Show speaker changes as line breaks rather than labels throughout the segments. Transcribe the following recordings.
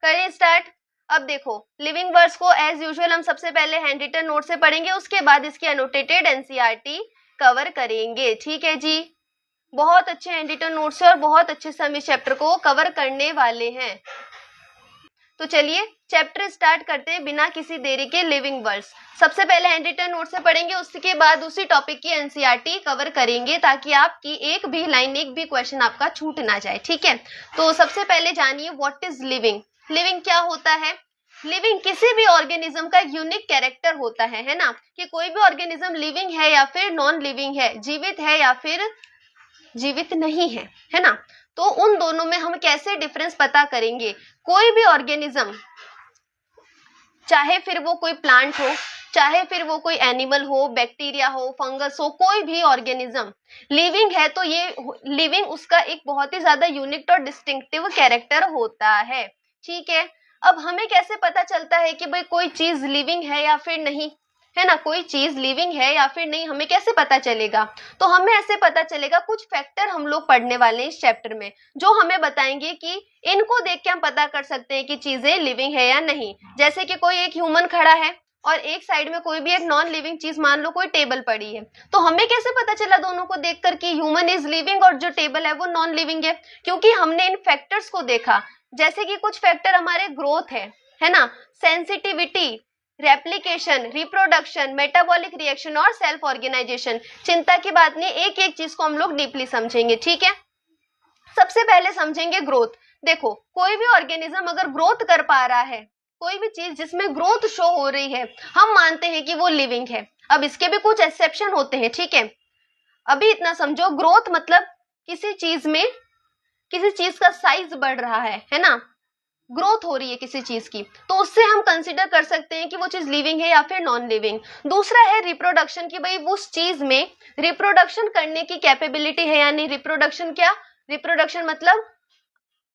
करें स्टार्ट। अब देखो लिविंग वर्ड्स को एज यूजुअल हम सबसे पहले हैंड रिटन नोट से पढ़ेंगे, उसके बाद इसकी एनोटेटेड एनसीईआरटी कवर करेंगे। ठीक है जी, बहुत अच्छे हैंड रिटन नोट से और बहुत अच्छे से हम इस चैप्टर को कवर करने वाले हैं। तो चलिए चैप्टर स्टार्ट करते हैं बिना किसी देरी के। लिविंग वर्ड्स सबसे पहले हैंड रिटन नोट से पढ़ेंगे, उसके बाद उसी टॉपिक की एनसीईआरटी कवर करेंगे ताकि आपकी एक भी लाइन, एक भी क्वेश्चन आपका छूट ना जाए। ठीक है, तो सबसे पहले जानिए व्हाट इज लिविंग। लिविंग क्या होता है? लिविंग किसी भी ऑर्गेनिज्म का यूनिक कैरेक्टर होता है ना, कि कोई भी ऑर्गेनिज्म लिविंग है या फिर नॉन लिविंग है, जीवित है या फिर जीवित नहीं है ना। तो उन दोनों में हम कैसे डिफरेंस पता करेंगे? कोई भी ऑर्गेनिज्म, चाहे फिर वो कोई प्लांट हो, चाहे फिर वो कोई एनिमल हो, बैक्टीरिया हो, फंगस हो, कोई भी ऑर्गेनिज्म लिविंग है तो ये लिविंग उसका एक बहुत ही ज्यादा यूनिक और डिस्टिंक्टिव कैरेक्टर होता है। ठीक है, अब हमें कैसे पता चलता है कि भाई कोई चीज लिविंग है या फिर नहीं, है ना, कोई चीज लिविंग है या फिर नहीं, हमें कैसे पता चलेगा? तो हमें ऐसे पता चलेगा, कुछ फैक्टर हम लोग पढ़ने वाले हैं इस चैप्टर में जो हमें बताएंगे कि इनको देख के हम पता कर सकते हैं कि चीजें लिविंग है या नहीं। जैसे कि कोई एक ह्यूमन खड़ा है और एक साइड में कोई भी एक नॉन लिविंग चीज, मान लो कोई टेबल पड़ी है, तो हमें कैसे पता चला दोनों को देखकर कि ह्यूमन इज लिविंग और जो टेबल है वो नॉन लिविंग है? क्योंकि हमने इन फैक्टर्स को देखा। जैसे कि कुछ फैक्टर हमारे ग्रोथ है ना, sensitivity, replication, reproduction, metabolic reaction और सेल्फ ऑर्गेनाइजेशन। चिंता की बात नहीं, एक एक चीज को हम लोग डीपली समझेंगे। ठीक है, सबसे पहले समझेंगे ग्रोथ। देखो कोई भी ऑर्गेनिज्म अगर ग्रोथ कर पा रहा है, कोई भी चीज जिसमें ग्रोथ शो हो रही है, हम मानते हैं कि वो लिविंग है। अब इसके भी कुछ एक्सेप्शन होते हैं। ठीक है, अभी इतना समझो, ग्रोथ मतलब किसी चीज में किसी चीज का साइज बढ़ रहा है ना, ग्रोथ हो रही है किसी चीज की, तो उससे हम कंसिडर कर सकते हैं कि वो चीज लिविंग है या फिर नॉन लिविंग। दूसरा है रिप्रोडक्शन, कि भाई उस चीज में रिप्रोडक्शन करने की कैपेबिलिटी है या नहीं। रिप्रोडक्शन क्या? रिप्रोडक्शन मतलब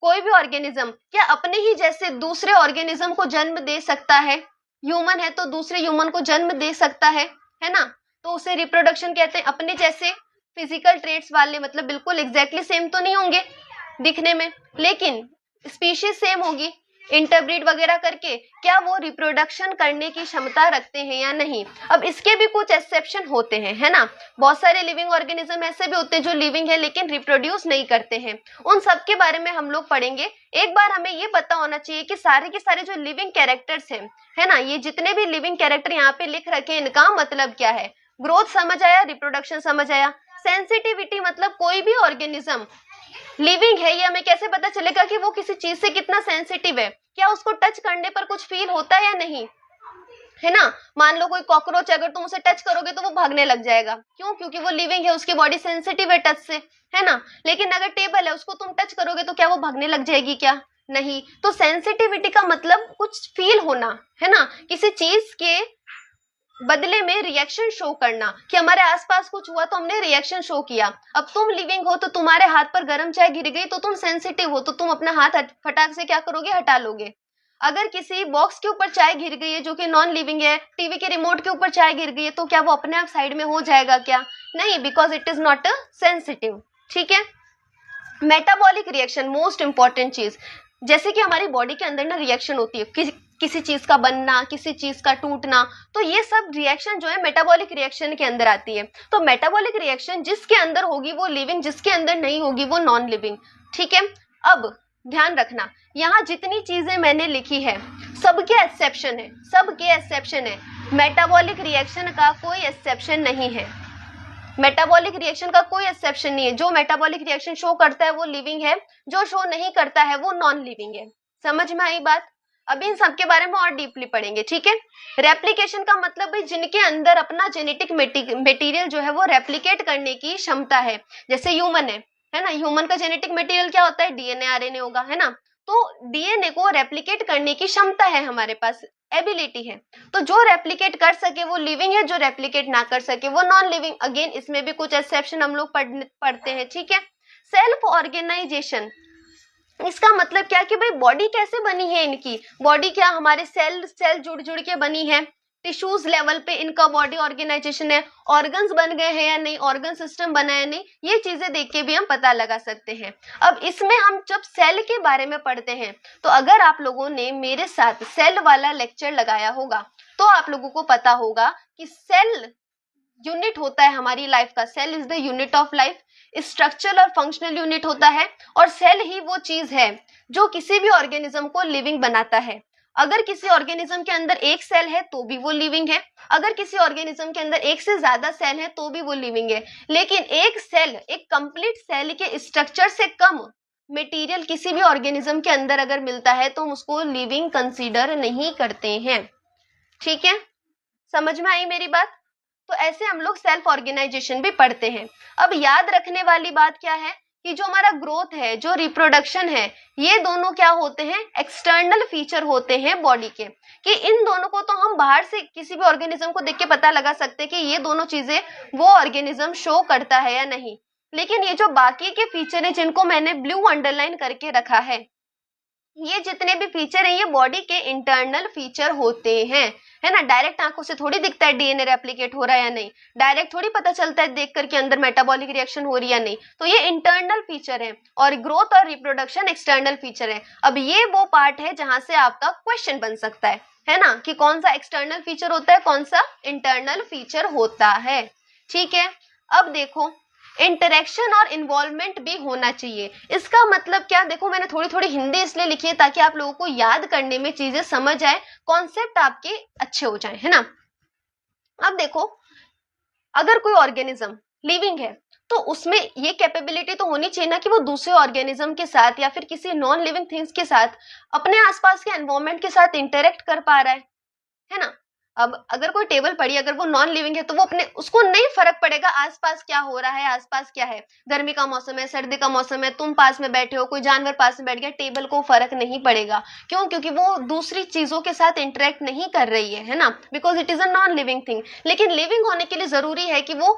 कोई भी ऑर्गेनिज्म क्या अपने ही जैसे दूसरे ऑर्गेनिज्म को जन्म दे सकता है? ह्यूमन है तो दूसरे ह्यूमन को जन्म दे सकता है ना, तो उसे रिप्रोडक्शन कहते हैं। अपने जैसे फिजिकल ट्रेट्स वाले, मतलब बिल्कुल एग्जैक्टली सेम तो नहीं होंगे दिखने में, लेकिन स्पीशीज सेम होगी, इंटरब्रीड वगैरह करके, क्या वो रिप्रोडक्शन करने की क्षमता रखते हैं या नहीं? अब इसके भी कुछ एक्सेप्शन होते हैं, है ना। बहुत सारे लिविंग ऑर्गेनिज्म ऐसे भी होते हैं जो लिविंग है लेकिन रिप्रोड्यूस नहीं करते हैं। उन सब के बारे में हम लोग पढ़ेंगे। एक बार हमें ये पता होना चाहिए कि सारे के सारे जो लिविंग कैरेक्टर्स हैं, है ना, ये जितने भी लिविंग कैरेक्टर यहाँ पे लिख रखे हैं, इनका मतलब क्या है? ग्रोथ समझ आया, रिप्रोडक्शन समझ आया। सेंसिटिविटी मतलब कोई भी ऑर्गेनिज्म लिविंग है, ये हमें कैसे पता चलेगा कि वो किसी चीज से कितना सेंसिटिव है? क्या उसको टच करने पर कुछ फील होता है या नहीं, है ना। मान लो कोई कॉकरोच, अगर तुम उसे टच करोगे तो वो भागने लग जाएगा। क्यों? क्योंकि वो लिविंग है, उसकी बॉडी सेंसिटिव है टच से, है ना। लेकिन अगर टेबल है, उसको तुम टच करोगे तो क्या वो भागने लग जाएगी? क्या नहीं। तो सेंसिटिविटी का मतलब कुछ फील होना, है ना, किसी चीज के बदले में रिएक्शन शो करना, कि हमारे आसपास कुछ हुआ तो हमने रिएक्शन शो किया। अब तुम लिविंग हो तो तुम्हारे हाथ पर गर्म चाय गिर गई तो तुम सेंसिटिव हो, तो तुम अपना हाथ फटाक से क्या करोगे? हटा लोगे। अगर किसी बॉक्स के ऊपर चाय गिर गई है जो कि नॉन लिविंग है, टीवी के रिमोट के ऊपर चाय गिर गई है, तो क्या वो अपने आप साइड में हो जाएगा? क्या नहीं, because it is not sensitive. ठीक है, मेटाबॉलिक रिएक्शन मोस्ट इंपॉर्टेंट चीज। जैसे कि हमारी बॉडी के अंदर ना रिएक्शन होती है, किसी चीज का बनना, किसी चीज का टूटना, तो ये सब रिएक्शन जो है मेटाबॉलिक रिएक्शन के अंदर आती है। तो मेटाबॉलिक रिएक्शन जिसके अंदर होगी वो लिविंग, जिसके अंदर नहीं होगी वो नॉन लिविंग। ठीक है, अब ध्यान रखना, यहाँ जितनी चीजें मैंने लिखी है सबके एक्सेप्शन है, सबके एक्सेप्शन है। मेटाबॉलिक रिएक्शन का कोई एक्सेप्शन नहीं है, मेटाबॉलिक रिएक्शन का कोई एक्सेप्शन नहीं है। जो मेटाबॉलिक रिएक्शन शो करता है वो लिविंग है, जो शो नहीं करता है वो नॉन लिविंग है। समझ में आई बात? अभी इन सब के बारे में और डीपली पढ़ेंगे। ठीक है, रेप्लिकेशन का मतलब भाई जिनके अंदर अपना जेनेटिक मटेरियल जो है वो रेप्लिकेट करने की क्षमता है। जैसे ह्यूमन है ना, ह्यूमन का जेनेटिक मटेरियल क्या होता है? डीएनए, आरएनए होगा, है ना। तो डीएनए को रेप्लिकेट करने की क्षमता है हमारे पास, एबिलिटी है। तो जो रेप्लिकेट कर सके वो लिविंग है, जो रेप्लिकेट ना कर सके वो नॉन लिविंग। अगेन इसमें भी कुछ एक्सेप्शन हम लोग पढ़ते हैं। ठीक है, सेल्फ ऑर्गेनाइजेशन, इसका मतलब क्या कि भाई बॉडी कैसे बनी है इनकी? बॉडी क्या हमारे सेल जुड़ जुड़ के बनी है, टिश्यूज लेवल पे इनका बॉडी ऑर्गेनाइजेशन है, ऑर्गन्स बन गए हैं या नहीं, ऑर्गन सिस्टम बना है नहीं, ये चीजें देख के भी हम पता लगा सकते हैं। अब इसमें हम जब सेल के बारे में पढ़ते हैं, तो अगर आप लोगों ने मेरे साथ सेल वाला लेक्चर लगाया होगा तो आप लोगों को पता होगा कि सेल यूनिट होता है हमारी लाइफ का, cell is the unit of life, structural और फंक्शनल यूनिट होता है, और सेल ही वो चीज है जो किसी भी ऑर्गेनिज्म को लिविंग बनाता है। अगर किसी ऑर्गेनिज्म के अंदर एक सेल है तो भी वो लिविंग है, अगर किसी ऑर्गेनिज्म के अंदर एक से ज्यादा सेल है तो भी वो लिविंग है। लेकिन एक सेल, एक कंप्लीट सेल के स्ट्रक्चर से कम मटेरियल किसी भी ऑर्गेनिज्म के अंदर अगर मिलता है तो हम उसको लिविंग कंसीडर नहीं करते हैं। ठीक है, समझ में आई मेरी बात? तो ऐसे हम लोग सेल्फ ऑर्गेनाइजेशन भी पढ़ते हैं। अब याद रखने वाली बात क्या है कि जो हमारा ग्रोथ है, जो रिप्रोडक्शन है, ये दोनों क्या होते हैं, एक्सटर्नल फीचर होते हैं बॉडी के, कि इन दोनों को तो हम बाहर से किसी भी ऑर्गेनिज्म को देख के पता लगा सकते हैं कि ये दोनों चीजें वो ऑर्गेनिज्म शो करता है या नहीं। लेकिन ये जो बाकी के फीचर है जिनको मैंने ब्लू अंडरलाइन करके रखा है, ये जितने भी फीचर हैं ये बॉडी के इंटरनल फीचर होते हैं, है ना। डायरेक्ट आंखों से थोड़ी दिखता है डीएनए रेप्लिकेट हो रहा है या नहीं, डायरेक्ट थोड़ी पता चलता है देख करके अंदर मेटाबॉलिक रिएक्शन हो रही है या नहीं। तो ये इंटरनल फीचर है और ग्रोथ और रिप्रोडक्शन एक्सटर्नल फीचर है। अब ये वो पार्ट है जहां से आपका क्वेश्चन बन सकता है ना, कि कौन सा एक्सटर्नल फीचर होता है, कौन सा इंटरनल फीचर होता है। ठीक है, अब देखो इंटरेक्शन और इन्वॉल्वमेंट भी होना चाहिए। इसका मतलब क्या, देखो मैंने थोड़ी थोड़ी हिंदी इसलिए लिखी है ताकि आप लोगों को याद करने में चीजें समझ आए, कॉन्सेप्ट आपके अच्छे हो जाए, है ना। अब देखो अगर कोई ऑर्गेनिज्म लिविंग है तो उसमें ये कैपेबिलिटी तो होनी चाहिए ना कि वो दूसरे ऑर्गेनिज्म के साथ या फिर किसी नॉन लिविंग थिंग्स के साथ अपने आसपास के एनवायरमेंट के साथ इंटरेक्ट कर पा रहा है ना। अब अगर कोई टेबल पड़ी, अगर वो नॉन लिविंग है तो वो अपने, उसको नहीं फर्क पड़ेगा आसपास क्या हो रहा है, आसपास क्या है, गर्मी का मौसम है, सर्दी का मौसम है, तुम पास में बैठे हो, कोई जानवर पास में बैठ गया, टेबल को फर्क नहीं पड़ेगा। क्यों? क्योंकि वो दूसरी चीजों के साथ इंटरेक्ट नहीं कर रही है ना, because it is a non living thing. लेकिन लिविंग होने के लिए जरूरी है कि वो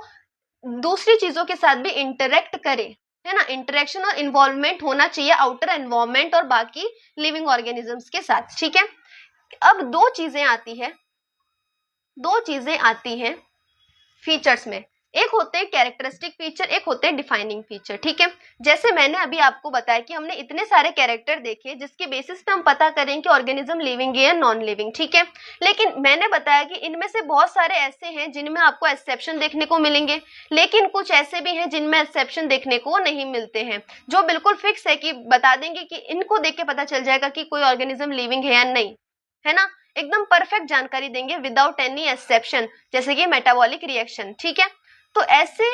दूसरी चीजों के साथ भी इंटरेक्ट करे, है ना। इंटरेक्शन और इन्वॉल्वमेंट होना चाहिए आउटर एनवायरमेंट और बाकी लिविंग ऑर्गेनिजम्स के साथ। ठीक है, अब दो चीजें आती हैं फीचर्स में, एक होते हैं कैरेक्टरिस्टिक फीचर, एक होते हैं डिफाइनिंग फीचर। ठीक है, जैसे मैंने अभी आपको बताया कि हमने इतने सारे कैरेक्टर देखे जिसके बेसिस पे हम पता करें कि ऑर्गेनिज्म लिविंग है या नॉन लिविंग। ठीक है, लेकिन मैंने बताया कि इनमें से बहुत सारे ऐसे हैं जिनमें आपको एक्सेप्शन देखने को मिलेंगे, लेकिन कुछ ऐसे भी हैं जिनमें एक्सेप्शन देखने को नहीं मिलते हैं, जो बिल्कुल फिक्स है कि बता देंगे कि इनको देख के पता चल जाएगा कि कोई ऑर्गेनिज्म लिविंग है या नहीं, है ना। एकदम परफेक्ट जानकारी देंगे विदाउट एनी एक्सेप्शन, जैसे कि मेटाबॉलिक रिएक्शन। ठीक है, तो ऐसे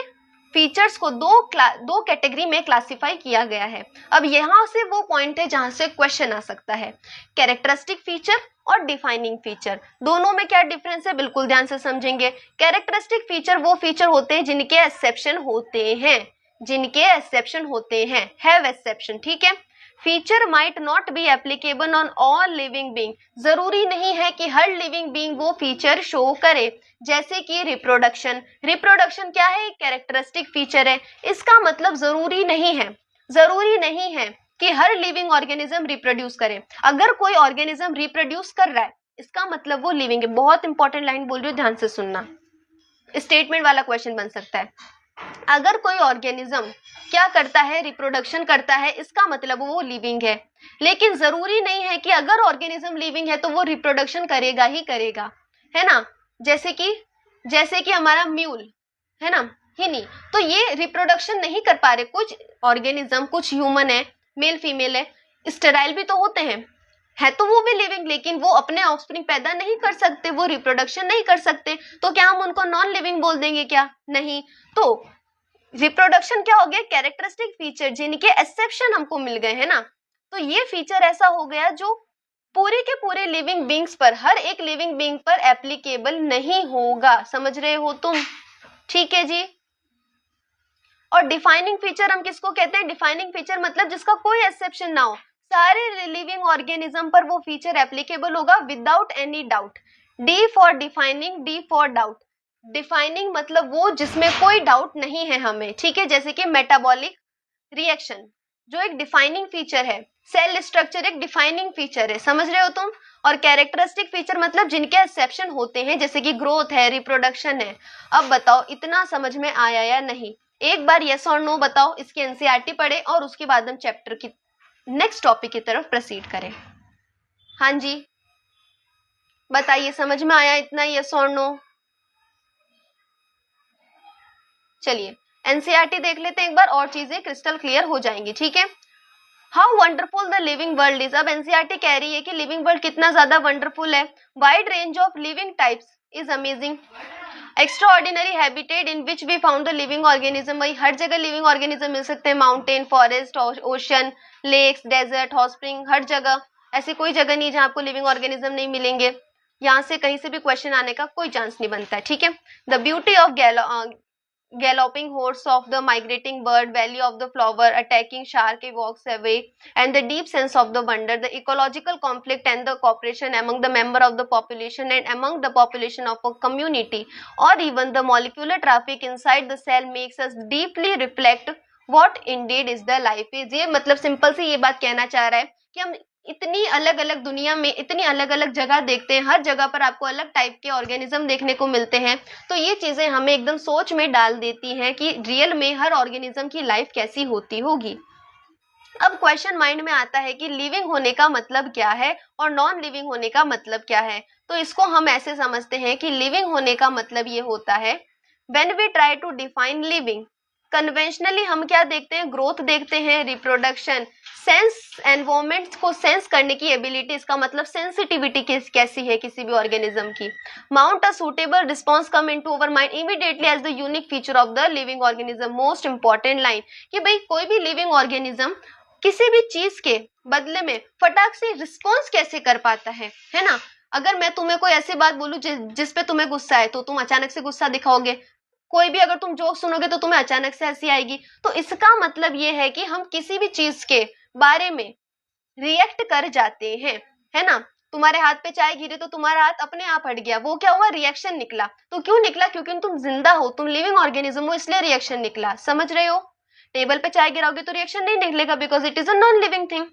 फीचर्स को दो कैटेगरी में क्लासिफाई किया गया है। अब यहां से वो पॉइंट है जहां से क्वेश्चन आ सकता है, कैरेक्टरिस्टिक फीचर और डिफाइनिंग फीचर, दोनों में क्या डिफरेंस है बिल्कुल ध्यान से समझेंगे। कैरेक्टरिस्टिक फीचर वो फीचर होते हैं जिनके एक्सेप्शन होते हैं, हैव एक्सेप्शन। ठीक है, feature might not be applicable on all living being, जरूरी नहीं है कि हर लिविंग बीइंग वो फीचर शो करे। जैसे कि रिप्रोडक्शन क्या है, कैरेक्टरिस्टिक फीचर है। इसका मतलब जरूरी नहीं है कि हर लिविंग ऑर्गेनिज्म रिप्रोड्यूस करे। अगर कोई ऑर्गेनिज्म रिप्रोड्यूस कर रहा है इसका मतलब वो लिविंग है। बहुत इंपॉर्टेंट लाइन बोल रही हूँ, ध्यान से सुनना, स्टेटमेंट वाला क्वेश्चन बन सकता है। अगर कोई ऑर्गेनिज्म क्या करता है, रिप्रोडक्शन करता है, इसका मतलब वो लिविंग है। लेकिन जरूरी नहीं है कि अगर ऑर्गेनिज्म लिविंग है तो वो रिप्रोडक्शन करेगा ही करेगा, है ना। जैसे कि हमारा म्यूल है ना, ही नहीं, तो ये रिप्रोडक्शन नहीं कर पा रहे। कुछ ऑर्गेनिज्म, कुछ ह्यूमन है, मेल फीमेल है, स्टेराइल भी तो होते हैं, है तो वो भी लिविंग, लेकिन वो अपने ऑफस्प्रिंग पैदा नहीं कर सकते, वो रिप्रोडक्शन नहीं कर सकते, तो क्या हम उनको नॉन लिविंग बोल देंगे क्या? नहीं। तो रिप्रोडक्शन क्या हो गया, कैरेक्टरिस्टिक फीचर जिनके एक्सेप्शन हमको मिल गए, है ना। तो ये फीचर ऐसा हो गया जो पूरे के पूरे लिविंग बींग्स पर, हर एक लिविंग बींग पर एप्लीकेबल नहीं होगा। समझ रहे हो तुम? ठीक है जी। और डिफाइनिंग फीचर हम किसको कहते हैं? डिफाइनिंग फीचर मतलब जिसका कोई एक्सेप्शन ना हो, सारे लिविंग ऑर्गेनिज्म पर वो फीचर एप्लीकेबल होगा without any doubt. D for defining, D for doubt. Defining मतलब वो जिसमें कोई डाउट नहीं है हमें, ठीक है। जैसे कि मेटाबॉलिक रिएक्शन, जो एक डिफाइनिंग फीचर है, सेल स्ट्रक्चर एक डिफाइनिंग फीचर है, समझ रहे हो तुम। और कैरेक्टरिस्टिक फीचर मतलब जिनके एक्सेप्शन होते हैं, जैसे कि ग्रोथ है, रिप्रोडक्शन है। अब बताओ इतना समझ में आया या नहीं, एक बार यस और नो बताओ, इसकी एनसीईआरटी पढ़े और उसके बाद हम चैप्टर की नेक्स्ट टॉपिक की तरफ प्रोसीड करें। हाँ जी बताइए, समझ में आया इतना, यस और नो। चलिए एनसीईआरटी देख लेते हैं एक बार, और चीजें क्रिस्टल क्लियर हो जाएंगी, ठीक है। How wonderful the living world is. अब एनसीईआरटी कह रही है कि लिविंग वर्ल्ड कितना ज्यादा वंडरफुल है। Wide range of living types is amazing. Extraordinary habitat in which we found the living organism. वही हर जगह लिविंग ऑर्गेनिज्म मिल सकते हैं, mountain, forest, ocean, lakes, desert, hot spring, हर जगह। ऐसी कोई जगह नहीं जहाँ आपको लिविंग ऑर्गेनिज्म नहीं मिलेंगे। यहाँ से कहीं से भी क्वेश्चन आने का कोई चांस नहीं बनता है, ठीक है। The beauty of galloping horse of the migrating bird, valley of the flower, attacking shark walks away, and the deep sense of the wonder, the ecological conflict and the cooperation among the member of the population and among the population of a community, or even the molecular traffic inside the cell makes us deeply reflect what indeed is the life is। ये मतलब simple से ये बात कहना चाह रहा है कि हम इतनी अलग अलग दुनिया में इतनी अलग अलग जगह देखते हैं, हर जगह पर आपको अलग टाइप के ऑर्गेनिज्म देखने को मिलते हैं। तो ये चीजें हमें एकदम सोच में डाल देती हैं कि रियल में हर ऑर्गेनिज्म की लाइफ कैसी होती होगी। अब क्वेश्चन माइंड में आता है कि लिविंग होने का मतलब क्या है और नॉन लिविंग होने का मतलब क्या है। तो इसको हम ऐसे समझते हैं कि लिविंग होने का मतलब ये होता है, when we try to define living, conventionally हम क्या देखते हैं, ग्रोथ देखते हैं, रिप्रोडक्शन, सेंस, एनवायरमेंट को सेंस करने की एबिलिटी, इसका मतलब सेंसिटिविटी कैसी है किसी भी ऑर्गेनिज्म की। Mount a suitable response come into our mind immediately as the unique feature of the living organism. Most important line कि भाई कोई भी लिविंग ऑर्गेनिज्म किसी भी चीज के बदले में फटाक से रिस्पॉन्स कैसे कर पाता है ना। अगर मैं तुम्हें कोई ऐसी बात बोलूं जिसपे तुम्हें गुस्सा है, तो तुम अचानक से गुस्सा दिखाओगे। कोई भी अगर तुम जोक सुनोगे तो तुम्हें अचानक से हंसी आएगी। तो इसका मतलब ये है कि हम किसी भी चीज के बारे में रिएक्ट कर जाते हैं, है ना। तुम्हारे हाथ पे चाय गिरी तो तुम्हारा हाथ अपने आप हट गया, वो क्या हुआ, रिएक्शन निकला। तो क्यों निकला, क्योंकि तुम जिंदा हो, तुम लिविंग ऑर्गेनिज्म हो, इसलिए रिएक्शन निकला, समझ रहे हो। टेबल पे चाय गिराओगे तो रिएक्शन नहीं निकलेगा, because it is a non living thing.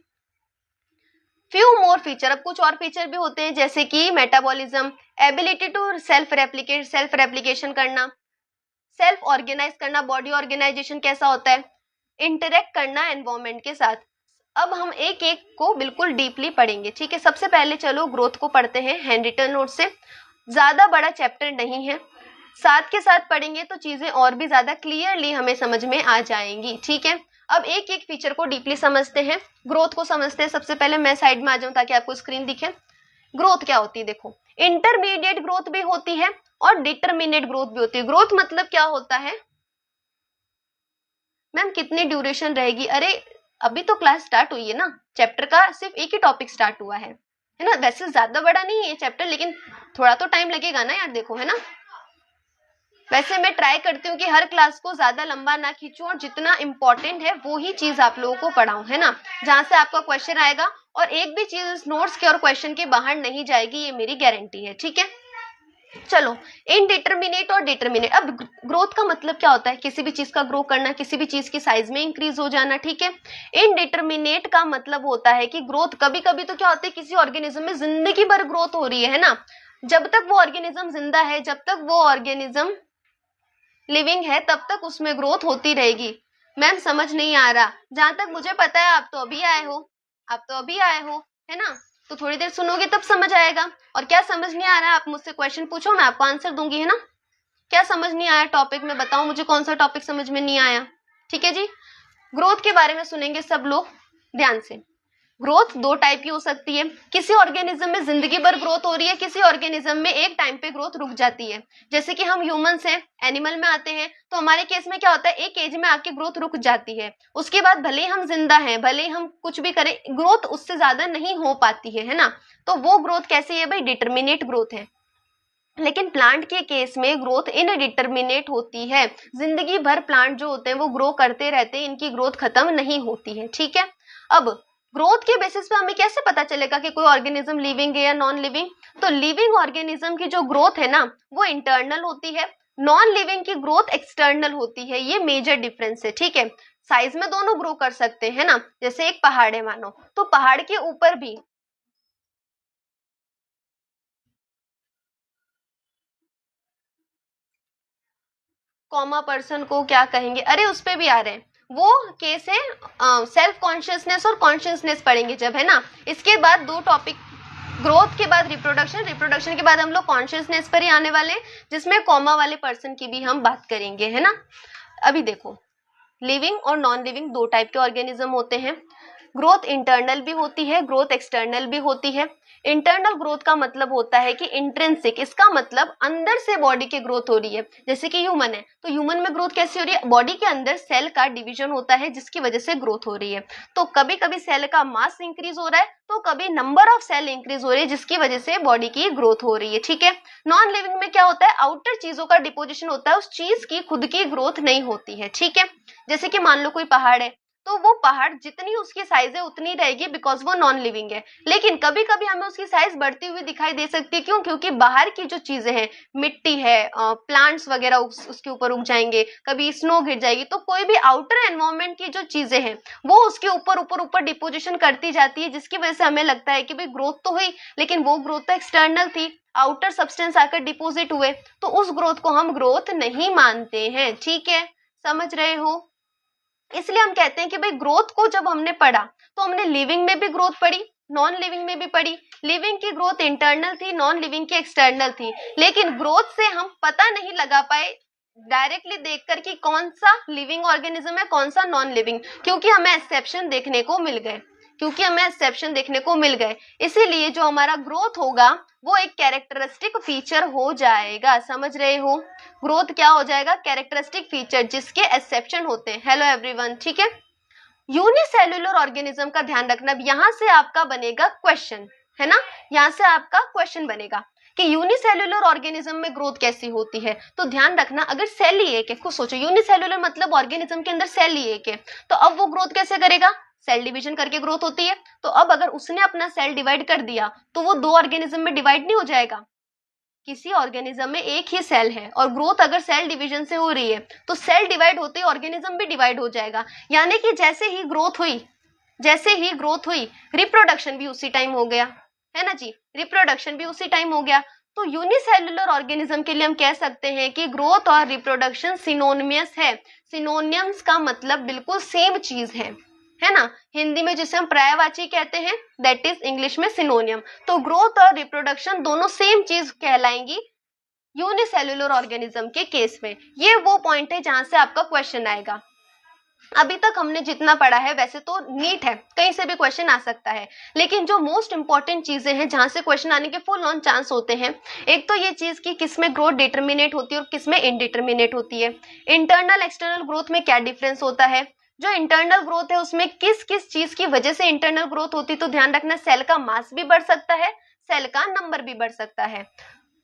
Few more feature, अब कुछ और फीचर भी होते हैं, जैसे कि metabolism, ability to self replication करना, सेल्फ ऑर्गेनाइज करना, बॉडी ऑर्गेनाइजेशन कैसा होता है, इंटरेक्ट करना एनवायरमेंट के साथ। अब हम एक एक को बिल्कुल डीपली पढ़ेंगे, ठीक है। सबसे पहले चलो ग्रोथ को पढ़ते हैं हैंड रिटन नोट से। ज्यादा बड़ा चैप्टर नहीं है, साथ के साथ पढ़ेंगे तो चीजें और भी ज्यादा क्लियरली हमें समझ में आ जाएंगी, ठीक है। अब एक एक फीचर को डीपली समझते हैं, ग्रोथ को समझते हैं। सबसे पहले मैं साइड में आ जाऊं ताकि आपको स्क्रीन दिखे। ग्रोथ क्या होती है, देखो इंटरमीडिएट ग्रोथ भी होती है और डिटरमिनेट ग्रोथ भी होती है। ग्रोथ मतलब क्या होता है, मैम कितनी ड्यूरेशन रहेगी, अरे अभी तो क्लास स्टार्ट हुई है ना, चैप्टर का सिर्फ एक ही टॉपिक स्टार्ट हुआ है ना। वैसे ज्यादा बड़ा नहीं है चैप्टर, लेकिन थोड़ा तो टाइम लगेगा ना यार, देखो है ना। वैसे मैं ट्राई करती हूँ कि हर क्लास को ज्यादा लंबा ना खींचूं और जितना इंपॉर्टेंट है वो ही चीज आप लोगों को पढ़ाऊं, है ना, जहां से आपका क्वेश्चन आएगा और एक भी चीज नोट्स के और क्वेश्चन के बाहर नहीं जाएगी, ये मेरी गारंटी है, ठीक है। चलो इनडिटरमिनेट और डिटरमिनेट। अब ग्रोथ का मतलब क्या होता है, किसी भी चीज का ग्रो करना, किसी भी चीज की साइज में इंक्रीज हो जाना, ठीक है। इनडिटरमिनेट का मतलब होता है कि ग्रोथ कभी कभी तो क्या होता है, किसी ऑर्गेनिज्म में जिंदगी भर ग्रोथ हो रही है ना। जब तक वो ऑर्गेनिज्म जिंदा है, जब तक वो ऑर्गेनिज्म लिविंग है, तब तक उसमें ग्रोथ होती रहेगी। मैम समझ नहीं आ रहा, जहां तक मुझे पता है आप तो अभी आए हो, है ना, तो थोड़ी देर सुनोगे तब समझ आएगा। और क्या समझ नहीं आ रहा है, आप मुझसे क्वेश्चन पूछो, मैं आपको आंसर दूंगी, है ना। क्या समझ नहीं आया टॉपिक में, बताओ मुझे कौन सा टॉपिक समझ में नहीं आया, ठीक है जी। ग्रोथ के बारे में सुनेंगे सब लोग ध्यान से। ग्रोथ दो टाइप की हो सकती है, किसी ऑर्गेनिज्म में जिंदगी भर ग्रोथ हो रही है, किसी ऑर्गेनिज्म में एक टाइम पे ग्रोथ रुक जाती है। जैसे कि हम ह्यूमंस हैं, एनिमल में आते हैं, तो हमारे केस में क्या होता है, एक एज में आके ग्रोथ रुक जाती है, उसके बाद भले ही हम जिंदा हैं, भले ही हम कुछ भी करें, ग्रोथ उससे ज्यादा नहीं हो पाती है ना। तो वो ग्रोथ कैसी है भाई, डिटरमिनेट ग्रोथ है। लेकिन प्लांट के केस में ग्रोथ इनडिटरमिनेट होती है, जिंदगी भर प्लांट जो होते हैं वो ग्रो करते रहते हैं, इनकी ग्रोथ खत्म नहीं होती है, ठीक है। अब ग्रोथ के बेसिस पे हमें कैसे पता चलेगा कि कोई ऑर्गेनिज्म लिविंग है या नॉन लिविंग। तो लिविंग ऑर्गेनिज्म की जो ग्रोथ है ना वो इंटरनल होती है, नॉन लिविंग की ग्रोथ एक्सटर्नल होती है, ये मेजर डिफरेंस है, ठीक है। साइज में दोनों ग्रो कर सकते हैं ना, जैसे एक पहाड़ है मानो, तो पहाड़ के ऊपर भी कॉमा पर्सन को क्या कहेंगे, अरे उस पे भी आ रहे हैं, वो केस है सेल्फ कॉन्शियसनेस और कॉन्शियसनेस पढ़ेंगे जब, है ना। इसके बाद दो टॉपिक, ग्रोथ के बाद रिप्रोडक्शन, रिप्रोडक्शन के बाद हम लोग कॉन्शियसनेस पर ही आने वाले हैं, जिसमें कॉमा वाले पर्सन की भी हम बात करेंगे, है ना। अभी देखो, लिविंग और नॉन लिविंग दो टाइप के ऑर्गेनिज्म होते हैं। ग्रोथ इंटरनल भी होती है, ग्रोथ एक्सटर्नल भी होती है। इंटरनल ग्रोथ का मतलब होता है कि इंट्रिंसिक, इसका मतलब अंदर से बॉडी की ग्रोथ हो रही है। जैसे कि ह्यूमन है, तो ह्यूमन में ग्रोथ कैसे हो रही है, बॉडी के अंदर सेल का डिवीजन होता है जिसकी वजह से ग्रोथ हो रही है। तो कभी कभी सेल का मास इंक्रीज हो रहा है, तो कभी नंबर ऑफ सेल इंक्रीज हो रही है जिसकी वजह से बॉडी की ग्रोथ हो रही है, ठीक है। नॉन लिविंग में क्या होता है, आउटर चीजों का डिपोजिशन होता है, उस चीज की खुद की ग्रोथ नहीं होती है, ठीक है। जैसे कि मान लो कोई पहाड़ है, तो वो पहाड़ जितनी उसकी साइज है उतनी रहेगी, बिकॉज वो नॉन लिविंग है। लेकिन कभी कभी हमें उसकी साइज बढ़ती हुई दिखाई दे सकती है, क्यों, क्योंकि बाहर की जो चीजें हैं, मिट्टी है, प्लांट्स वगैरह उसके ऊपर उग जाएंगे, कभी स्नो गिर जाएगी, तो कोई भी आउटर एनवायरमेंट की जो चीजें हैं वो उसके ऊपर ऊपर ऊपर डिपोजिशन करती जाती है, जिसकी वजह से हमें लगता है कि भाई ग्रोथ तो हुई, लेकिन वो ग्रोथ तो एक्सटर्नल थी, आउटर सब्सटेंस आकर डिपोजिट हुए, तो उस ग्रोथ को हम ग्रोथ नहीं मानते हैं, ठीक है, समझ रहे हो। इसलिए हम कहते हैं कि भाई ग्रोथ को जब हमने पढ़ा तो हमने लिविंग में भी ग्रोथ पढ़ी, नॉन लिविंग में भी पढ़ी। लिविंग की ग्रोथ इंटरनल थी, नॉन लिविंग की एक्सटर्नल थी, लेकिन ग्रोथ से हम पता नहीं लगा पाए डायरेक्टली देखकर कि कौन सा लिविंग ऑर्गेनिज्म है, कौन सा नॉन लिविंग, क्योंकि हमें एक्सेप्शन देखने को मिल गए, इसीलिए जो हमारा ग्रोथ होगा वो एक कैरेक्टरिस्टिक फीचर हो जाएगा, समझ रहे हो। ग्रोथ क्या हो जाएगा, कैरेक्टरिस्टिक फीचर जिसके एक्सेप्शन होते हैं। हेलो एवरीवन, ठीक है। यूनिसेल्युलर ऑर्गेनिज्म का ध्यान रखना, यहाँ से आपका बनेगा क्वेश्चन, है ना, यहाँ से आपका क्वेश्चन बनेगा कि यूनिसेल्युलर ऑर्गेनिज्म में ग्रोथ कैसी होती है। तो ध्यान रखना, अगर सेल ही एक है, कुछ सोचो, यूनिसेल्युलर मतलब ऑर्गेनिज्म के अंदर सेल ही एक है, तो अब वो ग्रोथ कैसे करेगा, सेल डिवीजन करके ग्रोथ होती है। तो अब अगर उसने अपना सेल डिवाइड कर दिया तो वो दो ऑर्गेनिज्म में डिवाइड नहीं हो जाएगा, किसी ऑर्गेनिज्म में एक ही सेल है और ग्रोथ अगर सेल डिवीजन से हो रही है तो सेल डिवाइड होते ही ऑर्गेनिज्म भी डिवाइड हो जाएगा। यानी कि जैसे ही ग्रोथ हुई रिप्रोडक्शन भी उसी टाइम हो गया, है ना जी, रिप्रोडक्शन भी उसी टाइम हो गया। तो यूनिसेल्युलर ऑर्गेनिज्म के लिए हम कह सकते हैं कि ग्रोथ और रिप्रोडक्शन सिनोनिमस है। सिनोनिम्स का मतलब बिल्कुल सेम चीज है ना, हिंदी में जिसे हम पर्यायवाची कहते हैं, दैट इज इंग्लिश में सिनोनियम। तो ग्रोथ और रिप्रोडक्शन दोनों सेम चीज कहलाएंगी यूनिसेल्युलर ऑर्गेनिज्म के केस में। ये वो पॉइंट है जहां से आपका क्वेश्चन आएगा। अभी तक हमने जितना पढ़ा है वैसे तो नीट है, कहीं से भी क्वेश्चन आ सकता है, लेकिन जो मोस्ट इंपॉर्टेंट चीजें हैं जहां से क्वेश्चन आने के फुल ऑन चांस होते हैं, एक तो ये चीज कि किसमें ग्रोथ डिटर्मिनेट होती है और किसमें इनडिटर्मिनेट होती है। इंटरनल एक्सटर्नल ग्रोथ में क्या डिफरेंस होता है, जो इंटरनल ग्रोथ है उसमें किस किस चीज की वजह से इंटरनल ग्रोथ होती है। तो ध्यान रखना, सेल का मास भी बढ़ सकता है, सेल का नंबर भी बढ़ सकता है।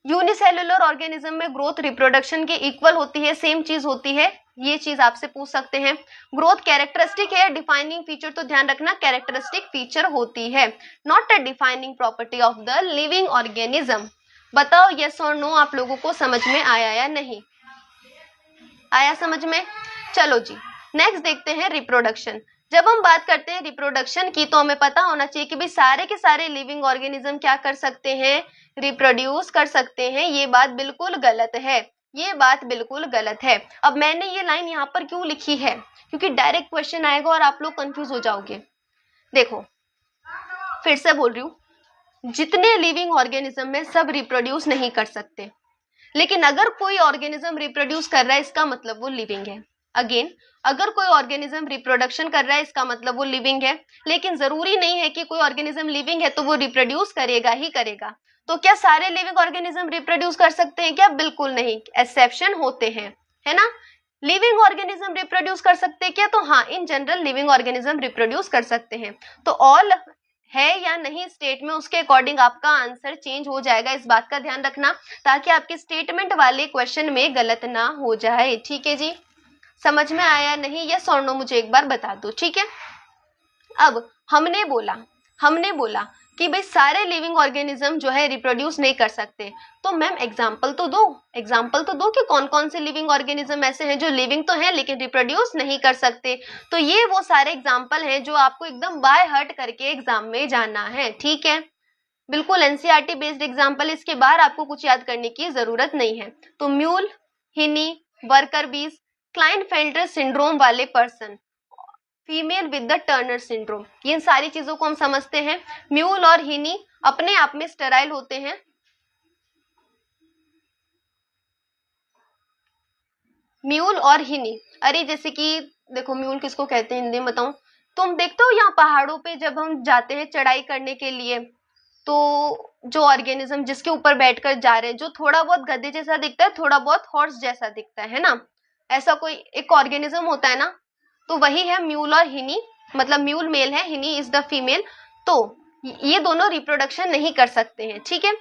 यूनिसेल्युलर ऑर्गेनिज्म में ग्रोथ रिप्रोडक्शन के इक्वल होती है, सेम चीज होती है, ये चीज आपसे पूछ सकते हैं। ग्रोथ कैरेक्टरिस्टिक है, डिफाइनिंग फीचर, तो ध्यान रखना कैरेक्टरिस्टिक फीचर होती है, not a defining property of the living organism. बताओ यस और नो, आप लोगों को समझ में आया या नहीं आया समझ में। चलो जी, नेक्स्ट देखते हैं रिप्रोडक्शन। जब हम बात करते हैं रिप्रोडक्शन की तो हमें पता होना चाहिए कि भाई सारे के सारे लिविंग ऑर्गेनिज्म क्या कर सकते हैं, रिप्रोड्यूस कर सकते हैं। ये बात बिल्कुल गलत है, ये बात बिल्कुल गलत है। अब मैंने ये लाइन यहाँ पर क्यों लिखी है, क्योंकि डायरेक्ट क्वेश्चन आएगा और आप लोग कंफ्यूज हो जाओगे। देखो फिर से बोल रही हूँ, जितने लिविंग ऑर्गेनिज्म में सब रिप्रोड्यूस नहीं कर सकते, लेकिन अगर कोई ऑर्गेनिज्म रिप्रोड्यूस कर रहा है इसका मतलब वो लिविंग है। अगेन, अगर कोई ऑर्गेनिज्म रिप्रोडक्शन कर रहा है इसका मतलब वो लिविंग है, लेकिन जरूरी नहीं है कि कोई ऑर्गेनिज्म लिविंग है तो वो रिप्रोड्यूस करेगा ही करेगा। तो क्या सारे लिविंग ऑर्गेनिज्म रिप्रोड्यूस कर सकते हैं क्या, बिल्कुल नहीं, एक्सेप्शन होते हैं, है ना। लिविंग ऑर्गेनिज्म रिप्रोड्यूस कर सकते हैं क्या, तो हाँ, in general living organism reproduce कर सकते हैं। तो ऑल है या नहीं स्टेट में, उसके अकॉर्डिंग आपका आंसर चेंज हो जाएगा, इस बात का ध्यान रखना, ताकि आपके स्टेटमेंट वाले क्वेश्चन में गलत ना हो जाए, ठीक है जी। समझ में आया नहीं, यस और नो मुझे एक बार बता दो, ठीक है। अब हमने बोला कि भाई सारे लिविंग ऑर्गेनिज्म जो है रिप्रोड्यूस नहीं कर सकते। तो मैम एग्जाम्पल तो दो कि कौन कौन से लिविंग ऑर्गेनिज्म ऐसे हैं जो लिविंग तो हैं लेकिन रिप्रोड्यूस नहीं कर सकते। तो ये वो सारे एग्जाम्पल हैं जो आपको एकदम बाय हार्ट करके एग्जाम में जाना है, ठीक है। बिल्कुल एनसीईआरटी बेस्ड एग्जाम्पल, इसके बाहर आपको कुछ याद करने की जरूरत नहीं है। तो mule, hinny, worker bees, Klinefelter syndrome वाले person, female with the Turner syndrome, इन सारी चीजों को हम समझते हैं। म्यूल और हिनी अपने आप में स्टेराइल होते हैं। म्यूल और हिनी, अरे जैसे कि देखो म्यूल किसको कहते हैं हिंदी में बताऊं, तुम देखते हो यहाँ पहाड़ों पे जब हम जाते हैं चढ़ाई करने के लिए, तो जो ऑर्गेनिज्म जिसके ऊपर बैठकर जा रहे हैं, जो थोड़ा बहुत गधे जैसा दिखता है, थोड़ा बहुत हॉर्स जैसा दिखता है ना, ऐसा कोई एक ऑर्गेनिज्म होता है ना, तो वही है म्यूल और हिनी। मतलब म्यूल मेल है, हिनी इज द फीमेल। तो ये दोनों रिप्रोडक्शन नहीं कर सकते हैं, ठीक है।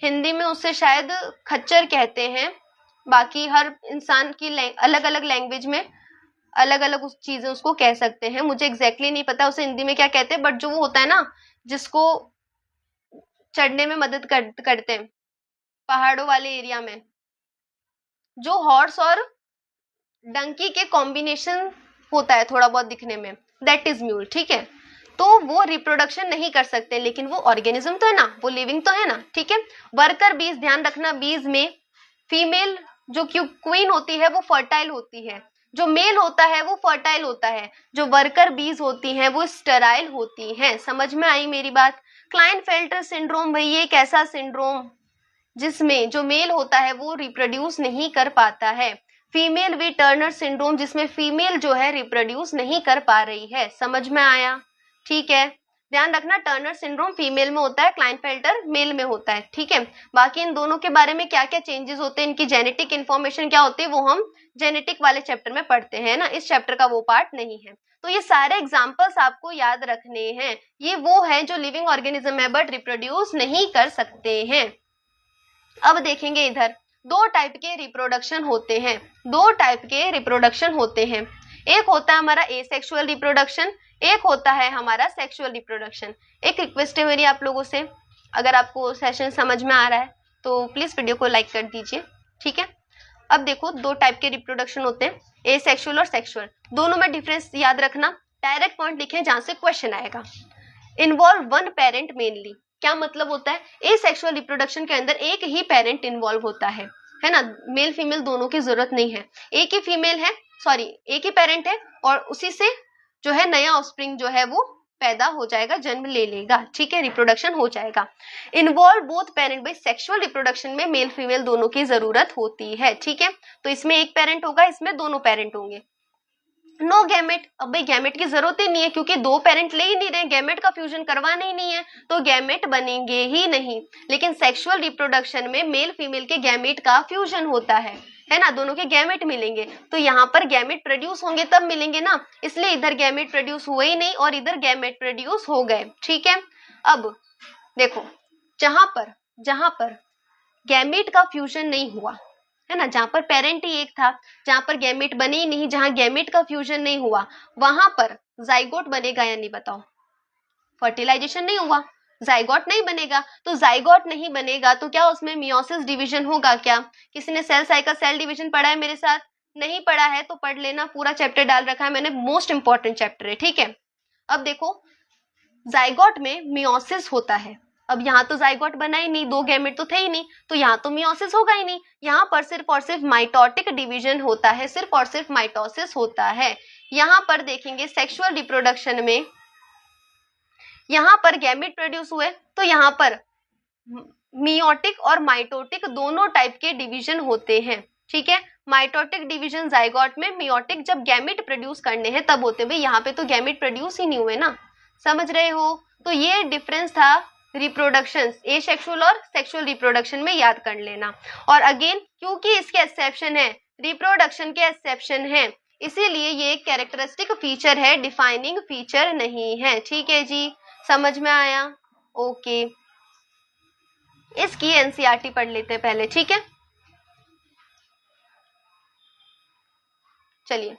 हिंदी में उसे शायद खच्चर कहते हैं, बाकी हर इंसान की अलग अलग लैंग्वेज में अलग अलग उस चीजें उसको कह सकते हैं। मुझे एग्जैक्टली नहीं पता उसे हिंदी में क्या कहते हैं, बट जो वो होता है ना जिसको चढ़ने में मदद करते हैं पहाड़ों वाले एरिया में, जो हॉर्स और डंकी के कॉम्बिनेशन होता है थोड़ा बहुत दिखने में, दैट इज म्यूल, ठीक है। तो वो रिप्रोडक्शन नहीं कर सकते, लेकिन वो ऑर्गेनिज्म तो है ना, वो लिविंग तो है ना, ठीक है। वर्कर बीज, ध्यान रखना बीज में फीमेल जो क्वीन होती है वो फर्टाइल होती है, जो मेल होता है वो फर्टाइल होता है, जो वर्कर बीज होती हैं वो स्टेराइल होती हैं। समझ में आई मेरी बात। क्लाइनफेल्टर सिंड्रोम भाई एक ऐसा सिंड्रोम जिसमें जो मेल होता है वो रिप्रोड्यूस नहीं कर पाता है। फीमेल विद टर्नर सिंड्रोम जिसमें फीमेल जो है रिप्रोड्यूस नहीं कर पा रही है। समझ में आया, ठीक है। ध्यान रखना टर्नर सिंड्रोम फीमेल में होता है, क्लाइनफेल्टर मेल में होता है, ठीक है। बाकी इन दोनों के बारे में क्या क्या चेंजेस होते हैं, इनकी जेनेटिक इन्फॉर्मेशन क्या होती है, वो हम जेनेटिक वाले चैप्टर में पढ़ते हैं ना, इस चैप्टर का वो पार्ट नहीं है। तो ये सारे एग्जाम्पल्स आपको याद रखने हैं। ये वो है जो लिविंग ऑर्गेनिज्म है बट रिप्रोड्यूस नहीं कर सकते हैं। अब देखेंगे इधर दो टाइप के रिप्रोडक्शन होते हैं, दो टाइप के रिप्रोडक्शन होते हैं। एक होता है हमारा एसेक्सुअल रिप्रोडक्शन, एक होता है हमारा सेक्सुअल रिप्रोडक्शन। एक रिक्वेस्ट है मेरी आप लोगों से, अगर आपको सेशन समझ में आ रहा है तो प्लीज वीडियो को लाइक कर दीजिए, ठीक है। अब देखो दो टाइप के रिप्रोडक्शन होते हैं, एसेक्सुअल और सेक्सुअल। दोनों में डिफरेंस याद रखना, डायरेक्ट पॉइंट लिखे जहां से क्वेश्चन आएगा। इन्वॉल्व वन पेरेंट मेनली, क्या मतलब होता है, एसेक्सुअल रिप्रोडक्शन के अंदर एक ही पेरेंट इन्वॉल्व होता है ना, मेल फीमेल दोनों की जरूरत नहीं है, एक ही फीमेल है, सॉरी एक ही पेरेंट है और उसी से जो है नया ऑफस्प्रिंग जो है वो पैदा हो जाएगा, जन्म ले लेगा, ठीक है, रिप्रोडक्शन हो जाएगा। इन्वॉल्व बोथ पेरेंट, भाई सेक्सुअल रिप्रोडक्शन में मेल फीमेल दोनों की जरूरत होती है, ठीक है। तो इसमें एक पेरेंट होगा, इसमें दोनों पेरेंट होंगे। नो गैमेट, अब भाई गैमेट की जरूरत ही नहीं है क्योंकि दो पेरेंट ले ही नहीं रहे, गैमेट का फ्यूजन करवाना ही नहीं है, तो गैमेट बनेंगे ही नहीं। लेकिन सेक्सुअल रिप्रोडक्शन में मेल फीमेल के गैमेट का फ्यूजन होता है ना, दोनों के गैमेट मिलेंगे, तो यहाँ पर गैमेट प्रोड्यूस होंगे तब मिलेंगे ना, इसलिए इधर गैमेट प्रोड्यूस हुए ही नहीं और इधर गैमेट प्रोड्यूस हो गए, ठीक है। अब देखो जहां पर गैमेट का फ्यूजन नहीं हुआ है ना, जहां पर पेरेंट ही एक था, जहां पर गैमेट बने ही नहीं, जहां गैमेट का फ्यूजन नहीं हुआ, वहां पर जाइगोट बनेगा या नहीं बताओ, फर्टिलाइजेशन नहीं हुआ, जाइगोट नहीं बनेगा, तो जाइगोट नहीं बनेगा तो क्या उसमें मियोसिस डिवीजन होगा क्या? किसी ने सेल साइकिल सेल डिवीजन पढ़ा है मेरे साथ? नहीं पढ़ा है तो पढ़ लेना, पूरा चैप्टर डाल रखा है मैंने, मोस्ट इंपॉर्टेंट चैप्टर है, ठीक है। अब देखो जाइगोट में मियोसिस होता है, अब यहाँ तो जाइगोट बना ही नहीं, दो गैमेट तो थे ही नहीं, तो यहाँ तो मियोसिस होगा ही नहीं, यहाँ पर सिर्फ और सिर्फ माइटोटिक डिवीजन होता है, सिर्फ और सिर्फ माइटोसिस होता है। यहाँ पर देखेंगे सेक्सुअल रिप्रोडक्शन में यहाँ पर गैमेट प्रोड्यूस हुए तो यहाँ पर मियोटिक और माइटोटिक दोनों टाइप के डिवीजन होते हैं, ठीक है। माइटोटिक डिवीजन जाइगोट में, मियोटिक जब गैमेट प्रोड्यूस करने हैं तब होते हैं, भाई यहाँ पे तो गैमेट प्रोड्यूस ही नहीं हुए ना, समझ रहे हो। तो ये डिफरेंस था रिप्रोडक्शन एसेक्सुअल और सेक्सुअल रिप्रोडक्शन में, याद कर लेना। और अगेन क्योंकि इसके एक्सेप्शन है, रिप्रोडक्शन के एक्सेप्शन है, इसीलिए ये एक कैरेक्टरिस्टिक फीचर है, डिफाइनिंग फीचर नहीं है, ठीक है जी, समझ में आया, ओके। इसकी एनसीईआरटी पढ़ लेते हैं पहले, ठीक है। चलिए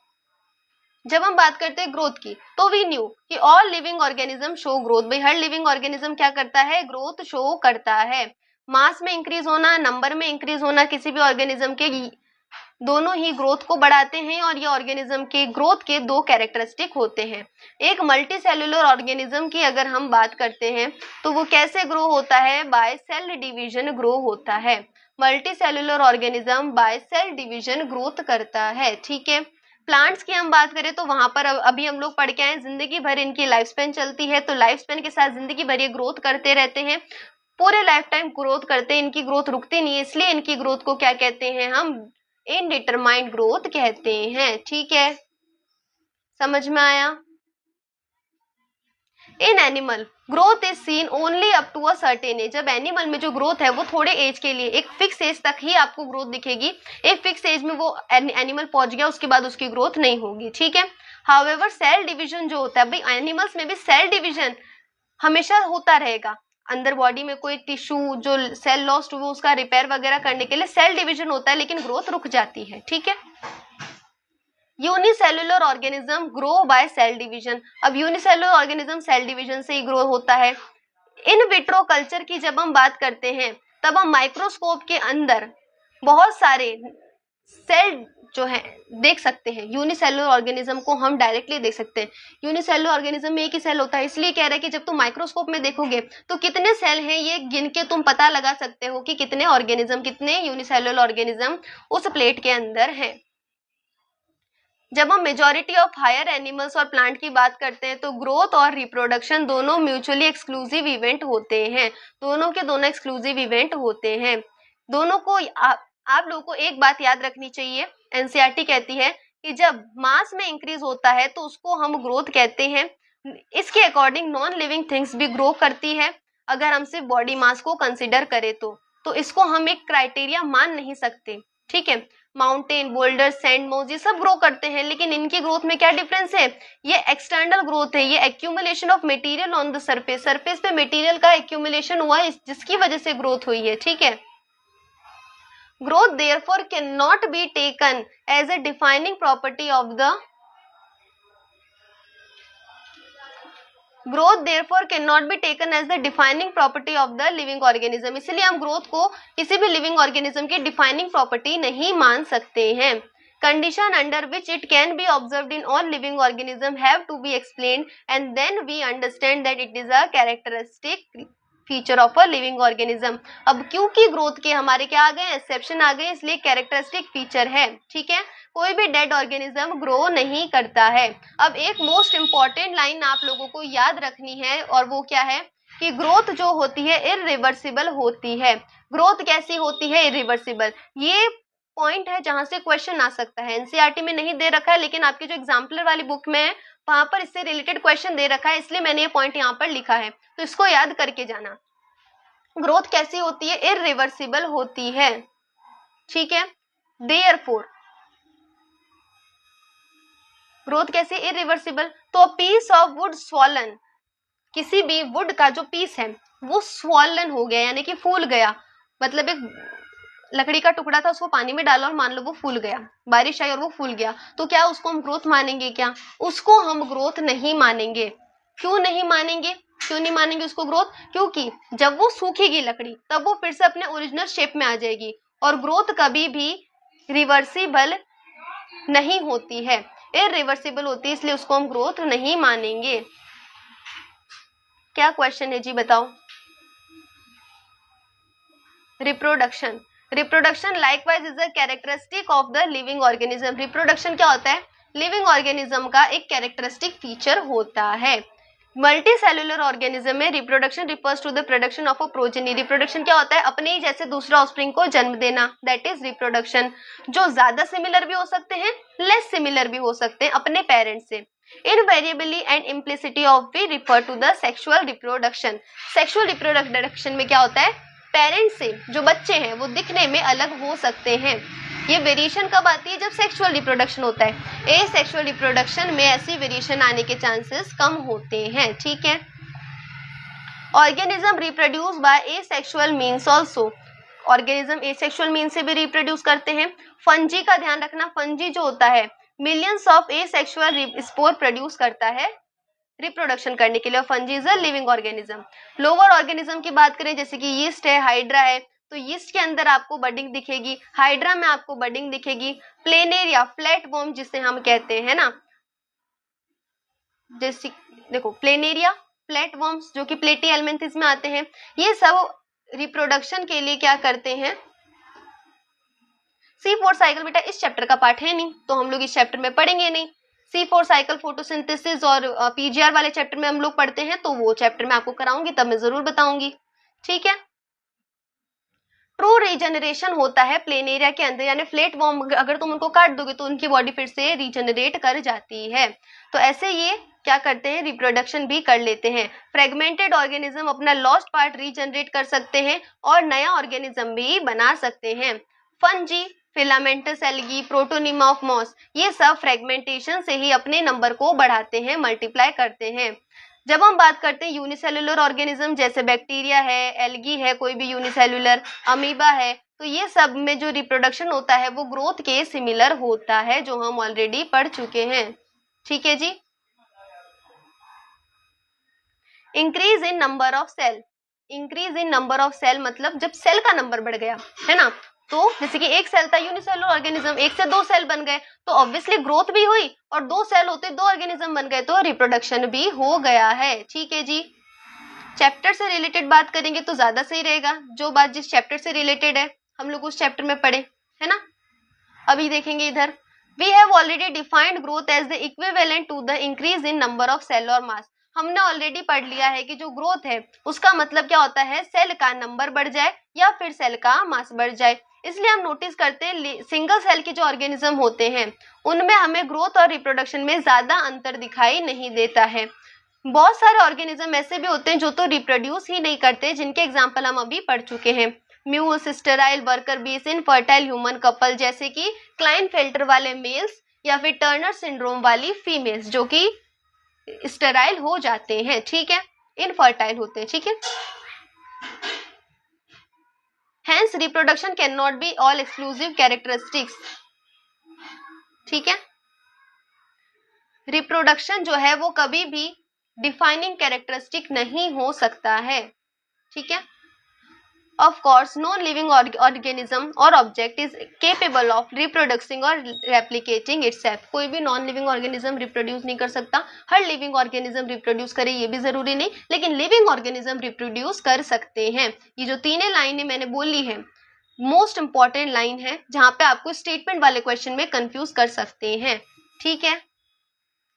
जब हम बात करते हैं ग्रोथ की, तो वी न्यू कि all living organism show growth. भाई हर लिविंग ऑर्गेनिज्म क्या करता है, ग्रोथ शो करता है। मास में इंक्रीज होना, नंबर में इंक्रीज होना किसी भी ऑर्गेनिज्म के, दोनों ही ग्रोथ को बढ़ाते हैं और ये ऑर्गेनिज्म के ग्रोथ के दो कैरेक्टरिस्टिक होते हैं। एक मल्टी सेलुलर ऑर्गेनिज्म की अगर हम बात करते हैं तो वो कैसे ग्रो होता है, बाय सेल डिवीजन ग्रो होता है। Multi cellular organism by cell division growth करता है, ठीक है। प्लांट्स की हम बात करें तो वहां पर अभी हम लोग पढ़ के आए, जिंदगी भर इनकी लाइफ स्पेन चलती है, तो लाइफ स्पेन के साथ जिंदगी भर ये ग्रोथ करते रहते हैं, पूरे लाइफ टाइम ग्रोथ करते हैं, इनकी ग्रोथ रुकती नहीं है, इसलिए इनकी ग्रोथ को क्या कहते हैं हम, इनडिटरमाइंड ग्रोथ कहते हैं, ठीक है। समझ में आया। In animal growth is seen only up to a certain age. जब एनिमल में जो ग्रोथ है वो थोड़े एज के लिए, एक फिक्स एज तक ही आपको ग्रोथ दिखेगी, एक फिक्स एज में वो एनिमल पहुंच गया उसके बाद उसकी ग्रोथ नहीं होगी, ठीक है। हाउएवर सेल डिवीजन जो होता है, भाई एनिमल्स में भी सेल डिवीजन हमेशा होता रहेगा। अंदर बॉडी में कोई टिश्यू जो सेल लॉस्ट हुआ उसका रिपेयर वगैरह करने के लिए सेल डिवीजन होता है, लेकिन ग्रोथ रुक जाती है, ठीक है। Unicellular organism grow by cell division. अब यूनिसेलुलर ऑर्गेनिज्म सेल डिवीजन से ही ग्रो होता है। इन विट्रो कल्चर की जब हम बात करते हैं तब हम माइक्रोस्कोप के अंदर बहुत सारे सेल जो है देख सकते हैं। यूनिसेलुलर ऑर्गेनिज्म को हम डायरेक्टली देख सकते हैं। यूनिसेलुलर ऑर्गेनिज्म में एक ही सेल होता है, इसलिए कह रहे हैं कि जब तुम माइक्रोस्कोप में देखोगे तो कितने सेल हैं ये गिन के तुम पता लगा सकते हो कि कितने ऑर्गेनिज्म, कितने यूनिसेलुलर ऑर्गेनिज्म उस प्लेट के अंदर है। जब हम मेजॉरिटी ऑफ हायर एनिमल्स और प्लांट की बात करते हैं तो ग्रोथ और रिप्रोडक्शन दोनों म्यूचुअली एक्सक्लूसिव इवेंट होते हैं, दोनों के दोनों एक्सक्लूसिव इवेंट होते हैं। दोनों को आप लोगों को एक बात याद रखनी चाहिए, एनसीईआरटी कहती है कि जब मास में इंक्रीज होता है तो उसको हम ग्रोथ कहते हैं। इसके अकॉर्डिंग नॉन लिविंग थिंग्स भी ग्रो करती है। अगर हम सिर्फ बॉडी मास को कंसिडर करें तो इसको हम एक क्राइटेरिया मान नहीं सकते, ठीक है। माउंटेन, बोल्डर, सैंड, मोज ये सब ग्रो करते हैं, लेकिन इनकी ग्रोथ में क्या डिफरेंस है, ये एक्सटर्नल ग्रोथ है, ये accumulation of material on the surface, surface पे मटेरियल का एक्यूमुलेशन हुआ है जिसकी वजह से ग्रोथ हुई है, ठीक है। Growth therefore cannot be taken as a defining property of the living organism। इसलिए हम ग्रोथ को किसी भी लिविंग ऑर्गेनिज्म की डिफाइनिंग प्रॉपर्टी नहीं मान सकते हैं। Condition under which it can be observed in all living organism have to be explained and then we understand that it is a characteristic feature of a living organism. अब क्योंकि growth के हमारे क्या आ गए, एक्सेप्शन आ गए, इसलिए characteristic feature है, ठीक है। कोई भी डेड ऑर्गेनिज्म ग्रो नहीं करता है। अब एक मोस्ट इंपॉर्टेंट लाइन आप लोगों को याद रखनी है और वो क्या है कि ग्रोथ जो होती है इरिवर्सिबल होती है। ग्रोथ कैसी होती है, इरिवर्सिबल। ये पॉइंट है जहां से क्वेश्चन आ सकता है। एनसीईआरटी में नहीं दे रखा है, लेकिन आपकी जो एग्जाम्पलर वाली बुक में है वहां पर इससे रिलेटेड क्वेश्चन दे रखा है, इसलिए मैंने ये पॉइंट यहाँ पर लिखा है, तो इसको याद करके जाना। ग्रोथ कैसी होती है, इरिवर्सिबल होती है, ठीक है। देयरफॉर ग्रोथ कैसी, इरिवर्सिबल। तो पीस ऑफ वुड स्वॉलन, किसी भी वुड का जो पीस है वो स्वॉलन हो गया यानी कि फूल गया, मतलब एक लकड़ी का टुकड़ा था उसको पानी में डाला और मान लो वो फूल गया, बारिश आई और वो फूल गया, तो क्या उसको हम ग्रोथ मानेंगे, क्या उसको हम ग्रोथ नहीं मानेंगे। क्यों नहीं मानेंगे, क्यों नहीं मानेंगे उसको ग्रोथ, क्योंकि जब वो सूखेगी लकड़ी तब वो फिर से अपने ओरिजिनल शेप में आ जाएगी और ग्रोथ कभी भी रिवर्सिबल नहीं होती है, इरिवर्सिबल होती है, इसलिए उसको हम ग्रोथ नहीं मानेंगे। क्या क्वेश्चन है जी बताओ। Reproduction, reproduction likewise is a characteristic of the living organism. Reproduction क्या होता है, लिविंग ऑर्गेनिज्म का एक कैरेक्टरिस्टिक फीचर होता है। मल्टी सेलुलर ऑर्गेनिज्म में reproduction refers to the production of a progeny. Reproduction क्या होता है, अपने ही जैसे दूसरा ऑफस्प्रिंग को जन्म देना, दैट इज रिप्रोडक्शन। जो ज्यादा सिमिलर भी हो सकते हैं, लेस सिमिलर भी हो सकते हैं अपने पेरेंट्स से। Invariably and implicity of we refer to the sexual reproduction. Sexual reproduction में क्या होता है, पेरेंट्स से जो बच्चे हैं वो दिखने में अलग हो सकते हैं। ये वेरिएशन कब आती है, जब सेक्सुअल रिप्रोडक्शन होता है। एसेक्सुअल रिप्रोडक्शन में ऐसी वेरिएशन आने के चांसेस कम होते हैं, ठीक है। Organism reproduce by asexual means also. Organism asexual mean से भी रिप्रोड्यूस करते हैं। फंजी का ध्यान रखना, फंजी जो होता है millions of asexual spore produce करता है रिप्रोडक्शन करने के लिए। Fungi is a living organism. Lower organism की बात करें जैसे कि यीस्ट है, हाइड्रा है, तो यीस्ट के अंदर आपको बडिंग दिखेगी, हाइड्रा में आपको बडिंग दिखेगी। प्लेनेरिया, फ्लैट वर्म जिसे हम कहते हैं ना, जैसे देखो प्लेनेरिया, फ्लैट वर्म्स जो कि प्लेटी एल्मेंथिस में आते हैं, ये सब रिप्रोडक्शन के लिए क्या करते हैं। C4 साइकिल बेटा इस चैप्टर का पार्ट है नहीं, तो हम लोग इस चैप्टर में पढ़ेंगे नहीं। C4 साइकिल फोटोसिंथेसिस और पीजीआर वाले चैप्टर में हम लोग पढ़ते हैं, तो वो चैप्टर में आपको कराऊंगी, तब मैं जरूर बताऊंगी, ठीक है। ट्रू रीजनरेशन होता है प्लेनेरिया के अंदर, यानी फ्लैट वर्म अगर तुम उनको काट दोगे तो उनकी बॉडी फिर से रीजनरेट कर जाती है। तो ऐसे ये क्या करते हैं, रिप्रोडक्शन भी कर लेते हैं। फ्रेगमेंटेड ऑर्गेनिज्म अपना लॉस्ट पार्ट रीजनरेट कर सकते हैं और नया ऑर्गेनिज्म भी बना सकते हैं। Fungi, filamentous algae, protonema of moss, ये सब फ्रेगमेंटेशन से ही अपने नंबर को बढ़ाते हैं, मल्टीप्लाई करते हैं। जब हम बात करते हैं यूनिसेलुलर ऑर्गेनिज्म जैसे बैक्टीरिया है, एल्गी है, कोई भी यूनिसेलुलर, अमीबा है, तो ये सब में जो रिप्रोडक्शन होता है वो ग्रोथ के सिमिलर होता है, जो हम ऑलरेडी पढ़ चुके हैं, ठीक है जी। Increase in number of cell, increase in number of cell मतलब जब सेल का नंबर बढ़ गया है ना, तो जैसे कि एक सेल था यूनिसेलुलर ऑर्गेनिज्म, एक से 2 सेल बन गए, तो ऑब्वियसली ग्रोथ भी हुई, और 2 सेल होते 2 ऑर्गेनिज्म बन गए, तो रिप्रोडक्शन भी हो गया है, ठीक है जी। चैप्टर से रिलेटेड बात करेंगे तो ज्यादा सही रहेगा, जो बात जिस चैप्टर से रिलेटेड है हम लोग उस चैप्टर में पढ़े, है ना। अभी देखेंगे इधर, we have already defined growth as the equivalent to the increase in number of cell और मास। हमने ऑलरेडी पढ़ लिया है कि जो ग्रोथ है उसका मतलब क्या होता है, सेल का नंबर बढ़ जाए या फिर सेल का मास बढ़ जाए। इसलिए हम नोटिस करते हैं सिंगल सेल के जो ऑर्गेनिज्म होते हैं उनमें हमें ग्रोथ और रिप्रोडक्शन में ज्यादा अंतर दिखाई नहीं देता है। बहुत सारे ऑर्गेनिज्म ऐसे भी होते हैं जो तो रिप्रोड्यूस ही नहीं करते, जिनके एग्जाम्पल हम अभी पढ़ चुके हैं। म्यूस, स्टेराइल वर्कर बीस, इनफर्टाइल ह्यूमन कपल जैसे कि क्लाइनफेल्टर वाले मेल्स या फिर टर्नर सिंड्रोम वाली फीमेल्स जो कि स्टेराइल हो जाते हैं, ठीक है, इनफर्टाइल होते हैं, ठीक है। Hence reproduction cannot be all exclusive characteristics, ठीक है। रिप्रोडक्शन जो है वो कभी भी डिफाइनिंग कैरेक्टरिस्टिक नहीं हो सकता है, ठीक है। Of course, no living organism or object is capable of reproducing or replicating itself. कोई भी नॉन लिविंग ऑर्गेनिज्म रिप्रोड्यूस नहीं कर सकता। हर लिविंग ऑर्गेनिज्म रिप्रोड्यूस करे ये भी जरूरी नहीं, लेकिन लिविंग ऑर्गेनिज्म रिप्रोड्यूस कर सकते हैं। ये जो तीनों लाइनें मैंने बोली है मोस्ट इंपॉर्टेंट लाइन है, जहां पे आपको स्टेटमेंट वाले क्वेश्चन में कंफ्यूज कर सकते हैं, ठीक है।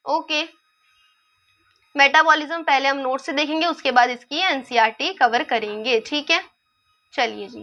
ओके, मेटाबॉलिज्म पहले हम नोट से देखेंगे, उसके बाद इसकी एनसीईआरटी कवर करेंगे, ठीक है। चलिए जी,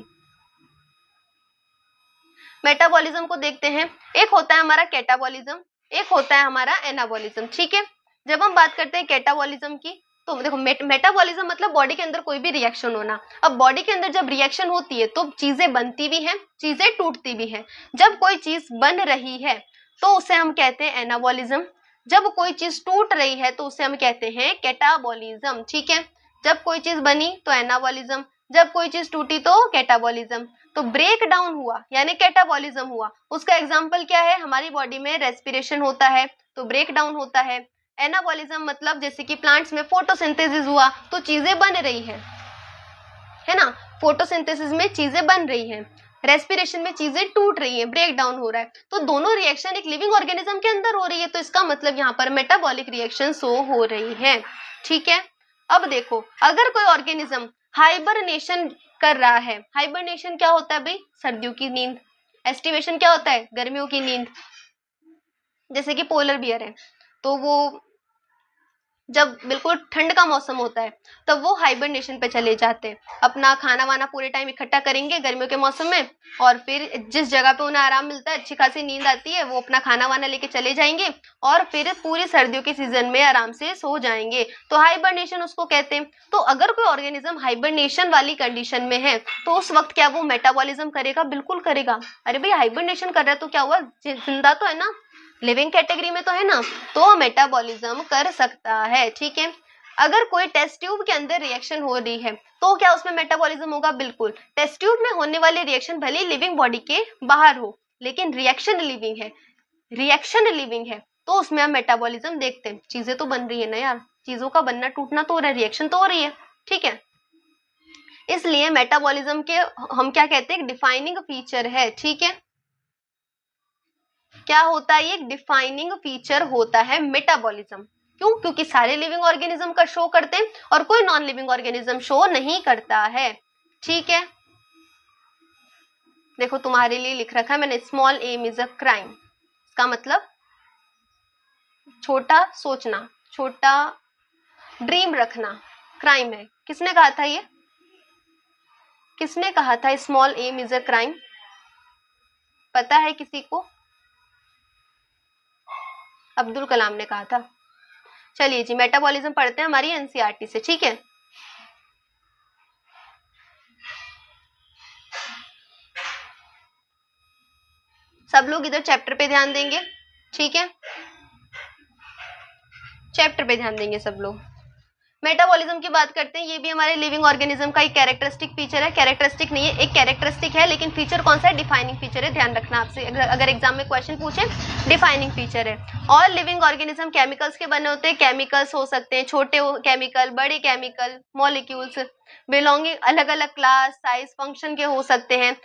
मेटाबॉलिज्म को देखते हैं। एक होता है हमारा कैटाबॉलिज्म, एक होता है हमारा एनाबॉलिज्म, ठीक है। जब हम बात करते हैं कैटाबॉलिज्म की, तो देखो मेटाबॉलिज्म मतलब बॉडी के अंदर कोई भी रिएक्शन होना। अब बॉडी के अंदर जब रिएक्शन होती है तो चीजें बनती भी हैं, चीजें टूटती भी हैं। जब कोई चीज बन रही है तो उसे हम कहते हैं एनाबॉलिज्म, जब कोई चीज टूट रही है तो उसे हम कहते हैं कैटाबॉलिज्म, ठीक है। जब कोई चीज बनी तो एनाबॉलिज्म, जब कोई चीज टूटी तो कैटाबॉलिज्म। तो ब्रेक डाउन हुआ यानी कैटाबॉलिज्म हुआ, उसका एग्जांपल क्या है, हमारी बॉडी में रेस्पिरेशन होता है तो ब्रेक डाउन होता है। एनाबॉलिज्म मतलब जैसे कि प्लांट्स में फोटोसिंथेसिस हुआ तो चीजें बन रही है ना, फोटोसिंथेसिस में चीजें बन रही हैं, रेस्पिरेशन में चीजें टूट रही हैं, ब्रेक डाउन हो रहा है। तो दोनों रिएक्शन एक लिविंग ऑर्गेनिज्म के अंदर हो रही है, तो इसका मतलब यहाँ पर मेटाबॉलिक रिएक्शन शो हो रही है, ठीक है। अब देखो, अगर कोई ऑर्गेनिज्म हाइबरनेशन कर रहा है, हाइबरनेशन क्या होता है भाई, सर्दियों की नींद, एस्टिवेशन क्या होता है, गर्मियों की नींद। जैसे कि पोलर बियर है तो वो जब बिल्कुल ठंड का मौसम होता है तब वो हाइबरनेशन पे चले जाते हैं, अपना खाना वाना पूरे टाइम इकट्ठा करेंगे गर्मियों के मौसम में, और फिर जिस जगह पे उन्हें आराम मिलता है, अच्छी खासी नींद आती है, वो अपना खाना वाना लेके चले जाएंगे और फिर पूरी सर्दियों के सीजन में आराम से सो जाएंगे, तो हाइबरनेशन उसको कहते हैं। तो अगर कोई ऑर्गेनिज्म हाइबरनेशन वाली कंडीशन में है तो उस वक्त क्या वो मेटाबॉलिज्म करेगा, बिल्कुल करेगा। अरे भाई हाइबरनेशन कर रहा है तो क्या हुआ, जिंदा तो है ना, लिविंग कैटेगरी में तो है ना, तो मेटाबॉलिज्म कर सकता है, ठीक है। अगर कोई टेस्ट ट्यूब के अंदर रिएक्शन हो रही है तो क्या उसमें मेटाबॉलिज्म होगा, बिल्कुल। टेस्ट ट्यूब में होने वाली रिएक्शन भले लिविंग बॉडी के बाहर हो लेकिन रिएक्शन लिविंग है, रिएक्शन लिविंग है तो उसमें हम मेटाबॉलिज्म देखते हैं। चीजें तो बन रही है ना यार, चीजों का बनना टूटना तो हो रहा है, रिएक्शन तो हो रही है, ठीक है। इसलिए मेटाबॉलिज्म के हम क्या कहते हैं, डिफाइनिंग फीचर है, ठीक है। क्या होता है, ये डिफाइनिंग फीचर होता है मेटाबॉलिज्म। क्यों? क्योंकि सारे लिविंग ऑर्गेनिज्म का शो करते हैं और कोई नॉन लिविंग ऑर्गेनिज्म शो नहीं करता है, ठीक है। देखो तुम्हारे लिए लिख रखा है मैंने, small M is a crime. इसका मतलब छोटा सोचना, छोटा ड्रीम रखना क्राइम है। किसने कहा था ये, किसने कहा था small M is a crime? पता है किसी को? अब्दुल कलाम ने कहा था। चलिए जी, मेटाबॉलिज्म पढ़ते हैं हमारी एनसीईआरटी से, ठीक है। सब लोग इधर चैप्टर पे ध्यान देंगे, ठीक है। चैप्टर पे ध्यान देंगे सब लोग। मेटाबॉलिज्म की बात करते हैं, ये भी हमारे लिविंग ऑर्गेनिज्म का एक कैरेक्टरिस्टिक फीचर है। कैरेक्टरिस्टिक नहीं है, एक कैरेक्टरिस्टिक है, लेकिन फीचर कौन सा है, डिफाइनिंग फीचर है। ध्यान रखना आपसे अगर एग्जाम में क्वेश्चन पूछे, डिफाइनिंग फीचर है। ऑल लिविंग ऑर्गेनिज्म केमिकल्स के बने होते हैं। केमिकल्स हो सकते हैं छोटे केमिकल, बड़े केमिकल, मॉलिक्यूल्स बिलोंगिंग अलग अलग क्लास, साइज, फंक्शन के हो सकते हैं।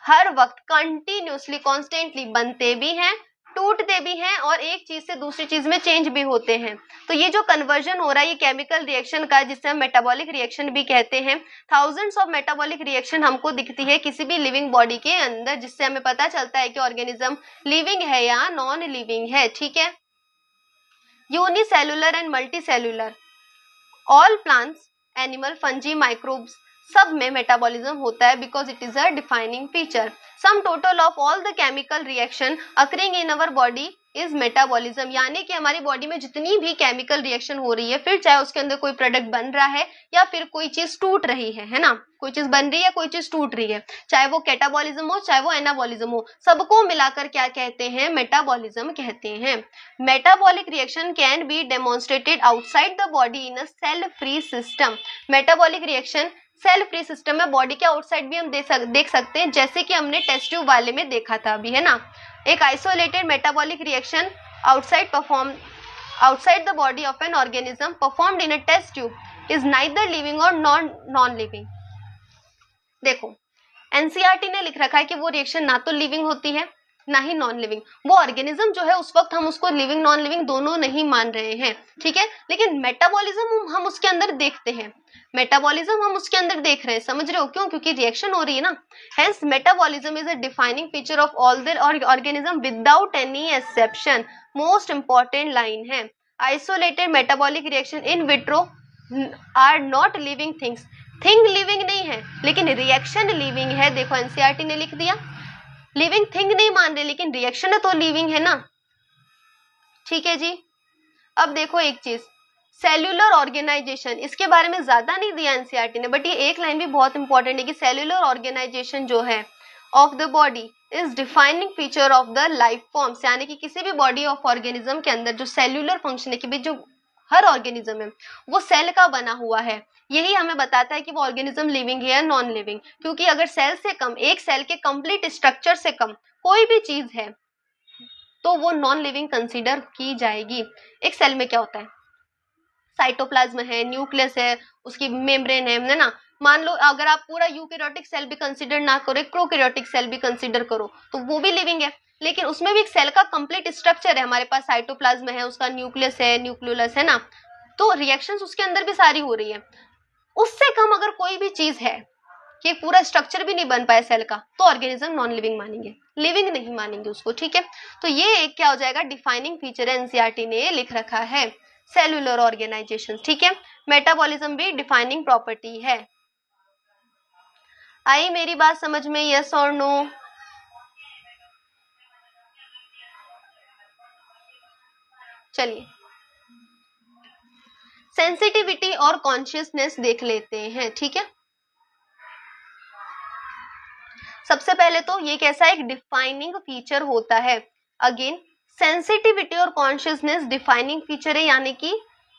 हर वक्त कंटिन्यूसली कॉन्स्टेंटली बनते भी हैं, टूटते भी हैं और एक चीज से दूसरी चीज में चेंज भी होते हैं। तो ये जो कन्वर्जन हो रहा है ये केमिकल रिएक्शन का, जिसे हम मेटाबॉलिक रिएक्शन भी कहते हैं। थाउजेंड्स ऑफ मेटाबॉलिक रिएक्शन हमको दिखती है किसी भी लिविंग बॉडी के अंदर, जिससे हमें पता चलता है कि ऑर्गेनिज्म लिविंग है या नॉन लिविंग है, ठीक है। Unicellular and multicellular, all plants, animal, fungi, microbes, सब में मेटाबॉलिज्म होता है because it is a defining feature. Sum total of all the chemical reaction occurring in our body is metabolism, यानी कि हमारी बॉडी में जितनी भी केमिकल रिएक्शन हो रही है, फिर चाहे उसके अंदर कोई प्रोडक्ट बन रहा है या फिर कोई चीज टूट रही है ना, कोई चीज बन रही है, कोई चीज टूट रही है, चाहे वो कैटाबॉलिज्म हो चाहे वो एनाबॉलिज्म हो, सबको मिलाकर क्या कहते हैं, मेटाबॉलिज्म कहते हैं। Metabolic reaction can be demonstrated outside the body in a cell free system. Metabolic reaction cell free system में बॉडी के आउटसाइड भी हम देख सकते हैं, जैसे कि हमने टेस्ट ट्यूब वाले में देखा था अभी, है ना। एक isolated metabolic reaction outside the body of an organism performed in a test tube is neither living और नॉन लिविंग। देखो एनसीईआरटी ने लिख रखा है कि वो रिएक्शन ना तो लिविंग होती है ना ही नॉन लिविंग। वो ऑर्गेनिज्म जो है उस वक्त हम उसको लिविंग नॉन लिविंग दोनों नहीं मान रहे हैं, ठीक है। लेकिन मेटाबॉलिज्म हम उसके अंदर देखते हैं, मेटाबॉलिज्म हम उसके अंदर देख रहे हैं, समझ रहे हो क्यों? क्योंकि रिएक्शन हो रही है ना। Hence metabolism is a defining feature of all the organism without any exception. Most important line है, isolated metabolic reaction in vitro are not living things. Thing living नहीं है लेकिन रिएक्शन लिविंग है। देखो एनसीईआरटी ने लिख दिया, लिविंग थिंग नहीं मान रहे लेकिन रिएक्शन तो लिविंग है ना, ठीक है जी। अब देखो एक चीज, सेल्यूलर ऑर्गेनाइजेशन, इसके बारे में ज्यादा नहीं दिया एनसीईआरटी ने, बट ये एक लाइन भी बहुत इंपॉर्टेंट है कि सेल्यूलर ऑर्गेनाइजेशन जो है of the body is defining feature of the life forms, यानी कि किसी भी बॉडी ऑफ ऑर्गेनिज्म के अंदर जो सेल्यूलर फंक्शन है कि भाई जो हर ऑर्गेनिज्म है वो सेल का बना हुआ है, यही हमें बताता है कि वो ऑर्गेनिज्म लिविंग है या नॉन लिविंग। क्योंकि अगर सेल से कम, एक सेल के कंप्लीट स्ट्रक्चर से कम कोई भी चीज है तो वो नॉन लिविंग कंसीडर की जाएगी। एक सेल में क्या होता है, साइटोप्लाज्म है, न्यूक्लियस है, उसकी मेम्ब्रेन है ना। मान लो अगर आप पूरा यूकैरियोटिक सेल भी कंसीडर ना करो, प्रोकैरियोटिक सेल भी कंसीडर करो, तो वो भी लिविंग है, लेकिन उसमें भी एक सेल का कंप्लीट स्ट्रक्चर है। हमारे पास साइटोप्लाज्म है, उसका न्यूक्लियस है, न्यूक्लियोलस है ना, तो रिएक्शंस उसके अंदर भी सारी हो रही है। उससे कम अगर कोई भी चीज है कि पूरा स्ट्रक्चर भी नहीं बन पाया सेल का, तो ऑर्गेनिज्म नॉन लिविंग मानेंगे, लिविंग नहीं मानेंगे उसको, ठीक है। तो ये एक क्या हो जाएगा, डिफाइनिंग फीचर है, एनसीईआरटी ने लिख रखा है, सेल्यूलर ऑर्गेनाइजेशन, ठीक है। मेटाबॉलिज्म भी डिफाइनिंग प्रॉपर्टी है। आई मेरी बात समझ में, यस और नो? चलिए सेंसिटिविटी और कॉन्शियसनेस देख लेते हैं, ठीक है। सबसे पहले तो ये कैसा एक डिफाइनिंग फीचर होता है। अगेन सेंसिटिविटी और कॉन्शियसनेस डिफाइनिंग फीचर है, यानी कि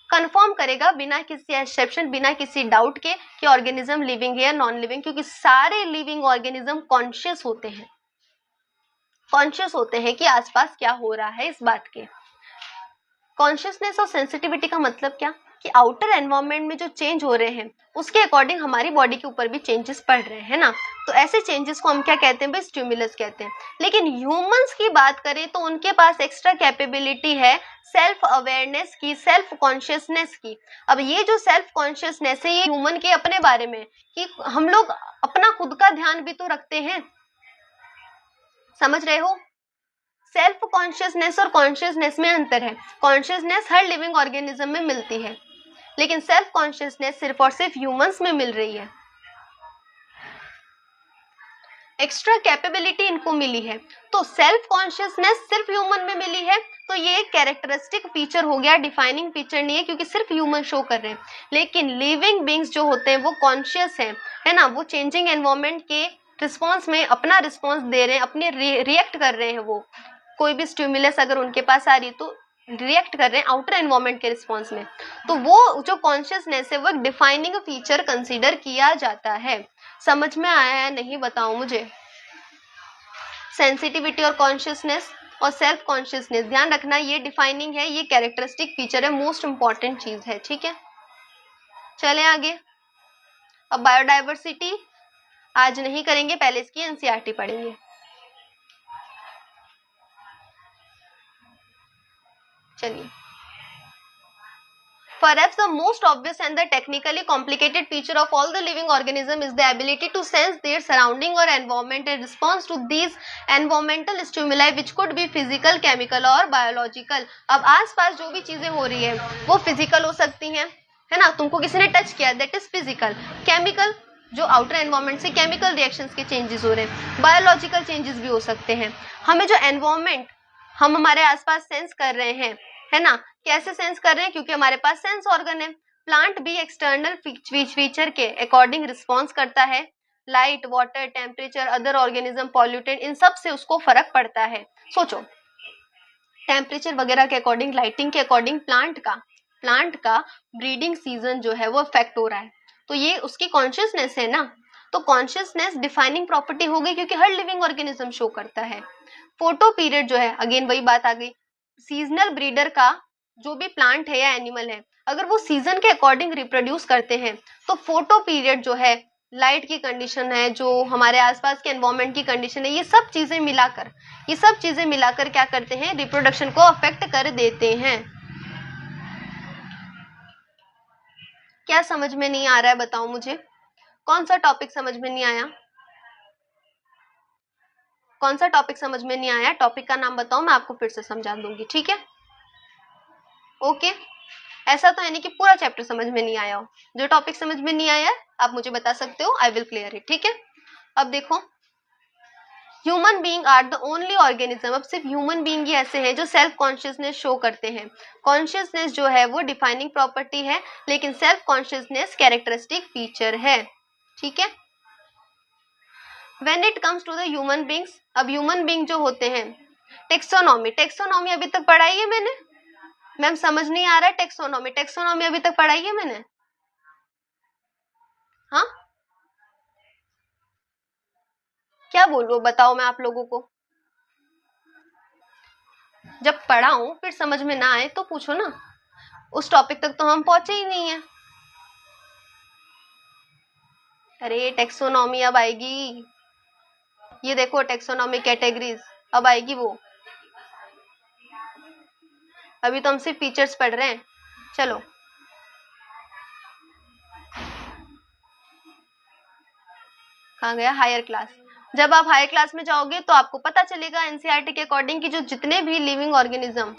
कंफर्म करेगा बिना किसी एक्सेप्शन, बिना किसी डाउट के कि ऑर्गेनिज्म लिविंग है या नॉन लिविंग, क्योंकि सारे लिविंग ऑर्गेनिज्म कॉन्शियस होते हैं। कॉन्शियस होते हैं कि आसपास क्या हो रहा है इस बात के। कॉन्शियसनेस और सेंसिटिविटी का मतलब क्या, कि आउटर एनवायरनमेंट में जो चेंज हो रहे हैं उसके अकॉर्डिंग हमारी बॉडी के ऊपर भी चेंजेस पड़ रहे हैं ना, तो ऐसे चेंजेस को हम क्या कहते हैं भाई, स्टिमुलस कहते हैं। लेकिन ह्यूमंस की बात करें तो उनके पास एक्स्ट्रा कैपेबिलिटी है सेल्फ अवेयरनेस की, सेल्फ कॉन्शियसनेस की। अब ये जो सेल्फ कॉन्शियसनेस है ये ह्यूमन के अपने बारे में, कि हम लोग अपना खुद का ध्यान भी तो रखते हैं, समझ रहे हो। सेल्फ कॉन्शियसनेस और कॉन्शियसनेस में अंतर है। कॉन्शियसनेस हर लिविंग ऑर्गेनिज्म में मिलती है, लेकिन सेल्फ कॉन्शियसनेस सिर्फ और सिर्फ ह्यूमंस में मिल रही है। एक्स्ट्रा कैपेबिलिटी इनको मिली है, तो सेल्फ कॉन्शियसनेस सिर्फ ह्यूमन में मिली है, तो ये एक कैरेक्टरिस्टिक फीचर हो गया, डिफाइनिंग फीचर नहीं है, क्योंकि सिर्फ ह्यूमन शो कर रहे हैं। लेकिन लिविंग बींग्स जो होते हैं वो कॉन्शियस है ना, वो चेंजिंग एनवायरनमेंट के रिस्पॉन्स में अपना रिस्पॉन्स दे रहे हैं, अपने रिएक्ट कर रहे हैं। वो कोई भी स्टिमुलस अगर उनके पास आ रही है तो रिएक्ट कर रहे हैं आउटर एनवायरनमेंट के रिस्पॉन्स में, तो वो जो कॉन्शियसनेस है वो एक डिफाइनिंग फीचर कंसीडर किया जाता है। समझ में आया है नहीं बताओ मुझे। सेंसिटिविटी और कॉन्शियसनेस और सेल्फ कॉन्शियसनेस, ध्यान रखना ये डिफाइनिंग है, ये कैरेक्टरिस्टिक फीचर है, मोस्ट इंपॉर्टेंट चीज है, ठीक है। चले आगे। अब बायोडाइवर्सिटी आज नहीं करेंगे, पहले इसकी एनसीईआरटी पढ़ेंगे। चलिए, perhaps the most obvious and the technically complicated feature of all the living organism is the ability to sense their surrounding or environment and response to these environmental stimuli which could be physical, chemical और biological। अब आसपास जो भी चीजें हो रही है वो फिजिकल हो सकती हैं, है ना, तुमको किसी ने टच किया, दैट इज फिजिकल। केमिकल, जो आउटर एनवायरनमेंट से केमिकल रिएक्शंस के चेंजेस हो रहे हैं। बायोलॉजिकल चेंजेस भी हो सकते हैं। हमें जो एनवायरनमेंट हम हमारे आसपास सेंस कर रहे हैं, है ना, कैसे सेंस कर रहे हैं, क्योंकि हमारे पास सेंस ऑर्गन है। प्लांट भी एक्सटर्नल फीचर के अकॉर्डिंग रिस्पॉन्स करता है, light, water, temperature, other organism, pollutant, इन सब से उसको फर्क पड़ता है। सोचो, टेम्परेचर वगैरह के अकॉर्डिंग, लाइटिंग के अकॉर्डिंग प्लांट का ब्रीडिंग सीजन जो है वो अफेक्ट हो रहा है, तो ये उसकी कॉन्शियसनेस है ना। तो कॉन्शियसनेस डिफाइनिंग प्रॉपर्टी हो गई, क्योंकि हर लिविंग ऑर्गेनिज्म शो करता है। फोटो पीरियड जो है, अगेन वही बात आ गई, सीजनल ब्रीडर का जो भी प्लांट है या एनिमल है, अगर वो सीजन के अकॉर्डिंग रिप्रोड्यूस करते हैं तो फोटो पीरियड जो है, लाइट की कंडीशन है, जो हमारे आसपास के एनवायरनमेंट की कंडीशन है, ये सब चीजें मिलाकर क्या करते हैं, रिप्रोडक्शन को अफेक्ट कर देते हैं। क्या समझ में नहीं आ रहा है बताओ मुझे, कौन सा टॉपिक समझ में नहीं आया, कौन सा टॉपिक समझ में नहीं आया, टॉपिक का नाम बताओ, मैं आपको फिर से समझा दूंगी, ठीक है। ओके, ऐसा तो है नहीं कि पूरा चैप्टर समझ में नहीं आया हो, जो टॉपिक समझ में नहीं आया आप मुझे बता सकते हो, आई विल क्लियर इट, ठीक है। अब देखो, human being are the only organism, अब सिर्फ ह्यूमन बीइंग ही ऐसे हैं जो सेल्फ कॉन्शियसनेस शो करते हैं। कॉन्शियसनेस जो है वो डिफाइनिंग प्रॉपर्टी है, लेकिन सेल्फ कॉन्शियसनेस कैरेक्टरिस्टिक फीचर है, ठीक है। When it comes to the human beings, अब ह्यूमन बीइंग जो होते हैं, टेक्सोनॉमी अभी तक पढ़ाई है मैंने, मैम समझ नहीं आ रहा है, टेक्सोनॉमी अभी तक पढ़ाई है मैंने, हाँ क्या बोलूं बताओ मैं आप लोगों को, जब पढ़ाऊं फिर समझ में ना आए तो पूछो ना, उस टॉपिक तक तो हम पहुंचे ही नहीं है। अरे टेक्सोनॉमी अब आएगी, ये देखो टेक्सोनॉमी कैटेगरीज अब आएगी वो, अभी तो हम सिर्फ फीचर्स पढ़ रहे हैं। चलो, कहाँ गया हायर क्लास, जब आप हायर क्लास में जाओगे तो आपको पता चलेगा एनसीईआरटी के अकॉर्डिंग कि जो जितने भी living organism,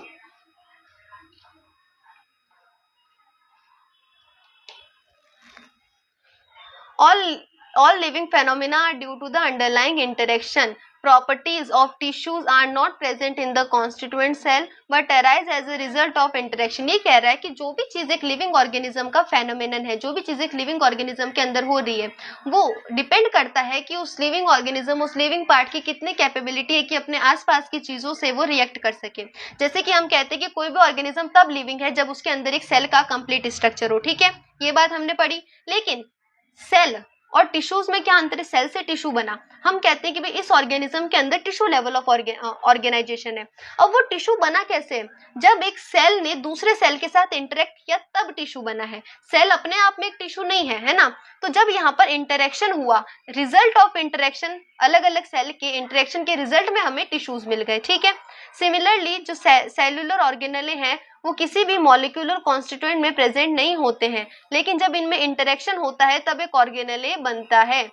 all living phenomena are due to the underlying interaction properties of tissues are not present in the constituent cell but arise as a result of interaction। ये कह रहा है कि जो भी चीज एक लिविंग ऑर्गेनिज्म का फेनोमेनन है, जो भी चीज एक लिविंग ऑर्गेनिज्म के अंदर हो रही है, वो डिपेंड करता है कि उस लिविंग ऑर्गेनिज्म, उस लिविंग पार्ट की कितनी कैपेबिलिटी है कि अपने आसपास की चीजों से वो रिएक्ट कर सके। जैसे कि हम कहते हैं कि कोई भी ऑर्गेनिज्म तब लिविंग है जब उसके अंदर एक सेल का कंप्लीट स्ट्रक्चर हो, ठीक है, ये बात हमने पढ़ी। लेकिन सेल और टिश्यूज में क्या अंतर है, सेल से टिश्यू बना, हम कहते हैं कि भाई इस ऑर्गेनिज्म के अंदर टिश्यू लेवल ऑफ ऑर्गेनाइजेशन है। अब वो टिश्यू बना कैसे, जब एक सेल ने दूसरे सेल के साथ इंटरेक्ट किया तब टिश्यू बना है, सेल अपने आप में एक टिश्यू नहीं है, है ना। तो जब यहाँ पर इंटरेक्शन हुआ, रिजल्ट ऑफ इंटरेक्शन, अलग अलग सेल के इंटरेक्शन के रिजल्ट में हमें टिश्यूज मिल गए, ठीक है। सिमिलरली जो सेलुलर ऑर्गेनेले हैं वो किसी भी मॉलिक्यूलर कॉन्स्टिट्यूएंट में प्रेजेंट नहीं होते हैं, लेकिन जब इनमें इंटरेक्शन होता है तब एक ऑर्गेनेले बनता है।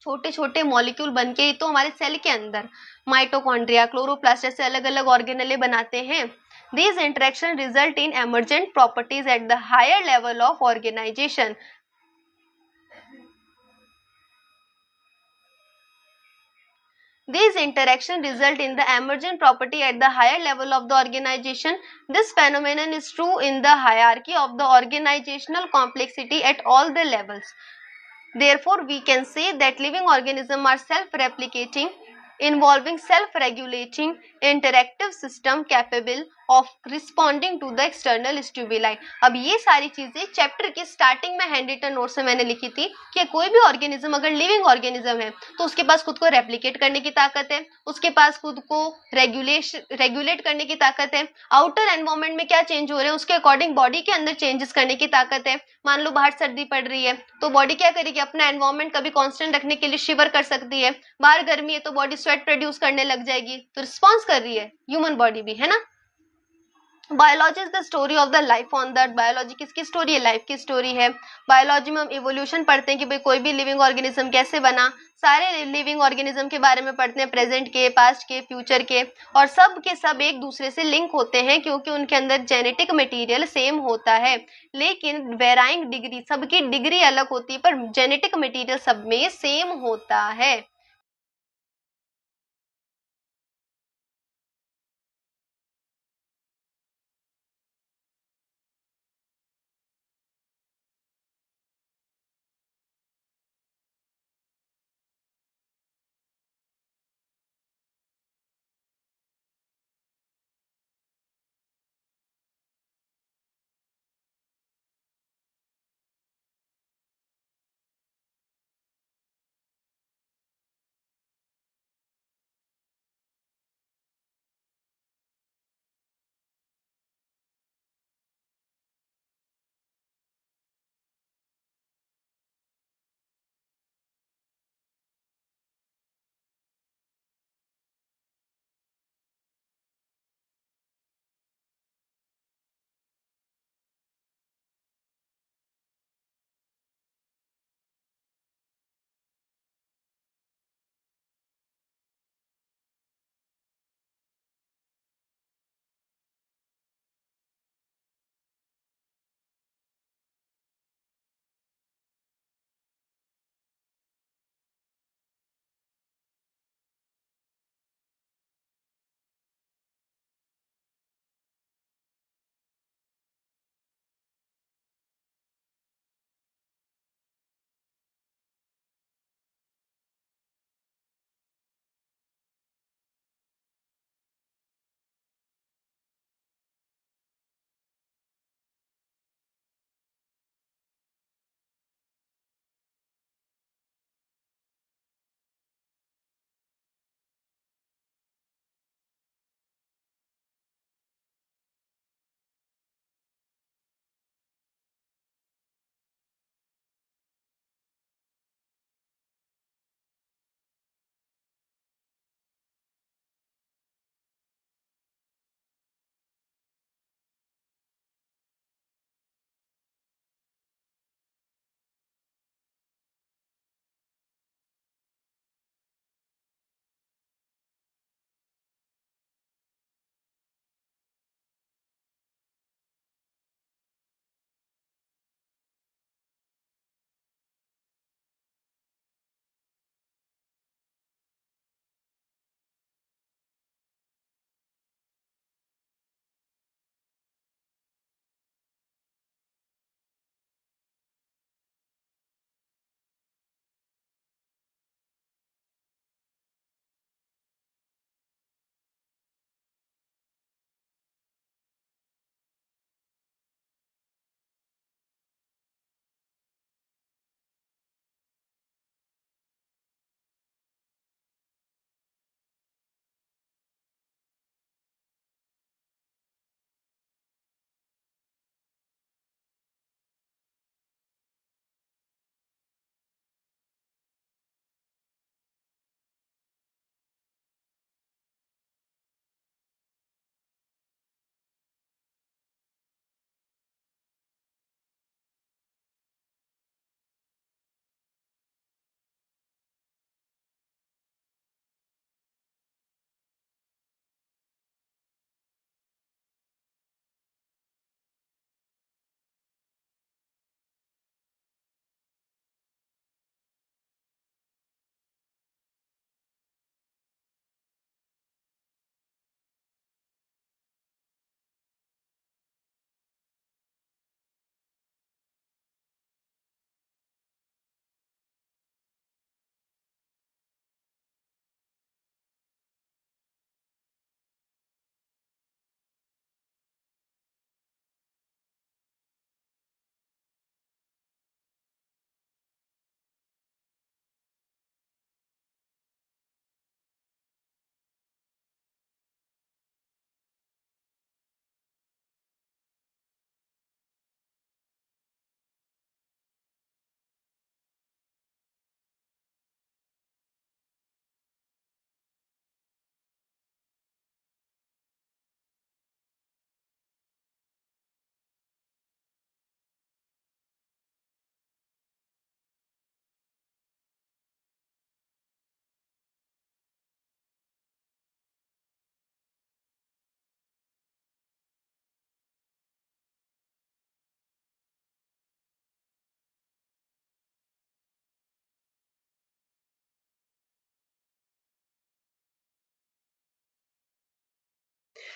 छोटे छोटे मॉलिक्यूल बनके ही तो हमारे सेल के अंदर माइटोकॉन्ड्रिया, क्लोरोप्लास्ट जैसे अलग अलग ऑर्गेनेले बनाते हैं। These interaction result in emergent properties at the higher level of organization. These interactions result in the emergent property at the higher level of the organization. This phenomenon is true in the hierarchy of the organizational complexity at all the levels. Therefore, we can say that living organisms are self-replicating, involving self-regulating, interactive system capable of responding to the external stimuli. अब ये सारी चीजें chapter के starting में hand written note से मैंने लिखी थी कि कोई भी ऑर्गेनिज्म अगर लिविंग ऑर्गेनिज्म है तो उसके पास खुद को रेप्लिकेट करने की ताकत है, उसके पास खुद को रेगुलेट करने की ताकत है, आउटर एनवायरमेंट में क्या चेंज हो रहे हैं उसके अकॉर्डिंग बॉडी के अंदर चेंजेस करने की ताकत है। मान लो बाहर सर्दी पड़ रही है तो बॉडी क्या करेगी, अपना एनवायरमेंट कभी कांस्टेंट रखने के लिए शिवर कर सकती है, बाहर गर्मी है तो बॉडी स्वेट प्रोड्यूस करने लग जाएगी, तो रिस्पॉन्स कर रही है ह्यूमन बॉडी भी, है ना। Biology is the story of the life on that, biology किसकी स्टोरी है, लाइफ की स्टोरी है। बायोलॉजी में हम इवोल्यूशन पढ़ते हैं कि भाई कोई भी लिविंग ऑर्गेनिज्म कैसे बना, सारे लिविंग ऑर्गेनिज्म के बारे में पढ़ते हैं, प्रेजेंट के, पास्ट के, फ्यूचर के, और सब के सब एक दूसरे से लिंक होते हैं क्योंकि उनके अंदर जेनेटिक मटेरियल सेम होता है, लेकिन वेराइंग डिग्री, सबकी डिग्री अलग होती है पर जेनेटिक मटेरियल सब में सेम होता है।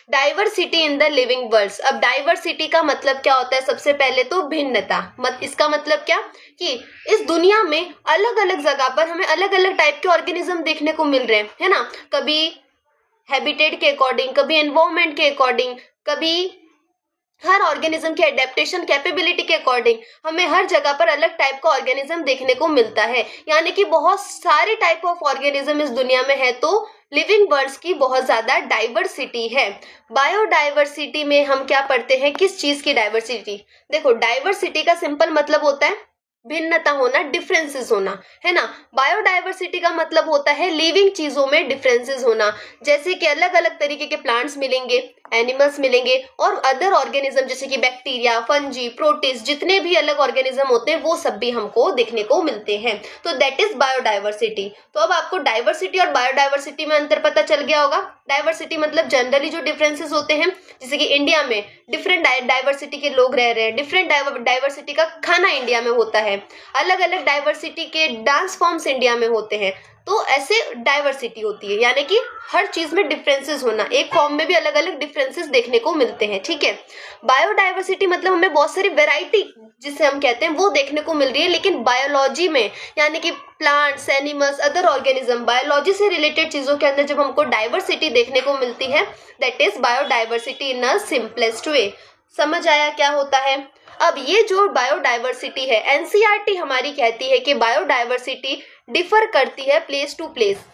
Diversity in the living worlds. अब डाइवर्सिटी का मतलब क्या होता है? सबसे पहले तो भिन्नता। इसका मतलब क्या कि इस दुनिया में अलग अलग जगह पर हमें अलग अलग टाइप के ऑर्गेनिज्म देखने को मिल रहे हैं, है ना। कभी हैबिटेट के अकॉर्डिंग, कभी एनवायरमेंट के अकॉर्डिंग, कभी हर ऑर्गेनिज्म की एडेप्टेशन कैपेबिलिटी के अकॉर्डिंग हमें हर जगह पर अलग टाइप का ऑर्गेनिज्म देखने को मिलता है। यानी कि बहुत सारे टाइप ऑफ ऑर्गेनिज्म इस दुनिया में है, तो लिविंग वर्ल्ड्स की बहुत ज्यादा डाइवर्सिटी है। बायोडाइवर्सिटी में हम क्या पढ़ते हैं? किस चीज की डाइवर्सिटी? देखो, डाइवर्सिटी का सिंपल मतलब होता है भिन्नता होना, डिफरेंसेस होना, है ना। बायोडाइवर्सिटी का मतलब होता है लिविंग चीजों में डिफरेंसेस होना, जैसे कि अलग अलग तरीके के प्लांट्स मिलेंगे, एनिमल्स मिलेंगे और अदर ऑर्गेनिज्म जैसे कि बैक्टीरिया, फंजी, प्रोटिस्ट, जितने भी अलग ऑर्गेनिज्म होते हैं वो सब भी हमको देखने को मिलते हैं। तो दैट इज बायोडाइवर्सिटी। तो अब आपको डाइवर्सिटी और बायोडाइवर्सिटी में अंतर पता चल गया होगा। डाइवर्सिटी मतलब जनरली जो डिफरेंसेस होते हैं, जैसे कि इंडिया में डिफरेंट डाइवर्सिटी के लोग रह रहे हैं, डिफरेंट डाइवर्सिटी का खाना इंडिया में होता है, अलग अलग डाइवर्सिटी के डांस फॉर्म्स इंडिया में होते हैं। तो ऐसे डाइवर्सिटी होती है, यानी कि हर चीज में डिफरेंसेस होना, एक फॉर्म में भी अलग अलग डिफरेंसेस देखने को मिलते हैं, ठीक है। बायोडाइवर्सिटी मतलब हमें बहुत सारी वेराइटी जिसे हम कहते हैं वो देखने को मिल रही है, लेकिन बायोलॉजी में यानी कि plants, animals, other organism, biology से रिलेटेड चीजों के अंदर जब हमको डाइवर्सिटी देखने को मिलती है, that is biodiversity in a simplest way. समझ आया क्या होता है? अब ये जो बायोडाइवर्सिटी है, एनसीईआरटी हमारी कहती है कि बायोडाइवर्सिटी डिफर करती है प्लेस टू प्लेस।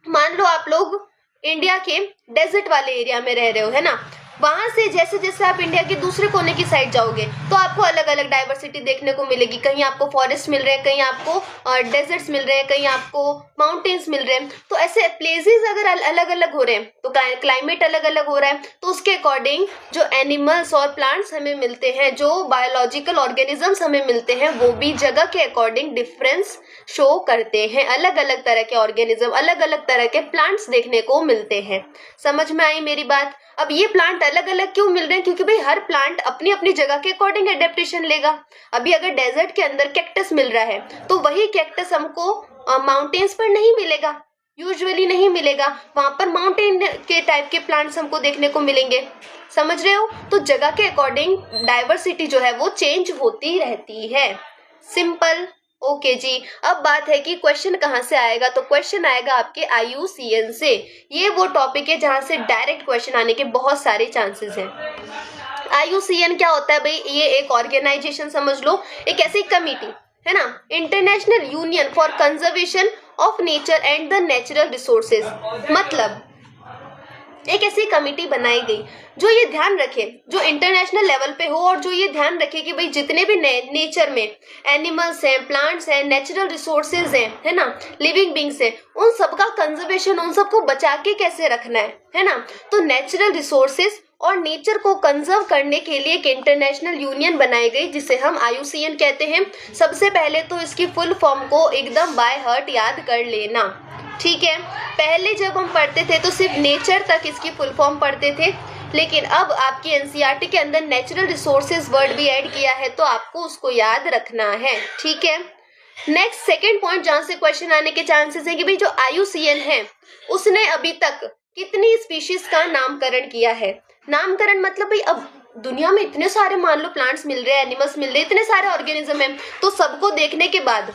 मान लो आप लोग इंडिया के डेजर्ट वाले एरिया में रह रहे हो, है ना। वहां से जैसे जैसे आप इंडिया के दूसरे कोने की साइड जाओगे तो आपको अलग अलग डाइवर्सिटी देखने को मिलेगी। कहीं आपको फॉरेस्ट मिल रहे हैं, कहीं आपको डेजर्ट्स मिल रहे हैं, कहीं आपको माउंटेन्स मिल रहे हैं। तो ऐसे प्लेसेस अगर अलग अलग हो रहे हैं तो क्लाइमेट अलग अलग हो रहा है, तो उसके अकॉर्डिंग जो एनिमल्स और प्लांट्स हमें मिलते हैं, जो बायोलॉजिकल ऑर्गेनिजम्स हमें मिलते हैं, वो भी जगह के अकॉर्डिंग डिफरेंस शो करते हैं। अलग अलग तरह के ऑर्गेनिज्म, अलग अलग तरह के प्लांट्स देखने को मिलते हैं। समझ में आई मेरी बात? अब ये प्लांट अलग अलग क्यों मिल रहे हैं? क्योंकि भाई हर प्लांट अपनी अपनी जगह के अकॉर्डिंग एडेप्टेशन लेगा। अभी अगर डेजर्ट के अंदर कैक्टस मिल रहा है तो वही कैक्टस हमको माउंटेन्स पर नहीं मिलेगा, यूजुअली नहीं मिलेगा। वहां पर माउंटेन के टाइप के प्लांट्स हमको देखने को मिलेंगे। समझ रहे हो? तो जगह के अकॉर्डिंग डाइवर्सिटी जो है वो चेंज होती रहती है। सिंपल। ओके जी। अब बात है कि क्वेश्चन कहाँ से आएगा? तो क्वेश्चन आएगा आपके IUCN से। ये वो टॉपिक है जहां से डायरेक्ट क्वेश्चन आने के बहुत सारे चांसेस हैं। IUCN क्या होता है भाई? ये एक ऑर्गेनाइजेशन समझ लो, एक ऐसी कमिटी है ना, international union for conservation of nature and the natural resources. मतलब एक ऐसी कमिटी बनाई गई जो ये ध्यान रखे, जो इंटरनेशनल लेवल पे हो और जो ये ध्यान रखे कि भाई जितने भी नेचर में एनिमल्स हैं, प्लांट्स हैं, नेचुरल रिसोर्सेज हैं, है ना, लिविंग बींग्स हैं, उन सबका कंजर्वेशन, उन सबको बचा के कैसे रखना है ना। तो नेचुरल रिसोर्सेज और नेचर को कंजर्व करने के लिए एक इंटरनेशनल यूनियन बनाई गई जिसे हम IUCN कहते हैं। सबसे पहले तो इसकी फुल फॉर्म को एकदम बाय हार्ट याद कर लेना, ठीक है। पहले जब हम पढ़ते थे तो सिर्फ नेचर तक इसकी फुल फॉर्म पढ़ते थे, लेकिन अब आपकी एनसीईआरटी के अंदर नेचुरल रिसोर्सेज वर्ड भी ऐड किया है, तो आपको उसको याद रखना है, ठीक है। नेक्स्ट सेकंड पॉइंट जहां से क्वेश्चन आने के चांसेस है कि भाई जो IUCN है उसने अभी तक कितनी स्पीशीज का नामकरण किया है। नामकरण मतलब भाई अब दुनिया में इतने सारे, मान लो प्लांट्स मिल रहे हैं, एनिमल्स मिल रहे हैं, इतने सारे ऑर्गेनिज्म हैं, तो सबको देखने के बाद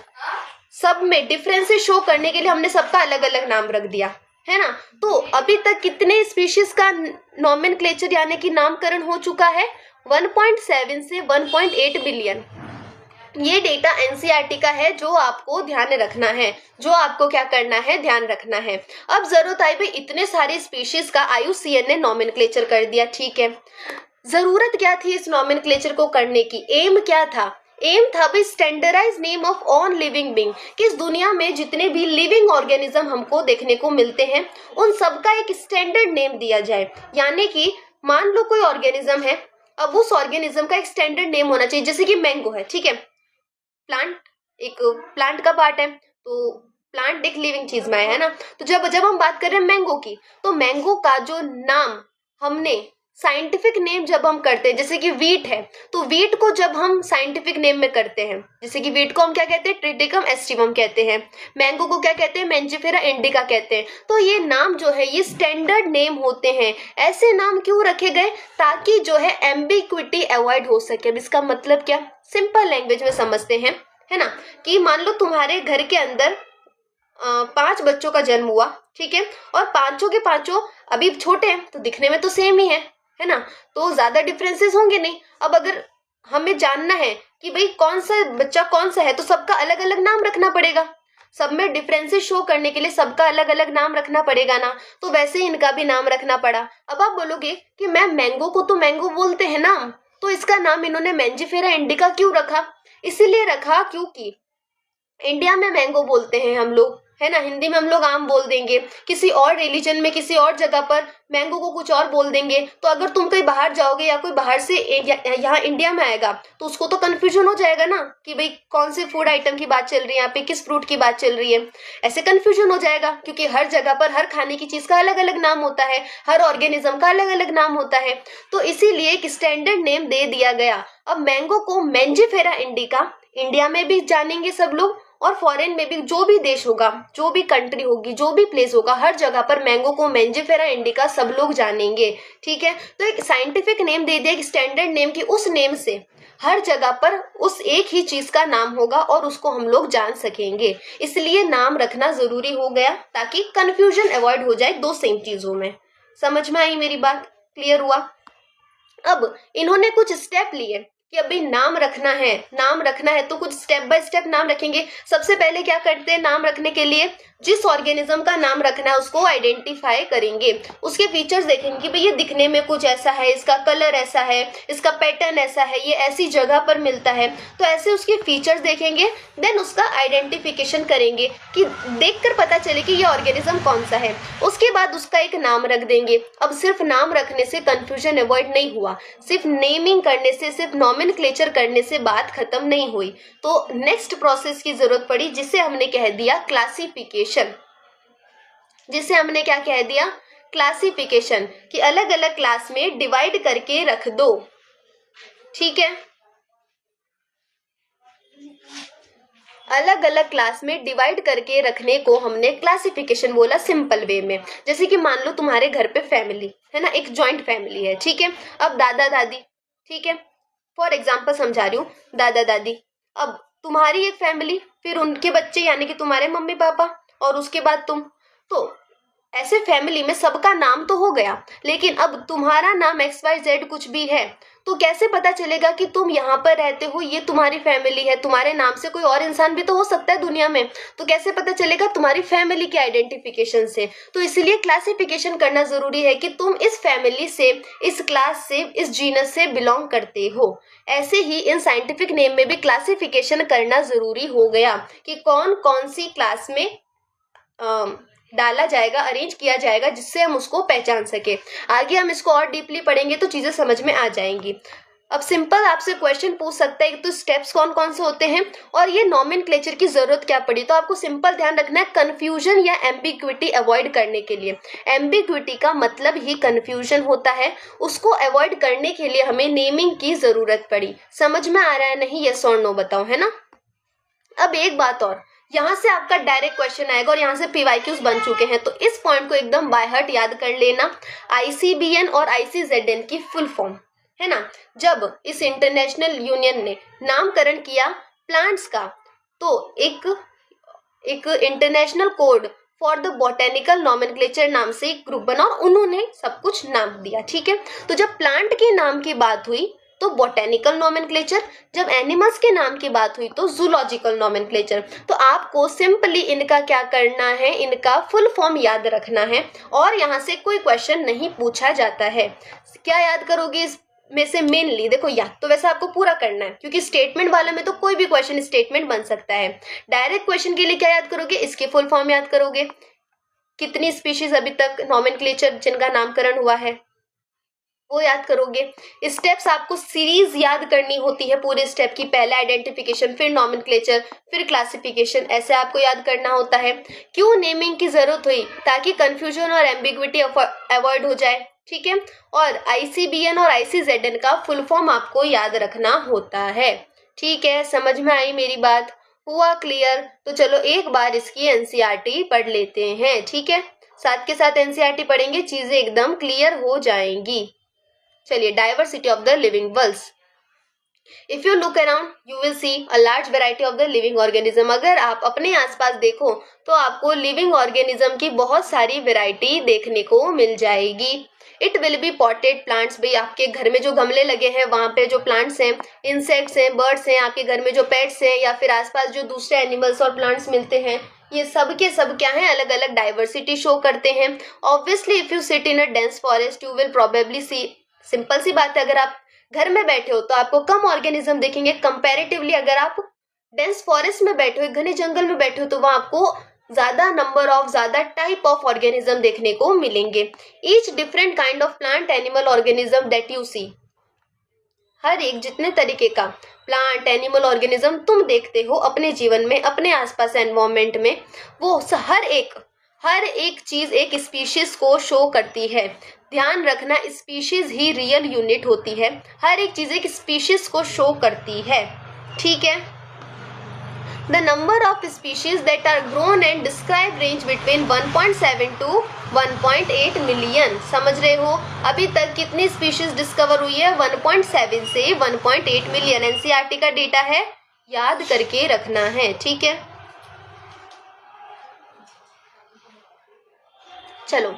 सब में डिफरेंसेस शो करने के लिए हमने सबका अलग अलग नाम रख दिया, है ना। तो अभी तक कितने स्पीशीज का नॉमेनक्लेचर यानी कि नामकरण हो चुका है? 1.7 से 1.8 बिलियन। ये डेटा एनसीईआरटी का है जो आपको ध्यान रखना है, जो आपको क्या करना है, ध्यान रखना है। अब जरूरत आई भाई इतने सारे स्पीशीज का IUCN ने नॉमेनक्लेचर कर दिया, ठीक है। जरूरत क्या थी इस नॉमेनक्लेचर को करने की? एम क्या था? एम था भाई standardize name of on living being, कि इस दुनिया में जितने भी लिविंग ऑर्गेनिज्म हमको देखने को मिलते हैं उन सबका एक स्टैंडर्ड नेम दिया जाए। यानी कि मान लो कोई ऑर्गेनिज्म है, अब उस ऑर्गेनिज्म का एक स्टैंडर्ड नेम होना चाहिए। जैसे कि मैंगो है, ठीक है, प्लांट एक प्लांट का पार्ट है, तो प्लांट एक लिविंग चीज में है ना। तो जब हम बात कर रहे हैं मैंगो की, तो मैंगो का जो नाम हमने साइंटिफिक नेम जब हम करते हैं, जैसे कि वीट है, तो वीट को जब हम साइंटिफिक नेम में करते हैं, जैसे कि वीट को हम क्या कहते हैं, ट्रिटिकम एस्टिवम कहते हैं, मैंगो को क्या कहते हैं, मैंजिफेरा इंडिका कहते हैं। तो ये नाम जो है ये स्टैंडर्ड नेम होते हैं। ऐसे नाम क्यों रखे गए, ताकि जो है एम्बिग्विटी अवॉइड हो सके। अब इसका मतलब क्या, सिंपल लैंग्वेज में समझते हैं, है ना, कि मान लो तुम्हारे घर के अंदर 5 बच्चों का जन्म हुआ, ठीक है, और पांचों के पांचों अभी छोटे हैं, तो दिखने में तो सेम ही है ना, तो ज्यादा डिफरेंसेस होंगे नहीं। अब अगर हमें जानना है कि भाई कौन सा बच्चा कौन सा है, तो सबका अलग अलग नाम रखना पड़ेगा। सब में डिफरेंसेस शो करने के लिए सबका अलग अलग नाम रखना पड़ेगा ना, तो वैसे ही इनका भी नाम रखना पड़ा। अब आप बोलोगे कि मैम मैंगो को तो मैंगो बोलते हैं ना, तो इसका नाम इन्होंने मैंजिफेरा इंडिका क्यों रखा। इसीलिए रखा क्योंकि इंडिया में मैंगो बोलते हैं हम लोग, है ना, हिंदी में हम लोग आम बोल देंगे, किसी और रिलीजन में किसी और जगह पर मैंगो को कुछ और बोल देंगे। तो अगर तुम कहीं बाहर जाओगे या कोई बाहर से यहाँ इंडिया में आएगा, तो उसको तो कंफ्यूजन हो जाएगा ना कि भाई कौन से फूड आइटम की बात चल रही है, यहाँ पे किस फ्रूट की बात चल रही है। ऐसे कंफ्यूजन हो जाएगा, क्योंकि हर जगह पर हर खाने की चीज का अलग अलग नाम होता है, हर ऑर्गेनिज्म का अलग अलग नाम होता है। तो इसीलिए एक स्टैंडर्ड नेम दे दिया गया। अब मैंगो को मैंजिफेरा इंडिका इंडिया में भी जानेंगे सब लोग, और फॉरेन में भी, जो भी देश होगा, जो भी कंट्री होगी, जो भी प्लेस होगा, हर जगह पर मैंगो को मैंजिफेरा इंडिका सब लोग जानेंगे, ठीक है। तो एक साइंटिफिक नेम दे दिया, एक स्टैंडर्ड नेम की, उस नेम से हर जगह पर उस एक ही चीज का नाम होगा और उसको हम लोग जान सकेंगे। इसलिए नाम रखना जरूरी हो गया, ताकि कंफ्यूजन अवॉइड हो जाए दो सेम चीजों में। समझ में आई मेरी बात, क्लियर हुआ। अब इन्होंने कुछ स्टेप लिए कि अभी नाम रखना है तो कुछ स्टेप बाय स्टेप नाम रखेंगे। सबसे पहले क्या करते हैं, नाम रखने के लिए जिस ऑर्गेनिज्म का नाम रखना है उसको आइडेंटिफाई करेंगे, उसके फीचर्स देखेंगे कि भाई ये दिखने में कुछ ऐसा है, इसका कलर ऐसा है, इसका पैटर्न ऐसा है, ये ऐसी जगह पर मिलता है, तो ऐसे उसके फीचर्स देखेंगे। देन उसका आइडेंटिफिकेशन करेंगे कि देखकर पता चले कि ये ऑर्गेनिज्म कौन सा है। उसके बाद उसका एक नाम रख देंगे। अब सिर्फ नाम रखने से कंफ्यूजन अवॉइड नहीं हुआ, सिर्फ नेमिंग करने से, सिर्फ नॉमेनक्लेचर करने से बात खत्म नहीं हुई। तो नेक्स्ट प्रोसेस की जरूरत पड़ी, जिसे हमने कह दिया क्लासिफिकेशन। जिसे हमने क्या कह दिया, क्लासिफिकेशन, कि अलग अलग क्लास में डिवाइड करके रख दो, ठीक है। अलग अलग क्लास में डिवाइड करके रखने को हमने क्लासिफिकेशन बोला, सिंपल वे में। जैसे कि मान लो तुम्हारे घर पे फैमिली है ना, एक जॉइंट फैमिली है, ठीक है। अब दादा दादी, ठीक है, फॉर एग्जाम्पल समझा रही हूँ, दादा दादी, अब तुम्हारी एक फैमिली, फिर उनके बच्चे यानी कि तुम्हारे मम्मी पापा, और उसके बाद तुम। तो ऐसे फैमिली में सबका नाम तो हो गया, लेकिन अब तुम्हारा नाम XYZ कुछ भी है, तो कैसे पता चलेगा कि तुम यहाँ पर रहते हो, ये तुम्हारी फैमिली है। तुम्हारे नाम से कोई और इंसान भी तो हो सकता है दुनिया में, तो कैसे पता चलेगा, तुम्हारी फैमिली के आइडेंटिफिकेशन से। तो इसलिए क्लासिफिकेशन करना जरूरी है कि तुम इस फैमिली से, इस क्लास से, इस जीनस से बिलोंग करते हो। ऐसे ही इन साइंटिफिक नेम में भी क्लासिफिकेशन करना जरूरी हो गया कि कौन कौन सी क्लास में डाला जाएगा, अरेंज किया जाएगा, जिससे हम उसको पहचान सके। आगे हम इसको और डीपली पढ़ेंगे तो चीजें समझ में आ जाएंगी। अब सिंपल आपसे क्वेश्चन पूछ सकता है कि तो स्टेप्स कौन कौन से होते हैं और ये नॉमेनक्लेचर की जरूरत क्या पड़ी। तो आपको सिंपल ध्यान रखना है, कंफ्यूजन या एम्बिग्विटी अवॉइड करने के लिए। एम्बिग्विटी का मतलब ही कंफ्यूजन होता है, उसको अवॉइड करने के लिए हमें नेमिंग की जरूरत पड़ी। समझ में आ रहा है नहीं, यस और नो बताओ, है ना। अब एक बात और, यहाँ से आपका डायरेक्ट क्वेश्चन आएगा और यहाँ से PYQs बन चुके हैं, तो इस पॉइंट को एकदम बाय हार्ट याद कर लेना। ICBN और ICZN की फुल फॉर्म है ना। जब इस इंटरनेशनल यूनियन ने नामकरण किया प्लांट्स का, तो एक international code for the botanical nomenclature नाम से एक ग्रुप बना और उन्होंने सब कुछ नाम दिया, ठीक है। तो जब प्लांट के नाम की बात हुई तो बॉटेनिकल नॉमेनक्लेचर, जब एनिमल्स के नाम की बात हुई तो जूलॉजिकल नॉमेनक्लेचर। तो आपको सिंपली इनका क्या करना है, इनका फुल फॉर्म याद रखना है और यहाँ से कोई क्वेश्चन नहीं पूछा जाता है। क्या याद करोगे इसमें से मेनली, देखो याद तो वैसे आपको पूरा करना है, क्योंकि स्टेटमेंट वाले में तो कोई भी क्वेश्चन स्टेटमेंट बन सकता है। डायरेक्ट क्वेश्चन के लिए क्या याद करोगे, इसके फुल फॉर्म याद करोगे, कितनी स्पीशीज अभी तक नॉमेनक्लेचर जिनका नामकरण हुआ है वो याद करोगे। स्टेप्स आपको सीरीज याद करनी होती है पूरे स्टेप की, पहले आइडेंटिफिकेशन, फिर नॉमेनक्लेचर, फिर क्लासिफिकेशन, ऐसे आपको याद करना होता है। क्यों नेमिंग की जरूरत हुई, ताकि कंफ्यूजन और एम्बिग्विटी अवॉइड हो जाए, ठीक है। और ICBN और ICZN का फुल फॉर्म आपको याद रखना होता है। ठीक है, समझ में आई मेरी बात? हुआ क्लियर? तो चलो एक बार इसकी एनसीईआरटी पढ़ लेते हैं। ठीक है, साथ के साथ एनसीईआरटी पढ़ेंगे, चीजें एकदम क्लियर हो जाएंगी। चलिए, diversity of the living worlds. If you look around, you will see a large variety of the living organism. अगर आप अपने आसपास देखो तो आपको लिविंग ऑर्गेनिज्म की बहुत सारी वैरायटी देखने को मिल जाएगी। It will be potted plants, भाई आपके घर में जो गमले लगे हैं वहाँ पे जो प्लांट्स हैं, इंसेक्ट्स हैं, बर्ड्स हैं, आपके घर में जो पेट्स हैं या फिर आसपास जो दूसरे एनिमल्स और प्लांट्स मिलते हैं, ये सब के सब क्या है, अलग अलग डाइवर्सिटी शो करते हैं। Obviously if you sit in a dense forest you will probably see, simple सी बात है, अगर आप घर में बैठे हो तो आपको कम ऑर्गेनिज्म देखेंगे कंपैरेटिवली। अगर आप डेंस फॉरेस्ट में बैठे हो, घने जंगल में बैठे हो, तो वहां आपको ज्यादा नंबर ऑफ, ज्यादा टाइप ऑफ ऑर्गेनिज्म देखने को मिलेंगे। Each different kind of plant animal organism that you see, हर एक जितने तरीके का प्लांट एनिमल ऑर्गेनिज्म तुम देखते हो अपने जीवन में, अपने आसपास एनवायरमेंट में, वो हर एक चीज एक स्पीशीज को शो करती है। ध्यान रखना, स्पीशीज ही रियल यूनिट होती है, हर एक चीज एक स्पीशीज को शो करती है। ठीक है। The number of species that are grown and describe range between 1.7 to 1.8 million. समझ रहे हो, अभी तक कितनी स्पीशीज डिस्कवर हुई है? 1.7 से 1.8 मिलियन। एनसीईआरटी का डेटा है, याद करके रखना है। ठीक है, चलो।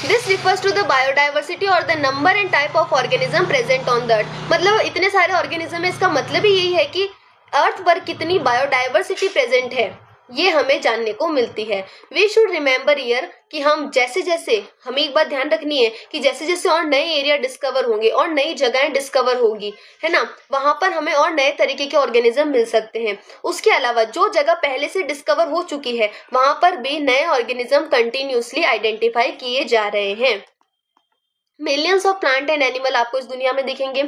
This refers to the biodiversity और the number and type of organism present on the earth. मतलब इतने सारे ऑर्गेनिज्म है, इसका मतलब ही यही है कि अर्थ पर कितनी बायोडाइवर्सिटी प्रेजेंट है, ये हमें जानने को मिलती है। वी शुड रिमेंबर ईयर कि हम हमें एक बात ध्यान रखनी है कि जैसे जैसे और नए एरिया डिस्कवर होंगे और नई जगहें डिस्कवर होगी, है ना, वहां पर हमें और नए तरीके के ऑर्गेनिज्म मिल सकते हैं। उसके अलावा जो जगह पहले से डिस्कवर हो चुकी है वहां पर भी नए ऑर्गेनिज्म कंटिन्यूसली आइडेंटिफाई किए जा रहे हैं। Millions of plant and animal आपको इस दुनिया में दिखेंगे।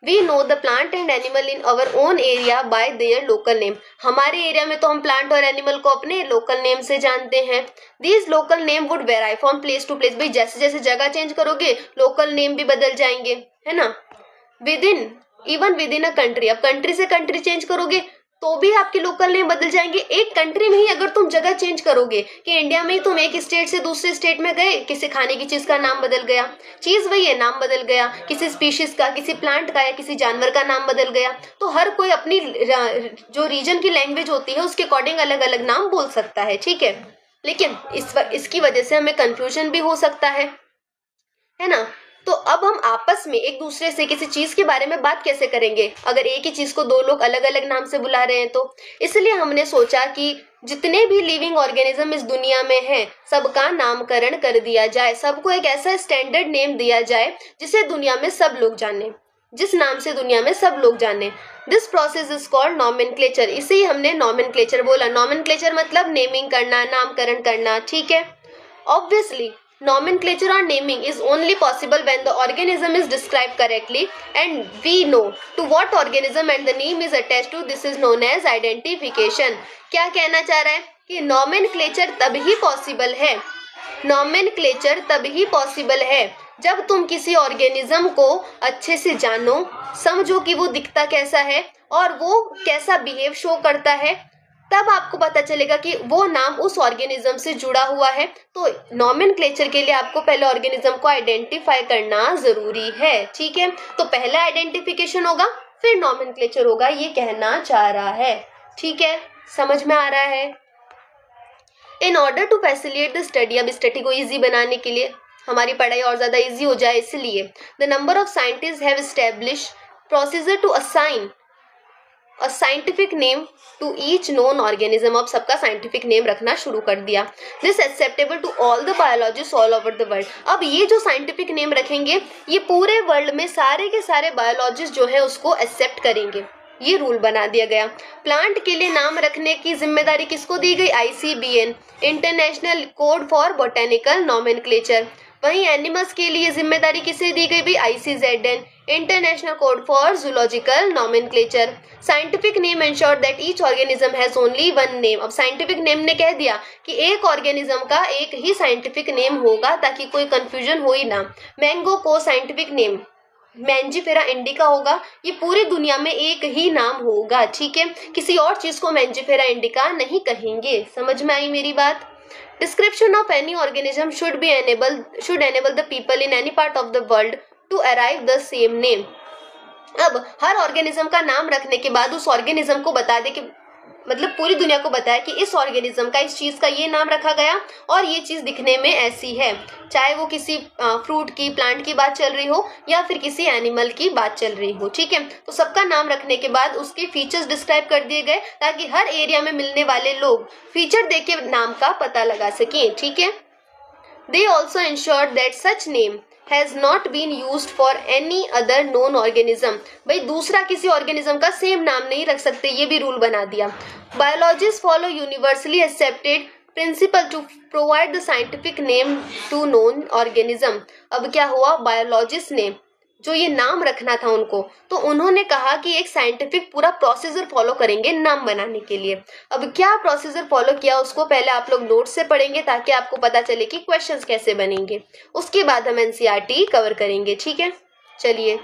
We know the plant and animal in our own area by their local name. हमारे एरिया में तो हम प्लांट और एनिमल को अपने लोकल नेम से जानते हैं। These local name would vary from place to place. भाई जैसे जैसे जगह चेंज करोगे लोकल नेम भी बदल जाएंगे, है ना। Even with in a country, अब कंट्री से कंट्री चेंज करोगे तो भी आपके लोकल नेम बदल जाएंगे। एक कंट्री में ही अगर तुम जगह चेंज करोगे कि इंडिया में ही तुम एक स्टेट से दूसरे स्टेट में गए, किसी खाने की चीज का नाम बदल गया, चीज वही है, नाम बदल गया, किसी स्पीशीज का, किसी प्लांट का या किसी जानवर का नाम बदल गया, तो हर कोई अपनी जो रीजन की लैंग्वेज होती है उसके अकॉर्डिंग अलग अलग नाम बोल सकता है। ठीक है, लेकिन इसकी वजह से हमें कंफ्यूजन भी हो सकता है ना। तो अब हम आपस में एक दूसरे से किसी चीज के बारे में बात कैसे करेंगे अगर एक ही चीज को दो लोग अलग अलग नाम से बुला रहे हैं? तो इसलिए हमने सोचा कि जितने भी लिविंग ऑर्गेनिज्म इस दुनिया में हैं सबका नामकरण कर दिया जाए, सबको एक ऐसा स्टैंडर्ड नेम दिया जाए जिसे दुनिया में सब लोग जाने, जिस नाम से दुनिया में सब लोग जाने। This process is called nomenclature. इसे ही हमने नॉमेनक्लेचर बोला। नॉमेनक्लेचर मतलब नेमिंग करना, नामकरण करना। ठीक है, obviously nomenclature or naming is only possible when the organism is described correctly and we know to what organism and the name is attached to. This is known as identification. क्या कहना चाह रहा है कि nomenclature तभी possible है, nomenclature तभी possible है जब तुम किसी ऑर्गेनिज्म को अच्छे से जानो, समझो कि वो दिखता कैसा है और वो कैसा बिहेव शो करता है, तब आपको पता चलेगा कि वो नाम उस ऑर्गेनिज्म से जुड़ा हुआ है। तो नॉमेनक्लेचर के लिए आपको पहले ऑर्गेनिज्म को आइडेंटिफाई करना जरूरी है। ठीक है, तो पहला आइडेंटिफिकेशन होगा फिर नॉमेनक्लेचर होगा, ये कहना चाह रहा है। ठीक है, समझ में आ रहा है। In order to facilitate the study, अब स्टडी को ईजी बनाने के लिए, हमारी पढ़ाई और ज्यादा ईजी हो जाए, इसलिए the number of scientist have establish procedure to assign a scientific name to each known organism. अब सबका साइंटिफिक नेम रखना शुरू कर दिया। This acceptable to all the biologist all over the world. अब ये जो साइंटिफिक नेम रखेंगे ये पूरे वर्ल्ड में सारे के सारे बायोलॉजिस्ट जो है उसको एक्सेप्ट करेंगे, ये रूल बना दिया गया। प्लांट के लिए नाम रखने की जिम्मेदारी किसको दी गई? ICBN, international code for botanical nomenclature. वहीं एनिमल्स के लिए जिम्मेदारी किसे दी गई भी? ICZN, international code for zoological nomenclature. Scientific name ensure that each organism has only one name. अब साइंटिफिक नेम ने कह दिया कि एक ऑर्गेनिज्म का एक ही साइंटिफिक नेम होगा ताकि कोई कंफ्यूजन हो ही ना। मैंगो को साइंटिफिक नेम मैंजीफेरा इंडिका होगा, ये पूरी दुनिया में एक ही नाम होगा, ठीक है। किसी और चीज को मैंजीफेरा इंडिका नहीं कहेंगे। समझ में आई मेरी बात? Description of any organism should enable the people in any part of the world to arrive the same name. अब हर ऑर्गेनिज्म का नाम रखने के बाद उस ऑर्गेनिज्म को बता दे कि मतलब पूरी दुनिया को बताया कि इस ऑर्गेनिज्म का, इस चीज का ये नाम रखा गया और ये चीज दिखने में ऐसी है। चाहे वो किसी फ्रूट की, प्लांट की बात चल रही हो या फिर किसी एनिमल की बात चल रही हो, ठीक है। तो सबका नाम रखने के बाद उसके फीचर्स डिस्क्राइब कर दिए गए ताकि हर एरिया में मिलने वाले लोग फीचर देख के नाम का पता लगा सकें, ठीक है। They also ensured that such name has not been used for any other known organism। भाई दूसरा किसी ऑर्गेनिज्म का सेम नाम नहीं रख सकते, ये भी रूल बना दिया। Biologist follow universally accepted principle to provide the scientific name to known organism. अब क्या हुआ, बायोलॉजिस्ट ने जो ये नाम रखना था उनको, तो उन्होंने कहा कि एक साइंटिफिक पूरा प्रोसीजर फॉलो करेंगे नाम बनाने के लिए। अब क्या प्रोसीजर फॉलो किया उसको पहले आप लोग नोट से पढ़ेंगे ताकि आपको पता चले कि क्वेश्चंस कैसे बनेंगे। उसके बाद हम एनसीईआरटी कवर करेंगे, ठीक है। चलिए,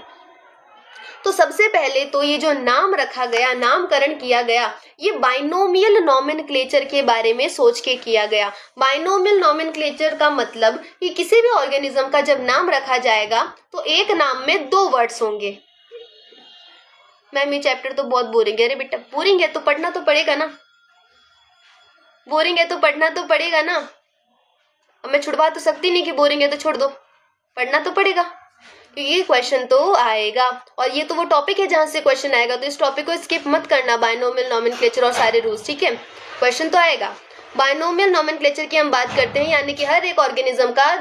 तो सबसे पहले तो ये जो नाम रखा गया, नामकरण किया गया, ये बाइनोमियल नॉमेनक्लेचर के बारे में सोच के किया गया। बाइनोमियल नॉमेनक्लेचर का मतलब कि किसी भी ऑर्गेनिज्म का जब नाम रखा जाएगा तो एक नाम में दो वर्ड्स होंगे। मैम ये चैप्टर तो बहुत बोरिंग है। अरे बेटा बोरिंग है तो पढ़ना तो पड़ेगा ना, बोरिंग है तो पढ़ना तो पड़ेगा ना। अब मैं छुड़वा तो सकती नहीं कि बोरिंग है तो छोड़ दो, पढ़ना तो पड़ेगा ये क्वेश्चन तो आएगा। और ये तो वो टॉपिक है जहां से क्वेश्चन आएगा, तो इस टॉपिक को स्किप मत करना, बाइनोमियल नॉमेनक्लेचर और सारे रूल्स, ठीक है। क्वेश्चन तो आएगा। बाइनोमियल नॉमेनक्लेचर की हम बात करते हैं, यानी कि हर एक ऑर्गेनिज्म का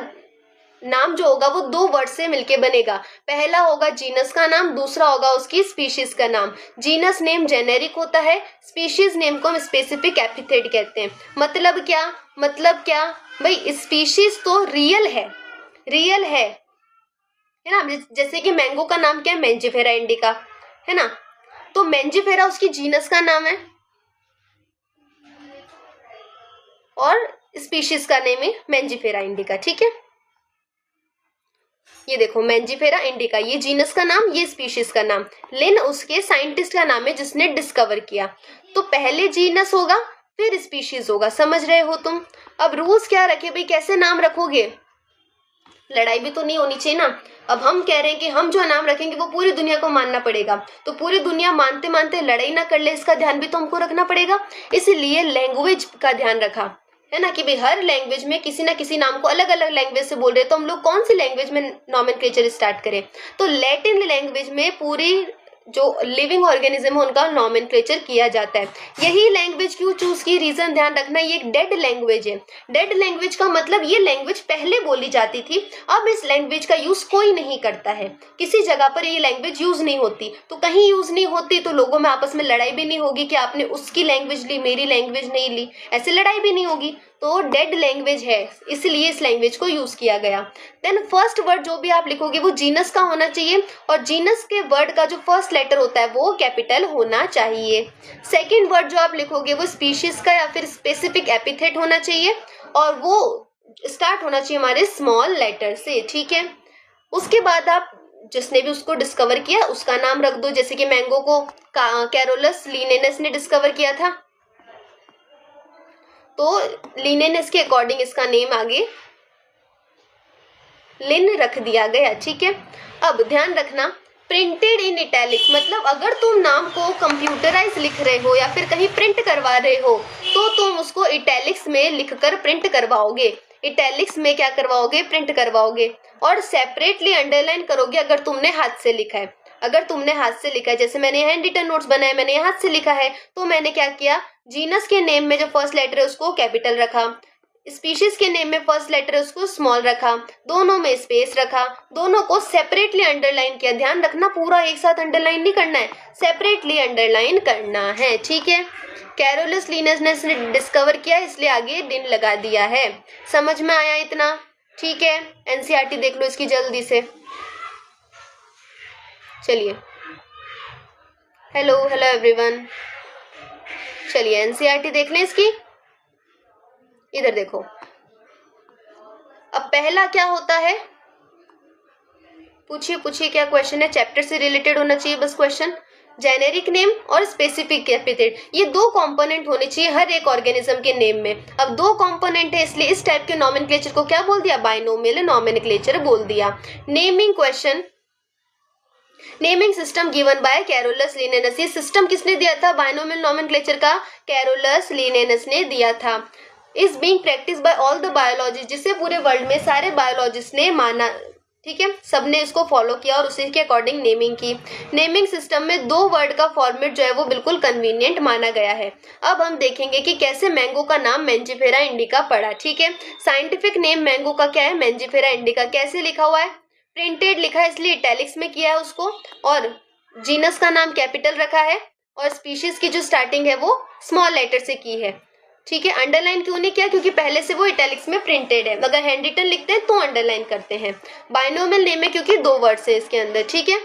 नाम जो होगा वो दो वर्ड से मिलके बनेगा। पहला होगा जीनस का नाम, दूसरा होगा उसकी स्पीशीज का नाम। जीनस नेम जेनेरिक होता है, स्पीशीज नेम को हम स्पेसिफिक एपिथेट कहते हैं। मतलब क्या भाई, स्पीशीज तो रियल है ना। जैसे कि मैंगो का नाम क्या है, मैंजीफेरा इंडिका, है ना। तो मैंजीफेरा उसकी जीनस का नाम है और स्पीशीज का नेम है मैंजीफेरा इंडिका, ठीक है। ये देखो मैंजीफेरा इंडिका, ये जीनस का नाम, ये स्पीशीज का नाम। लिन उसके साइंटिस्ट का नाम है जिसने डिस्कवर किया। तो पहले जीनस होगा फिर स्पीशीज होगा, समझ रहे हो तुम। अब रूल्स क्या रखे भाई, कैसे नाम रखोगे, लड़ाई भी तो नहीं होनी चाहिए ना। अब हम कह रहे हैं कि हम जो नाम रखेंगे वो पूरी दुनिया को मानना पड़ेगा, तो पूरी दुनिया मानते मानते लड़ाई ना कर ले, इसका ध्यान भी तो हमको रखना पड़ेगा। इसलिए लैंग्वेज का ध्यान रखा, है ना, कि भाई हर लैंग्वेज में किसी ना किसी नाम को अलग अलग लैंग्वेज से बोल रहे हैं, तो हम लोग कौन सी लैंग्वेज में नॉमेनक्लेचर स्टार्ट करें। तो लैटिन लैंग्वेज में पूरी जो लिविंग ऑर्गेनिज्म है उनका नॉमेनक्लेचर किया जाता है। यही लैंग्वेज क्यों चूज की, रीजन ध्यान रखना, ये एक डेड लैंग्वेज है। डेड लैंग्वेज का मतलब ये लैंग्वेज पहले बोली जाती थी, अब इस लैंग्वेज का यूज कोई नहीं करता है, किसी जगह पर ये लैंग्वेज यूज नहीं होती। तो कहीं यूज नहीं होती तो लोगों में आपस में लड़ाई भी नहीं होगी कि आपने उसकी लैंग्वेज ली मेरी लैंग्वेज नहीं ली, ऐसे लड़ाई भी नहीं होगी। तो डेड लैंग्वेज है, इसलिए इस लैंग्वेज को यूज किया गया। देन फर्स्ट वर्ड जो भी आप लिखोगे वो जीनस का होना चाहिए, और जीनस के वर्ड का जो फर्स्ट लेटर होता है वो कैपिटल होना चाहिए। सेकंड वर्ड जो आप लिखोगे वो स्पीशीज का या फिर स्पेसिफिक एपिथेट होना चाहिए, और वो स्टार्ट होना चाहिए हमारे स्मॉल लेटर से, ठीक है। उसके बाद आप जिसने भी उसको डिस्कवर किया उसका नाम रख दो। जैसे कि मैंगो को कैरोलस लिनेनस ने डिस्कवर किया था, तो लिनेनस के अकॉर्डिंग इसका नेम आगे लिन रख दिया गया, ठीक है। अब ध्यान रखना, प्रिंटेड इन इटैलिक्स मतलब अगर तुम नाम को कंप्यूटराइज लिख रहे हो या फिर कहीं प्रिंट करवा रहे हो तो तुम उसको इटैलिक्स में लिखकर प्रिंट करवाओगे। इटैलिक्स में क्या करवाओगे, प्रिंट करवाओगे। और सेपरेटली अंडरलाइन करोगे अगर तुमने हाथ से लिखा है। अगर तुमने हाथ से लिखा है, जैसे मैंने हैंड रिटन नोट्स बनाए, मैंने हाथ से लिखा है, तो मैंने क्या किया, जीनस के नेम में जो फर्स्ट लेटर है उसको कैपिटल रखा, स्पीशीज के नेम में फर्स्ट लेटर है उसको स्मॉल रखा, दोनों में स्पेस रखा, दोनों को सेपरेटली अंडरलाइन किया। ध्यान रखना पूरा एक साथ अंडरलाइन नहीं करना है, सेपरेटली अंडरलाइन करना है, ठीक है। कैरोलस लिनेस ने डिस्कवर किया इसलिए आगे दिन लगा दिया है। समझ में आया इतना, ठीक है। एनसीईआरटी देख लो इसकी जल्दी से। चलिए, हेलो हेलो एवरीवन, चलिए एनसीईआरटी देख लें इसकी। इधर देखो, अब पहला क्या होता है, पूछिए पूछिए क्या क्वेश्चन है, चैप्टर से रिलेटेड होना चाहिए बस क्वेश्चन। जेनेरिक नेम और स्पेसिफिक एपिथेट, ये दो कंपोनेंट होने चाहिए हर एक ऑर्गेनिज्म के नेम में। अब दो कंपोनेंट है इसलिए इस टाइप के नॉमेनक्लेचर को क्या बोल दिया, बाइनोमियल नॉमेनक्लेचर बोल दिया। Naming question, naming system given by Carolus Linnaeus, ये सिस्टम किसने दिया था बाइनोमियल नॉमेनक्लेचर का, कैरोलस लिनेनस ने दिया था। Is being practice by all the biologist, जिसे पूरे वर्ल्ड में सारे बायोलॉजिस्ट ने माना, ठीक है, सबने इसको फॉलो किया और उसी के अकॉर्डिंग नेमिंग की। नेमिंग सिस्टम में दो वर्ड का फॉर्मेट जो है वो बिल्कुल कन्वीनियंट माना गया है। अब हम देखेंगे कि कैसे मैंगो का नाम मैंजीफेरा इंडिका पड़ा, ठीक है। साइंटिफिक नेम मैंगो का क्या है, मैंजीफेरा इंडिका। कैसे लिखा हुआ है, प्रिंटेड लिखा है इसलिए इटैलिक्स में किया है उसको, और जीनस का नाम कैपिटल रखा है, और स्पीशीज की जो स्टार्टिंग है वो स्मॉल लेटर से की है, ठीक है। अंडरलाइन क्यों नहीं किया, क्योंकि पहले से वो इटैलिक्स में प्रिंटेड है, अगर हैंड रिटन लिखते हैं तो अंडरलाइन करते हैं। बाइनोमियल नेम है क्योंकि दो वर्ड्स है इसके अंदर, ठीक है।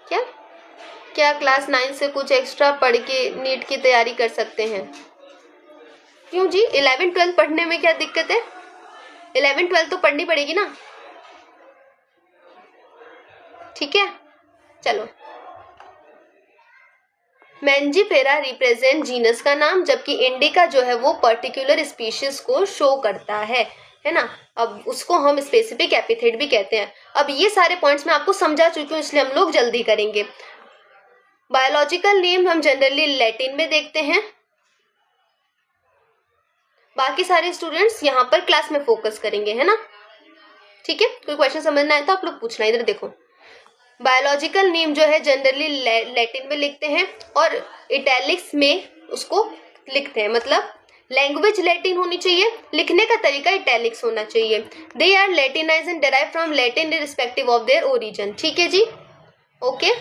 क्या क्या क्लास 9 से कुछ एक्स्ट्रा पढ़ के नीट की तैयारी कर सकते हैं? क्यों जी, 11-12 पढ़ने में क्या दिक्कत है, 11-12 तो पढ़नी पड़ेगी ना, ठीक है। चलो, मैंजीफेरा रिप्रेजेंट जीनस का नाम, जबकि इंडिका जो है वो पर्टिकुलर स्पीशीज को शो करता है ना। अब उसको हम स्पेसिफिक एपिथेट भी कहते हैं। अब ये सारे पॉइंट्स मैं आपको समझा चुकी हूँ इसलिए हम लोग जल्दी करेंगे। बायोलॉजिकल नेम हम जनरली लैटिन में देखते हैं, बाकी सारे स्टूडेंट्स यहाँ पर क्लास में फोकस करेंगे, है ना, ठीक है। कोई क्वेश्चन समझना है तो आप लोग पूछना। इधर देखो, बायोलॉजिकल नेम जो है जनरली लैटिन में लिखते हैं और इटैलिक्स में उसको लिखते हैं, मतलब लैंग्वेज लैटिन होनी चाहिए, लिखने का तरीका इटैलिक्स होना चाहिए। They are latinized and derive from Latin respective of their origin, ठीक है जी, okay.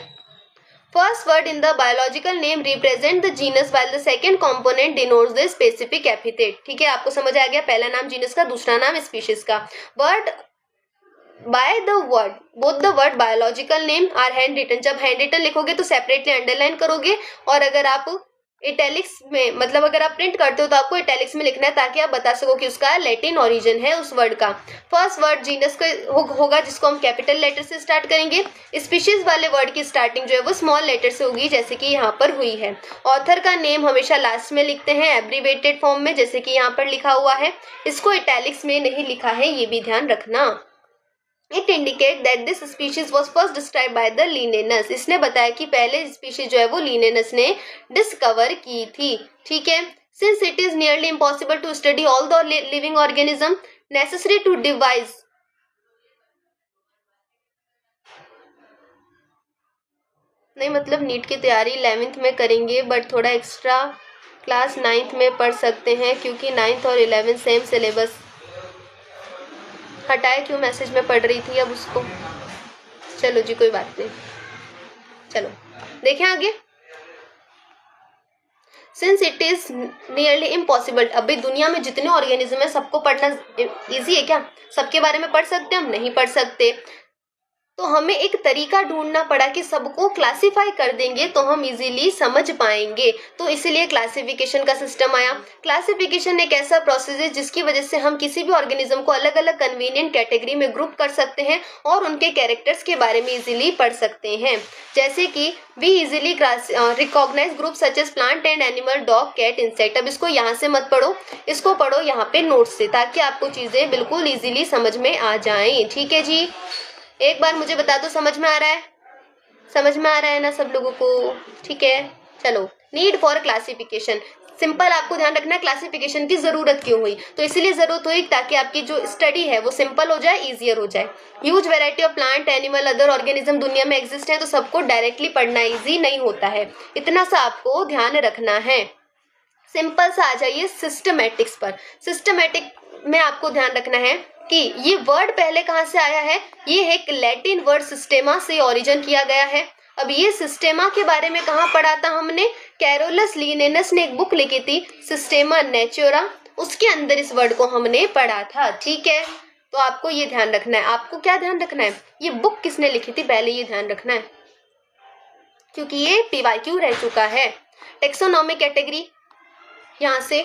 First word in the biological name represent the genus while the second component denotes the specific epithet, ठीक है। आपको समझ आ गया, पहला नाम जीनस का, दूसरा नाम स्पीशीज का। Word by the word, both the word biological name are hand written, जब हैंड रिटन लिखोगे तो सेपरेटली अंडरलाइन करोगे, और अगर आप इटैलिक्स में, मतलब अगर आप प्रिंट करते हो तो आपको इटैलिक्स में लिखना है ताकि आप बता सको कि उसका लैटिन ओरिजिन है उस वर्ड का। फर्स्ट वर्ड जीनस का होगा जिसको हम कैपिटल लेटर से स्टार्ट करेंगे। स्पीशीज वाले वर्ड की स्टार्टिंग जो है वो स्मॉल लेटर से होगी, जैसे कि यहाँ पर हुई है। ऑथर का नेम हमेशा लास्ट में लिखते हैं एब्रीवेटेड फॉर्म में, जैसे कि यहाँ पर लिखा हुआ है। इसको इटैलिक्स में नहीं लिखा है, ये भी ध्यान रखना। It indicate that this species was first described by the Linnaeus, इसने बताया कि पहले स्पीशीज जो है वो लिनेनस ने डिस्कवर की थी, ठीक है। Since it is nearly impossible to study all the living organism, necessary to devise, नहीं मतलब नीट की तैयारी 11th में करेंगे, बट थोड़ा एक्स्ट्रा क्लास 9th में पढ़ सकते हैं, क्योंकि 9th और 11th सेम सिलेबस। हटाए क्यों, मैसेज में पढ़ रही थी अब उसको, चलो जी कोई बात नहीं। चलो देखें आगे। Since it is nearly impossible, अभी दुनिया में जितने ऑर्गेनिज्म है सबको पढ़ना इजी है क्या, सबके बारे में पढ़ सकते हैं हम, नहीं पढ़ सकते। तो हमें एक तरीका ढूंढना पड़ा कि सबको क्लासिफाई कर देंगे तो हम इजीली समझ पाएंगे, तो इसलिए क्लासिफिकेशन का सिस्टम आया। क्लासिफिकेशन एक ऐसा प्रोसेस है जिसकी वजह से हम किसी भी ऑर्गेनिज्म को अलग अलग कन्वीनियंट कैटेगरी में ग्रुप कर सकते हैं और उनके कैरेक्टर्स के बारे में इजीली पढ़ सकते हैं। जैसे कि we easily recognise group such as plant and animal, dog, cat, insect. अब इसको यहाँ से मत पढ़ो, इसको पढ़ो यहाँ पे नोट से, ताकि आपको चीजें बिल्कुल इजीली समझ में आ जाएं, ठीक है जी। एक बार मुझे बता दो, समझ में आ रहा है, समझ में आ रहा है ना सब लोगों को, ठीक है। चलो, नीड फॉर क्लासिफिकेशन, सिंपल आपको ध्यान रखना है क्लासिफिकेशन की जरूरत क्यों हुई, तो इसलिए जरूरत हुई ताकि आपकी जो स्टडी है वो सिंपल हो जाए, इजियर हो जाए। Huge variety of plant, animal, other organism दुनिया में एग्जिस्ट है, तो सबको डायरेक्टली पढ़ना इजी नहीं होता है, इतना सा आपको ध्यान रखना है। सिंपल सा आ जाइए सिस्टमैटिक्स पर। सिस्टमैटिक में आपको ध्यान रखना है कि ये वर्ड पहले कहाँ से आया है, ये एक लैटिन वर्ड सिस्टेमा से ओरिजिन किया गया है। अब ये सिस्टेमा के बारे में कहाँ पढ़ा था हमने, कैरोलस लिनेनस ने एक बुक लिखी थी सिस्टेमा नेचुरा, उसके अंदर इस वर्ड को हमने पढ़ा था, ठीक है। तो आपको ये ध्यान रखना है। आपको क्या ध्यान रखना है, ये बुक किसने लिखी थी पहले ये ध्यान रखना है, क्योंकि ये PYQ रह चुका है। टेक्सोनॉमिक कैटेगरी, यहाँ से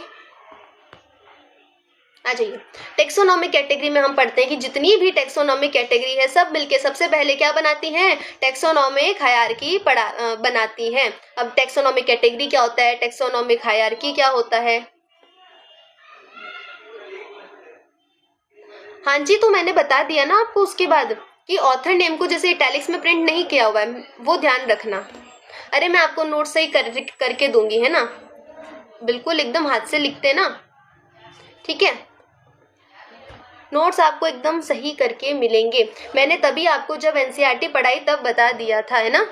आ जाइए। टेक्सोनॉमिक कैटेगरी में हम पढ़ते हैं कि जितनी भी टेक्सोनॉमिक कैटेगरी है सब मिलके सबसे पहले क्या बनाती हैं, टेक्सोनॉमिक हायरार्की बनाती हैं। अब टेक्सोनॉमिक कैटेगरी क्या होता है, टेक्सोनॉमिक हायरार्की क्या होता है। हाँ जी, तो मैंने बता दिया ना आपको उसके बाद कि ऑथर नेम को जैसे इटैलिक्स में प्रिंट नहीं किया हुआ है, वो ध्यान रखना। अरे मैं आपको नोट सही करके दूंगी, है ना, बिल्कुल एकदम हाथ से लिखते ना, ठीक है। नोट्स आपको एकदम सही करके मिलेंगे। मैंने तभी आपको जब NCERT पढ़ाई तब बता दिया था, है ना।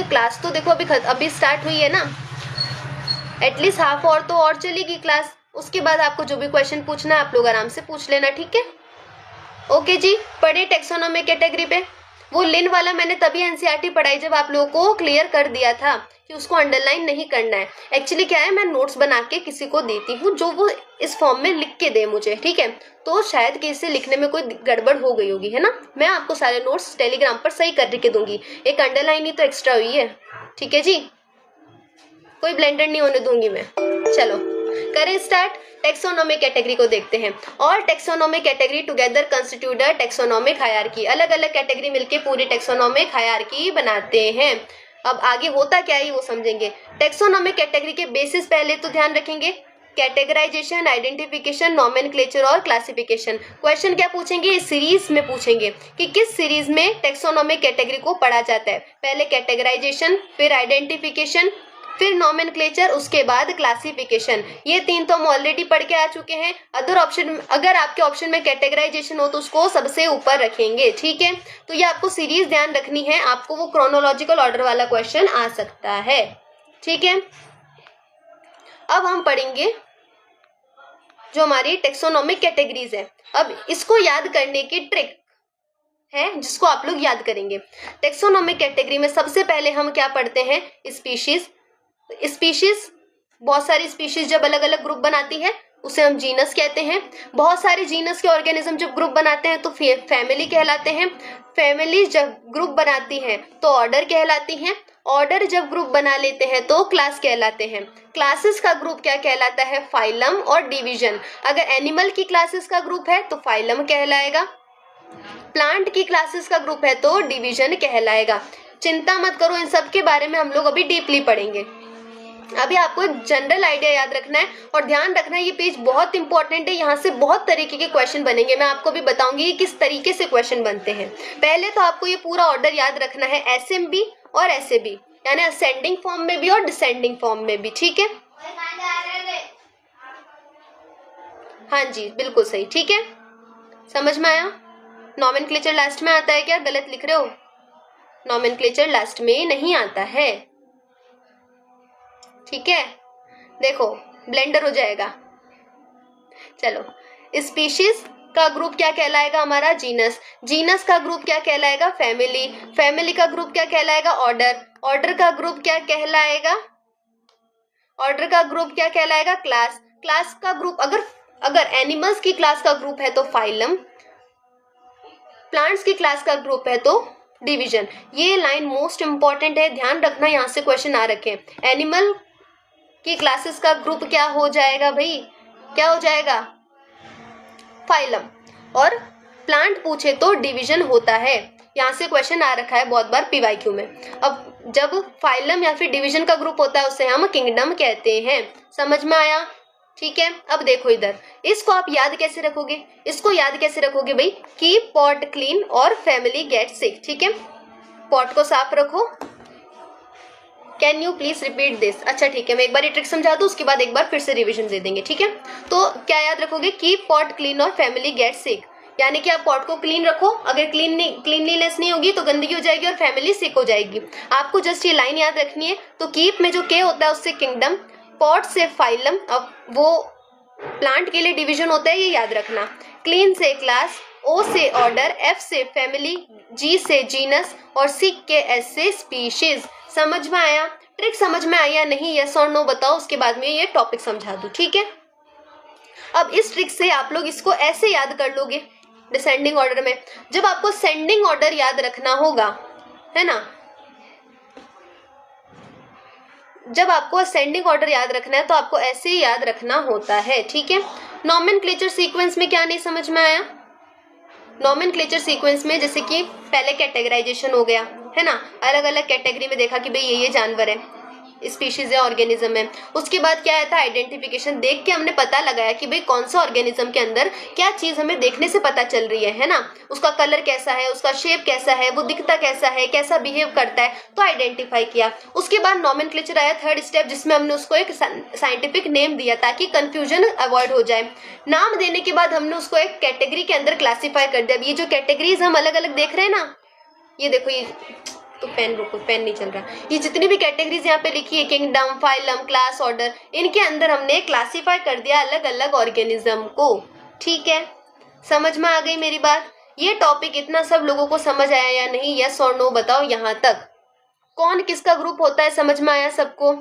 क्लास तो देखो अभी स्टार्ट हुई है ना, एटलीस्ट हाफ और तो और चलेगी क्लास। उसके बाद आपको जो भी क्वेश्चन पूछना है आप लोग आराम से पूछ लेना, ठीक है। ओके जी, पढ़े टेक्सोनॉमिक कैटेगरी पे। वो लिन वाला मैंने तभी NCERT पढ़ाई जब आप लोगों को क्लियर कर दिया था कि उसको अंडरलाइन नहीं करना है। एक्चुअली क्या है, मैं नोट्स बना के किसी को देती हूँ जो वो इस फॉर्म में लिख के दे मुझे, ठीक है। तो शायद कि इसे लिखने में कोई गड़बड़ हो गई होगी, है ना। मैं आपको सारे नोट्स टेलीग्राम पर सही करके दूंगी। एक अंडरलाइन ही तो एक्स्ट्रा हुई है, ठीक है जी, कोई ब्लेंडर नहीं होने दूंगी मैं। चलो करें स्टार्ट। टेक्सोनॉमिक कैटेगरी को देखते हैं। और taxonomic category together constitute a taxonomic hierarchy. अलग अलग कैटेगरी मिलके पूरी टेक्सोनॉमिक हायरार्की बनाते हैं। अब आगे होता क्या है वो समझेंगे। टेक्सोनॉमिक कैटेगरी के बेसिस पहले तो ध्यान रखेंगे, कैटेगराइजेशन, आइडेंटिफिकेशन, नॉमेनक्लेचर और क्लासिफिकेशन। क्वेश्चन क्या पूछेंगे, इस सीरीज में पूछेंगे कि किस सीरीज में टेक्सोनॉमिक कैटेगरी को पढ़ा जाता है। पहले कैटेगराइजेशन, फिर आइडेंटिफिकेशन, फिर नॉमेनक्लेचर, उसके बाद क्लासिफिकेशन। ये तीन तो हम ऑलरेडी पढ़ के आ चुके हैं। अदर ऑप्शन, अगर आपके ऑप्शन में कैटेगराइजेशन हो तो उसको सबसे ऊपर रखेंगे, ठीक है। तो ये आपको सीरीज ध्यान रखनी है, आपको वो क्रोनोलॉजिकल ऑर्डर वाला क्वेश्चन आ सकता है, ठीक है। अब हम पढ़ेंगे जो हमारी टेक्सोनॉमिक कैटेगरीज है। अब इसको याद करने की ट्रिक है जिसको आप लोग याद करेंगे। टेक्सोनॉमिक कैटेगरी में सबसे पहले हम क्या पढ़ते हैं, स्पीशीज। स्पीशीज, बहुत सारी स्पीशीज जब अलग अलग ग्रुप बनाती है उसे हम जीनस कहते हैं। बहुत सारे जीनस के ऑर्गेनिज्म जब ग्रुप बनाते हैं तो फैमिली कहलाते हैं। फैमिली जब ग्रुप बनाती हैं तो ऑर्डर कहलाती हैं। ऑर्डर जब ग्रुप बना लेते हैं तो क्लास कहलाते हैं। क्लासेस का ग्रुप क्या कहलाता है, फाइलम और डिवीजन। अगर एनिमल की क्लासेस का ग्रुप है तो फाइलम कहलाएगा, प्लांट की क्लासेस का ग्रुप है तो डिवीजन कहलाएगा। चिंता मत करो, इन सब के बारे में हम लोग अभी डीपली पढ़ेंगे। अभी आपको एक जनरल आइडिया याद रखना है और ध्यान रखना है ये पेज बहुत इंपॉर्टेंट है। यहाँ से बहुत तरीके के क्वेश्चन बनेंगे, मैं आपको भी बताऊंगी किस तरीके से क्वेश्चन बनते हैं। पहले तो आपको ये पूरा ऑर्डर याद रखना है, SMB और SAB, यानी असेंडिंग फॉर्म में भी और डिसेंडिंग फॉर्म में भी, ठीक है। हाँ जी बिल्कुल सही, ठीक है, समझ में आया। नॉमेनक्लेचर लास्ट में आता है क्या, गलत लिख रहे हो, नॉमेनक्लेचर लास्ट में नहीं आता है, ठीक है। देखो ब्लेंडर हो जाएगा। चलो, स्पीशीज का ग्रुप क्या कहलाएगा हमारा, जीनस। जीनस का ग्रुप क्या कहलाएगा, फैमिली। फैमिली का ग्रुप क्या कहलाएगा, ऑर्डर। ऑर्डर का ग्रुप क्या कहलाएगा, ऑर्डर का ग्रुप क्या कहलाएगा, क्लास। क्लास का ग्रुप, अगर एनिमल्स की क्लास का ग्रुप है तो फाइलम, प्लांट्स की क्लास का ग्रुप है तो डिवीजन। ये लाइन मोस्ट इंपॉर्टेंट है, ध्यान रखना, यहाँ से क्वेश्चन आ रखे हैं। एनिमल की क्लासेस का ग्रुप क्या हो जाएगा भाई, क्या हो जाएगा, फाइलम, और प्लांट पूछे तो डिवीजन होता है। यहाँ से क्वेश्चन आ रखा है बहुत बार PYQ में। अब जब फाइलम या फिर डिवीजन का ग्रुप होता है उसे हम किंगडम कहते हैं, समझ में आया, ठीक है। अब देखो इधर, इसको आप याद कैसे रखोगे, इसको याद कैसे रखोगे भाई, कीप पॉट क्लीन और फैमिली गेट सिक, ठीक है। पॉट को साफ रखो, can you please repeat this. अच्छा ठीक है, मैं एक बार ये ट्रिक समझा दूं, उसके बाद एक बार फिर से रिवीजन दे देंगे, ठीक है। तो क्या याद रखोगे, कीप पॉट क्लीन और फैमिली गेट सिक, यानी कि आप पॉट को क्लीन रखो, अगर क्लीनलीनेस नहीं होगी तो गंदगी हो जाएगी और फैमिली सिक हो जाएगी। आपको जस्ट ये लाइन याद रखनी है। तो कीप में जो के होता है उससे किंगडम, पॉट से फाइलम, अब वो प्लांट के लिए डिवीजन होता है, ये याद रखना। क्लीन से क्लास, O से ऑर्डर, F से फैमिली, G से जीनस और सिक के S से स्पीशीज। समझ में आया। ट्रिक समझ में आई या नहीं, यस और नो बताओ, उसके बाद में ये टॉपिक समझा दूं, ठीक है। अब इस ट्रिक से आप लोग इसको ऐसे याद कर लोगे डिसेंडिंग ऑर्डर में। जब आपको सेंडिंग ऑर्डर याद रखना होगा, है ना, जब आपको असेंडिंग ऑर्डर याद रखना है तो आपको ऐसे ही याद रखना होता है, ठीक है। नॉमेनक्लेचर सीक्वेंस में क्या नहीं समझ में आया? नॉमेनक्लेचर सीक्वेंस में जैसे कि पहले कैटेगराइजेशन हो गया, है ना, अलग अलग कैटेगरी में देखा कि भाई ये जानवर है, स्पीशीज है, ऑर्गेनिज्म है। उसके बाद क्या आया था? आइडेंटिफिकेशन। देख के हमने पता लगाया कि भाई कौन सा ऑर्गेनिज्म के अंदर क्या चीज हमें देखने से पता चल रही है ना, उसका कलर कैसा है, उसका शेप कैसा है, वो दिखता कैसा है, कैसा बिहेव करता है, तो आइडेंटिफाई किया। उसके बाद नॉमेनक्लेचर आया, थर्ड स्टेप, जिसमें हमने उसको एक साइंटिफिक नेम दिया ताकि कंफ्यूजन अवॉइड हो जाए। नाम देने के बाद हमने उसको एक कैटेगरी के अंदर क्लासीफाई कर दिया। ये जो कैटेगरीज हम अलग अलग देख रहे हैं ना, ये देखो, ये तो पेन रुको, पेन नहीं चल रहा, ये जितनी भी कैटेगरीज यहाँ पे लिखी है, किंगडम, फाइलम, क्लास, ऑर्डर, इनके अंदर हमने क्लासीफाई कर दिया अलग अलग ऑर्गेनिज्म को, ठीक है। समझ में आ गई मेरी बात? ये टॉपिक इतना सब लोगों को समझ आया या नहीं, यस और नो बताओ। यहाँ तक कौन किसका ग्रुप होता है समझ में आया सबको?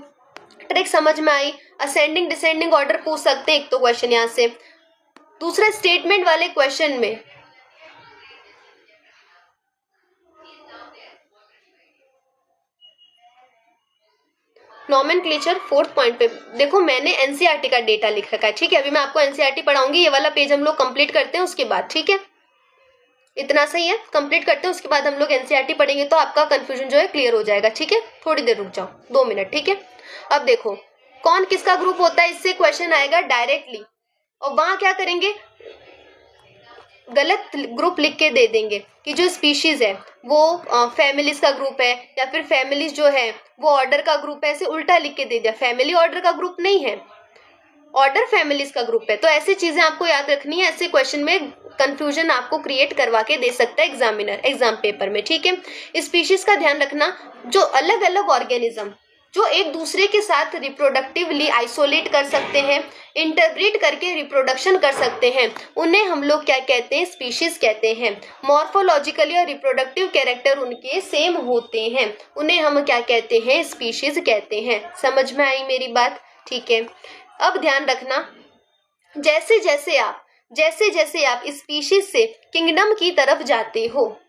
ट्रिक समझ में आई? असेंडिंग डिसेंडिंग ऑर्डर पूछ सकते हैं एक तो क्वेश्चन यहाँ से। दूसरे स्टेटमेंट वाले क्वेश्चन में नॉमेनक्लेचर फोर्थ पॉइंट पे देखो, मैंने एनसीईआरटी का डेटा लिख रखा है, ठीक है। अभी मैं आपको एनसीईआरटी पढ़ाऊंगी, ये वाला पेज हम लोग कंप्लीट करते हैं उसके बाद, ठीक है। इतना सही है, कंप्लीट करते हैं उसके बाद हम लोग एनसीईआरटी पढ़ेंगे तो आपका कंफ्यूजन जो है क्लियर हो जाएगा, ठीक है। थोड़ी देर रुक जाओ, 2 मिनट, ठीक है। अब देखो कौन किसका ग्रुप होता है, इससे क्वेश्चन आएगा डायरेक्टली, और वहां क्या करेंगे, गलत ग्रुप लिख के दे देंगे कि जो स्पीशीज है वो फैमिलीज का ग्रुप है, या फिर फैमिलीज जो है वो ऑर्डर का ग्रुप है, ऐसे उल्टा लिख के दे दिया। फैमिली ऑर्डर का ग्रुप नहीं है, ऑर्डर फैमिलीज का ग्रुप है। तो ऐसी चीजें आपको याद रखनी है, ऐसे क्वेश्चन में कंफ्यूजन आपको क्रिएट करवा के दे सकता है एग्जामिनर एग्जाम पेपर में, ठीक है। स्पीशीज का ध्यान रखना, जो अलग अलग ऑर्गेनिज्म जो एक दूसरे के साथ रिप्रोडक्टिवली आइसोलेट कर सकते हैं, इंटरब्रीड करके रिप्रोडक्शन कर सकते हैं, उन्हें हम लोग क्या कहते हैं? स्पीशीज कहते हैं। मॉर्फोलॉजिकली और रिप्रोडक्टिव कैरेक्टर उनके सेम होते हैं, उन्हें हम क्या कहते हैं? स्पीशीज कहते हैं। समझ में आई मेरी बात? ठीक है। अब ध्यान रखना, जैसे जैसे आप स्पीशीज से किंगडम की तरफ जाते हो,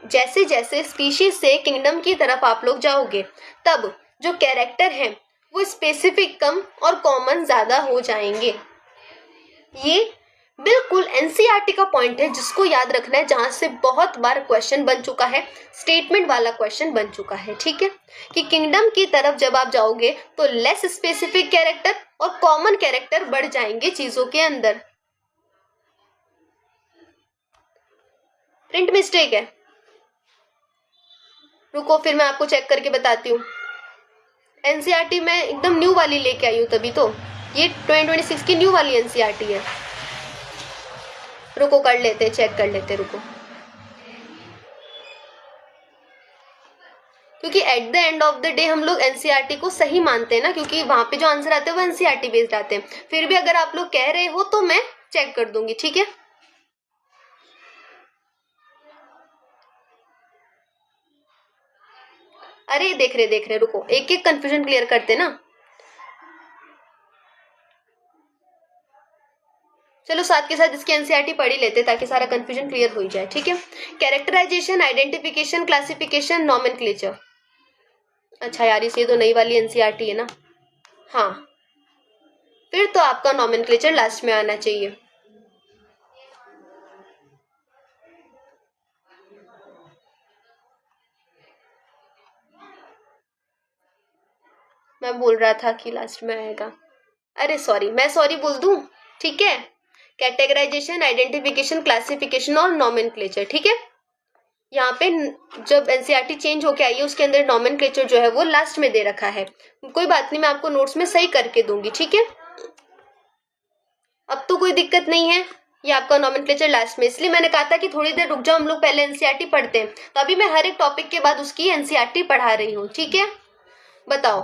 जैसे जैसे स्पीशीज से किंगडम की तरफ आप लोग जाओगे, तब जो कैरेक्टर हैं वो स्पेसिफिक कम और कॉमन ज्यादा हो जाएंगे। ये बिल्कुल एनसीईआरटी का पॉइंट है जिसको याद रखना है, जहां से बहुत बार क्वेश्चन बन चुका है, स्टेटमेंट वाला क्वेश्चन बन चुका है, ठीक है। कि किंगडम की तरफ जब आप जाओगे तो लेस स्पेसिफिक कैरेक्टर और कॉमन कैरेक्टर बढ़ जाएंगे चीजों के अंदर। प्रिंट मिस्टेक है, रुको फिर मैं आपको चेक करके बताती हूँ। एनसीईआरटी में एकदम न्यू वाली लेके आई हूँ, तभी तो ये 2026 की न्यू वाली एनसीईआरटी है। रुको कर लेते, चेक कर लेते, रुको। क्योंकि at the end of the day हम लोग एनसीईआरटी को सही मानते हैं ना, क्योंकि वहां पे जो आंसर आते हैं वो एनसीईआरटी बेस्ड आते हैं। फिर भी अगर आप लोग कह रहे हो तो मैं चेक कर दूंगी, ठीक है। अरे देख रहे, रुको, एक एक कंफ्यूजन क्लियर करते ना। चलो साथ के साथ इसकी एनसीईआरटी पढ़ ही लेते ताकि सारा कंफ्यूजन क्लियर हो जाए, ठीक है। Characterisation, identification, classification, nomenclature. अच्छा यार, ये तो नई वाली एनसीईआरटी है ना। हाँ, फिर तो आपका नॉमेनक्लेचर लास्ट में आना चाहिए। मैं बोल रहा था कि लास्ट में आएगा, अरे सॉरी, मैं सॉरी बोल दूं, ठीक है। कैटेगराइजेशन, आइडेंटिफिकेशन, क्लासिफिकेशन और नॉमेनक्लेचर, ठीक है। यहाँ पे जब एनसीईआरटी चेंज होके आई है उसके अंदर नॉमेनक्लेचर जो है वो लास्ट में दे रखा है। कोई बात नहीं, मैं आपको नोट्स में सही करके दूंगी, ठीक है। अब तो कोई दिक्कत नहीं है, ये आपका नॉमेनक्लेचर लास्ट में, इसलिए मैंने कहा था कि थोड़ी देर रुक जाओ, हम लोग पहले एनसीईआरटी पढ़ते हैं। तो अभी मैं हर एक टॉपिक के बाद उसकी एनसीईआरटी पढ़ा रही हूँ, ठीक है। बताओ,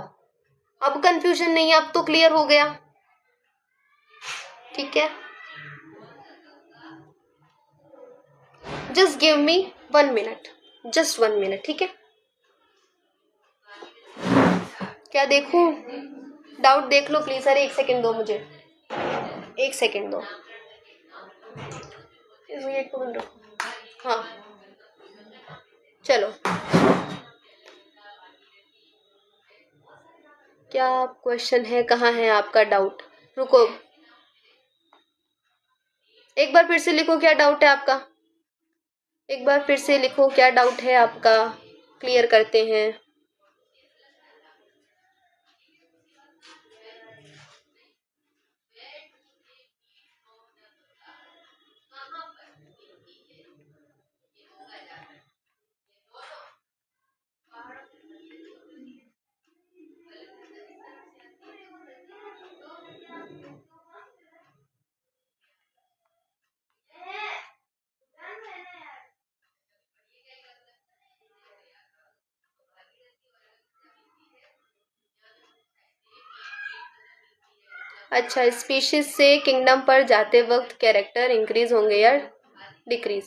अब कंफ्यूजन नहीं है, अब तो क्लियर हो गया, ठीक है। Just give me 1 minute, just 1 minute, ठीक है। क्या देखूं? डाउट देख लो प्लीज। अरे 1 सेकंड दो मुझे, 1 सेकंड दो। हाँ चलो, क्या क्वेश्चन है, कहाँ है आपका डाउट? रुको, एक बार फिर से लिखो क्या डाउट है आपका। एक बार फिर से लिखो क्या डाउट है आपका, क्लियर करते हैं। अच्छा, स्पीशीज से किंगडम पर जाते वक्त कैरेक्टर इंक्रीज होंगे या डिक्रीज?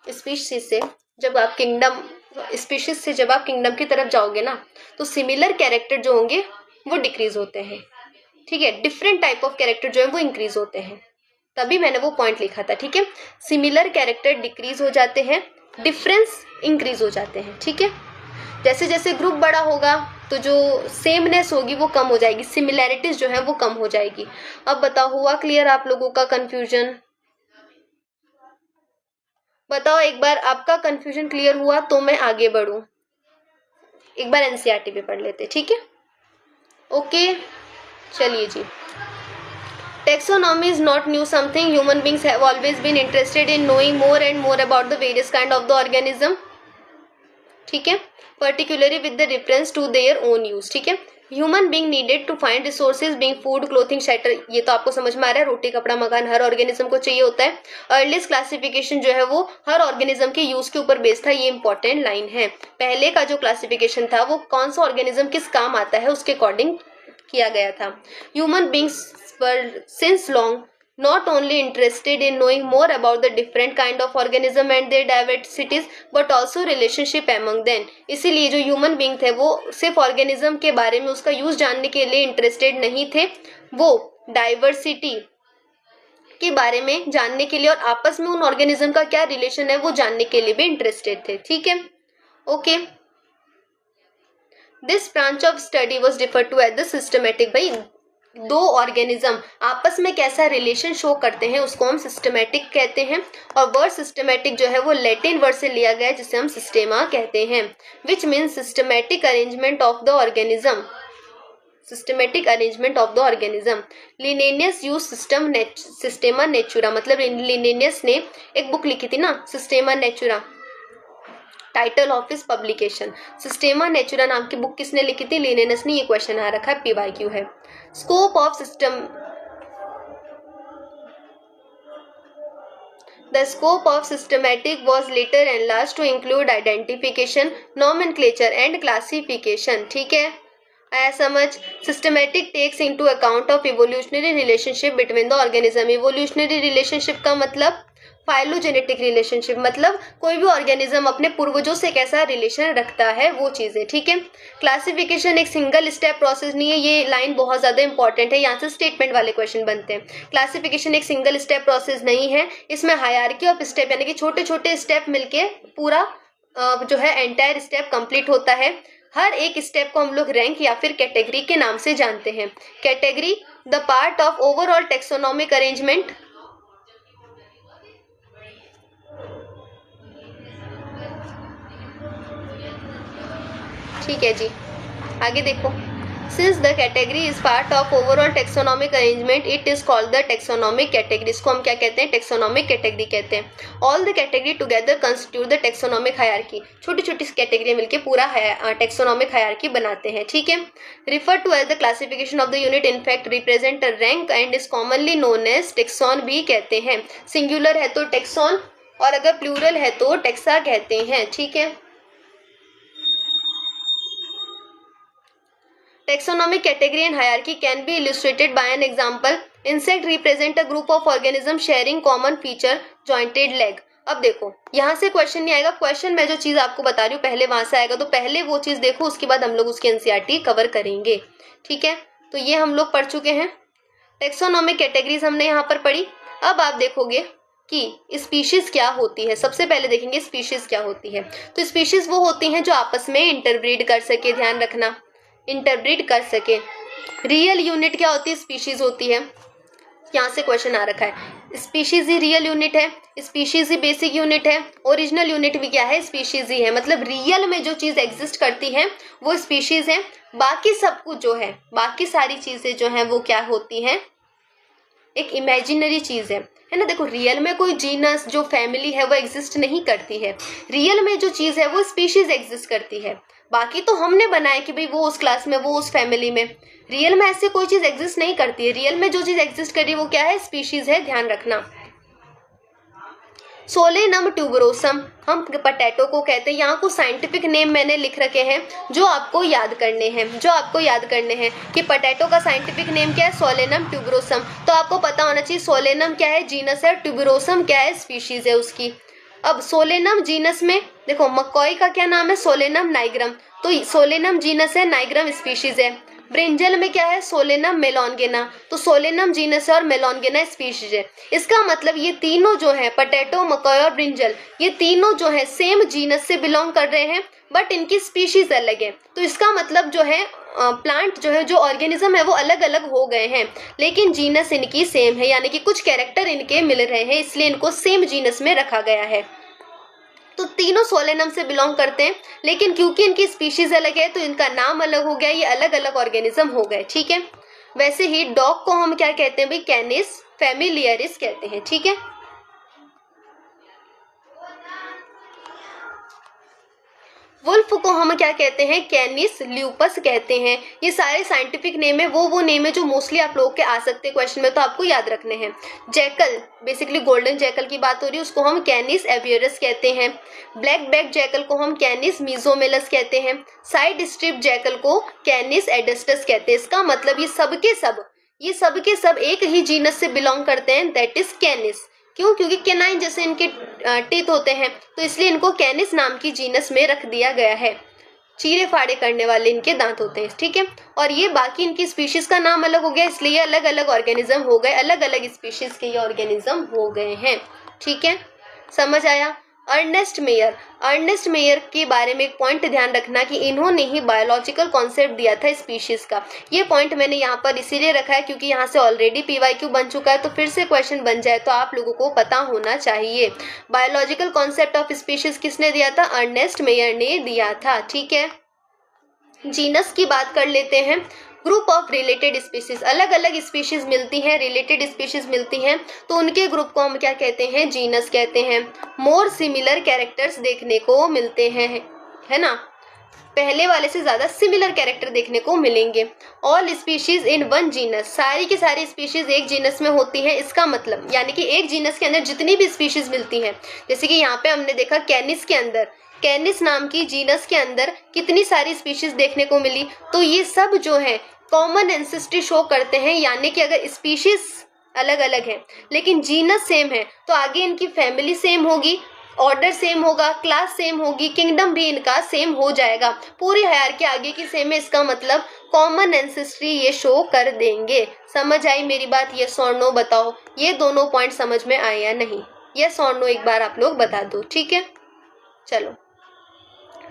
स्पीशीज से जब आप किंगडम की तरफ जाओगे ना, तो सिमिलर कैरेक्टर जो होंगे वो डिक्रीज होते हैं, ठीक है। डिफरेंट टाइप ऑफ कैरेक्टर जो है वो इंक्रीज होते हैं, तभी मैंने वो पॉइंट लिखा था, ठीक है। सिमिलर कैरेक्टर डिक्रीज हो जाते हैं, डिफरेंस इंक्रीज हो जाते हैं, ठीक है। जैसे जैसे ग्रुप बड़ा होगा तो जो सेमनेस होगी वो कम हो जाएगी, सिमिलैरिटीज जो है वो कम हो जाएगी। अब बताओ, हुआ क्लियर आप लोगों का कंफ्यूजन? बताओ एक बार, आपका कंफ्यूजन क्लियर हुआ तो मैं आगे बढ़ूं। एक बार एनसीईआरटी पे पढ़ लेते, ठीक है। ओके चलिए जी। Taxonomy is not new something. Human beings have always been interested in knowing more and more about the various kind of the organism. ठीक है, particularly with the reference to their own use. ठीक है, human being needed to find resources being food, clothing, shelter. ये तो आपको समझ में आ रहा है, रोटी, कपड़ा, मकान हर ऑर्गेनिज्म को चाहिए होता है। अर्लीस्ट क्लासिफिकेशन जो है वो हर ऑर्गेनिज्म के यूज के ऊपर बेस्ड था, ये इंपॉर्टेंट लाइन है। पहले का जो क्लासिफिकेशन था वो कौन सा ऑर्गेनिज्म किस काम आता है उसके अकॉर्डिंग किया गया था। Human beings were since long not only interested in knowing more about the different kind of organism and their diversities but also relationship among them। इसीलिए जो ह्यूमन बींग थे वो सिर्फ ऑर्गेनिज्म के बारे में उसका यूज जानने के लिए इंटरेस्टेड नहीं थे, वो डाइवर्सिटी के बारे में जानने के लिए और आपस में उन ऑर्गेनिज्म का क्या रिलेशन है वो जानने के लिए भी इंटरेस्टेड थे, ठीक है। Okay, this branch of study was referred to as the systematic. भाई दो ऑर्गेनिज्म आपस में कैसा रिलेशन शो करते हैं उसको हम सिस्टमैटिक कहते हैं, और वर्ड सिस्टमैटिक जो है वो लैटिन वर्ड से लिया गया है जिसे हम सिस्टेमा कहते हैं, which means systematic arrangement of the organism. Systematic arrangement of the organism. Linnaeus use Systema Naturae, मतलब लिनेनियस ने एक बुक लिखी थी ना, Systema Naturae, title of his publication. Systema Naturae नाम की बुक किसने लिखी थी? लिनेनियस ने। ये क्वेश्चन आ रखा है, पीवाईक्यू है। Scope of system, the scope of systematic was later enlarged to include identification, nomenclature and classification। ठीक है, आया समझ? Systematic takes into account of evolutionary relationship between the organism. Evolutionary relationship का मतलब फाइलोजेनेटिक रिलेशनशिप, मतलब कोई भी ऑर्गेनिज्म अपने पूर्वजों से कैसा रिलेशन रखता है वो चीजें, ठीक है। क्लासिफिकेशन एक सिंगल स्टेप प्रोसेस नहीं है, ये लाइन बहुत ज्यादा इंपॉर्टेंट है, यहाँ से स्टेटमेंट वाले क्वेश्चन बनते हैं। क्लासिफिकेशन एक सिंगल स्टेप प्रोसेस नहीं है, इसमें हायरार्की ऑफ स्टेप यानी कि छोटे छोटे स्टेप मिलके पूरा जो है एंटायर स्टेप कंप्लीट होता है। हर एक स्टेप को हम लोग रैंक या फिर कैटेगरी के नाम से जानते हैं। Category the part of overall taxonomic arrangement. ठीक है जी, आगे देखो। Since the category is part of overall taxonomic arrangement it is called the taxonomic category. इसको हम क्या कहते हैं? टेक्सोनोमिक कैटेगरी कहते हैं। All the category together constitute the taxonomic hierarchy. छोटी छोटी कैटेगरी मिलकर पूरा टेक्सोनोमिक हायरार्की बनाते हैं, ठीक है। Refer to as the classification of the unit in fact represent rank and is commonly known as taxon भी कहते हैं। सिंगुलर है तो टेक्सॉन और अगर प्लूरल है तो टेक्सा कहते हैं, ठीक है। Taxonomic category and hierarchy can be illustrated by an example. Insect represent a group of organisms sharing common feature, jointed leg. अब देखो यहाँ से क्वेश्चन नहीं आएगा, क्वेश्चन मैं जो चीज आपको बता रही हूँ पहले वहां से आएगा, तो पहले वो चीज देखो, उसके बाद हम लोग उसकी एनसीईआरटी कवर करेंगे। ठीक है, तो ये हम लोग पढ़ चुके हैं। टेक्सोनॉमिक कैटेगरीज हमने यहाँ पर पढ़ी। अब आप देखोगे कि स्पीशीज क्या होती है। सबसे पहले देखेंगे स्पीशीज क्या होती है। तो स्पीशीज वो होती हैं जो आपस में इंटरब्रीड कर सके, ध्यान रखना, इंटरब्रीड कर सके। रियल यूनिट क्या होती है? स्पीशीज होती है। यहाँ से क्वेश्चन आ रखा है, स्पीशीज ही रियल यूनिट है, स्पीशीज ही बेसिक यूनिट है, ओरिजिनल यूनिट भी क्या है? स्पीशीज ही है। मतलब रियल में जो चीज एग्जिस्ट करती है वो स्पीशीज है, बाकी सब कुछ जो है, बाकी सारी चीजें जो है वो क्या होती हैं? एक इमेजिनरी चीज है ना। देखो रियल में कोई जीनस जो फैमिली है वो एग्जिस्ट नहीं करती है, रियल में जो चीज है वो स्पीशीज एग्जिस्ट करती है। बाकी तो हमने बनाया कि भाई वो उस क्लास में, वो उस फैमिली में, रियल में ऐसे कोई चीज एग्जिस्ट नहीं करती है। रियल में जो चीज एग्जिस्ट कर रही है वो क्या है? स्पीशीज है, ध्यान रखना। सोलेनम ट्यूबरोसम हम पोटैटो को कहते हैं। यहाँ कुछ साइंटिफिक नेम मैंने लिख रखे हैं जो आपको याद करने हैं, कि पोटैटो का साइंटिफिक नेम क्या है? Solanum tuberosum. तो आपको पता होना चाहिए सोलेनम क्या है? जीनस है, ट्यूबरोसम क्या है? स्पीशीज है उसकी। अब सोलेनम जीनस में देखो मकॉय का क्या नाम है? Solanum nigrum. तो सोलेनम जीनस है, नाइग्रम स्पीशीज है। ब्रिंजल में क्या है? सोलेनम मेलॉन्गेना। तो सोलेनम जीनस है और मेलॉन्गेना स्पीशीज है। इसका मतलब ये तीनों जो है, पोटैटो, मकॉय और ब्रिंजल, ये तीनों जो है सेम जीनस से बिलोंग कर रहे हैं, बट इनकी स्पीशीज अलग है। तो इसका मतलब जो है प्लांट जो है, जो ऑर्गेनिज्म है वो अलग अलग हो गए हैं, लेकिन जीनस इनकी सेम है, यानी कि कुछ कैरेक्टर इनके मिल रहे हैं, इसलिए इनको सेम जीनस में रखा गया है। तो तीनों सोलेनम से बिलोंग करते हैं, लेकिन क्योंकि इनकी स्पीशीज अलग है तो इनका नाम अलग हो गया, ये अलग अलग ऑर्गेनिज्म हो गए। ठीक है, वैसे ही डॉग को हम क्या कहते हैं भाई? कैनिस फैमिलियरिस कहते हैं। ठीक है, वुल्फ को हम क्या कहते हैं? कैनिस ल्यूपस कहते हैं। ये सारे साइंटिफिक नेम है, वो नेम है जो मोस्टली आप लोग के आ सकते हैं क्वेश्चन में, तो आपको याद रखने हैं। जैकल, बेसिकली गोल्डन जैकल की बात हो रही है, उसको हम कैनिस एवियरस कहते हैं। ब्लैक बैक जैकल को हम कैनिस मीजोमेलस कहते हैं। साइड स्ट्रिप जैकल को कैनिस एडस्टस कहते हैं। इसका मतलब ये सबके सब एक ही जीनस से बिलोंग करते हैं, दैट इज कैनिस। क्यों? क्योंकि कैनाइन जैसे इनके टीथ होते हैं, तो इसलिए इनको कैनिस नाम की जीनस में रख दिया गया है। चीरे फाड़े करने वाले इनके दांत होते हैं। ठीक है, और ये बाकी इनकी स्पीशीज का नाम अलग हो गया, इसलिए अलग अलग ऑर्गेनिज्म हो गए, अलग अलग स्पीशीज के ये ऑर्गेनिज्म हो गए हैं। ठीक है, समझ आया? अर्नेस्ट मेयर के बारे में एक पॉइंट ध्यान रखना कि इन्होंने ही बायोलॉजिकल कॉन्सेप्ट दिया था स्पीशीज का। ये पॉइंट मैंने यहाँ पर इसीलिए रखा है क्योंकि यहाँ से ऑलरेडी पीवाईक्यू बन चुका है, तो फिर से क्वेश्चन बन जाए तो आप लोगों को पता होना चाहिए। बायोलॉजिकल कॉन्सेप्ट ऑफ स्पीशीज किसने दिया था? अर्नेस्ट मेयर ने दिया था। ठीक है, जीनस की बात कर लेते हैं। ग्रुप ऑफ रिलेटेड स्पीशीज, अलग अलग स्पीशीज मिलती हैं, रिलेटेड स्पीशीज मिलती हैं, तो उनके ग्रुप को हम क्या कहते हैं? जीनस कहते हैं। मोर सिमिलर कैरेक्टर्स देखने को मिलते हैं, है ना, पहले वाले से ज्यादा सिमिलर कैरेक्टर देखने को मिलेंगे। All species in one genus, सारी की सारी स्पीशीज एक जीनस में होती है। इसका मतलब यानी कि एक जीनस के अंदर जितनी भी स्पीशीज मिलती हैं, जैसे कि यहाँ पे हमने देखा कैनिस के अंदर, कैनिस नाम की जीनस के अंदर कितनी सारी स्पीशीज देखने को मिली, तो ये सब जो है कॉमन एंसेस्ट्री शो करते हैं। यानी कि अगर स्पीशीज अलग अलग है लेकिन जीनस सेम है, तो आगे इनकी फैमिली सेम होगी, ऑर्डर सेम होगा, क्लास सेम होगी, किंगडम भी इनका सेम हो जाएगा, पूरी हायरार्की आगे की सेम है। इसका मतलब कॉमन एंसेस्ट्री ये शो कर देंगे। समझ आई मेरी बात? यस और नो बताओ, ये दोनों पॉइंट समझ में आए या नहीं? यस और नो एक बार आप लोग बता दो। ठीक है, चलो।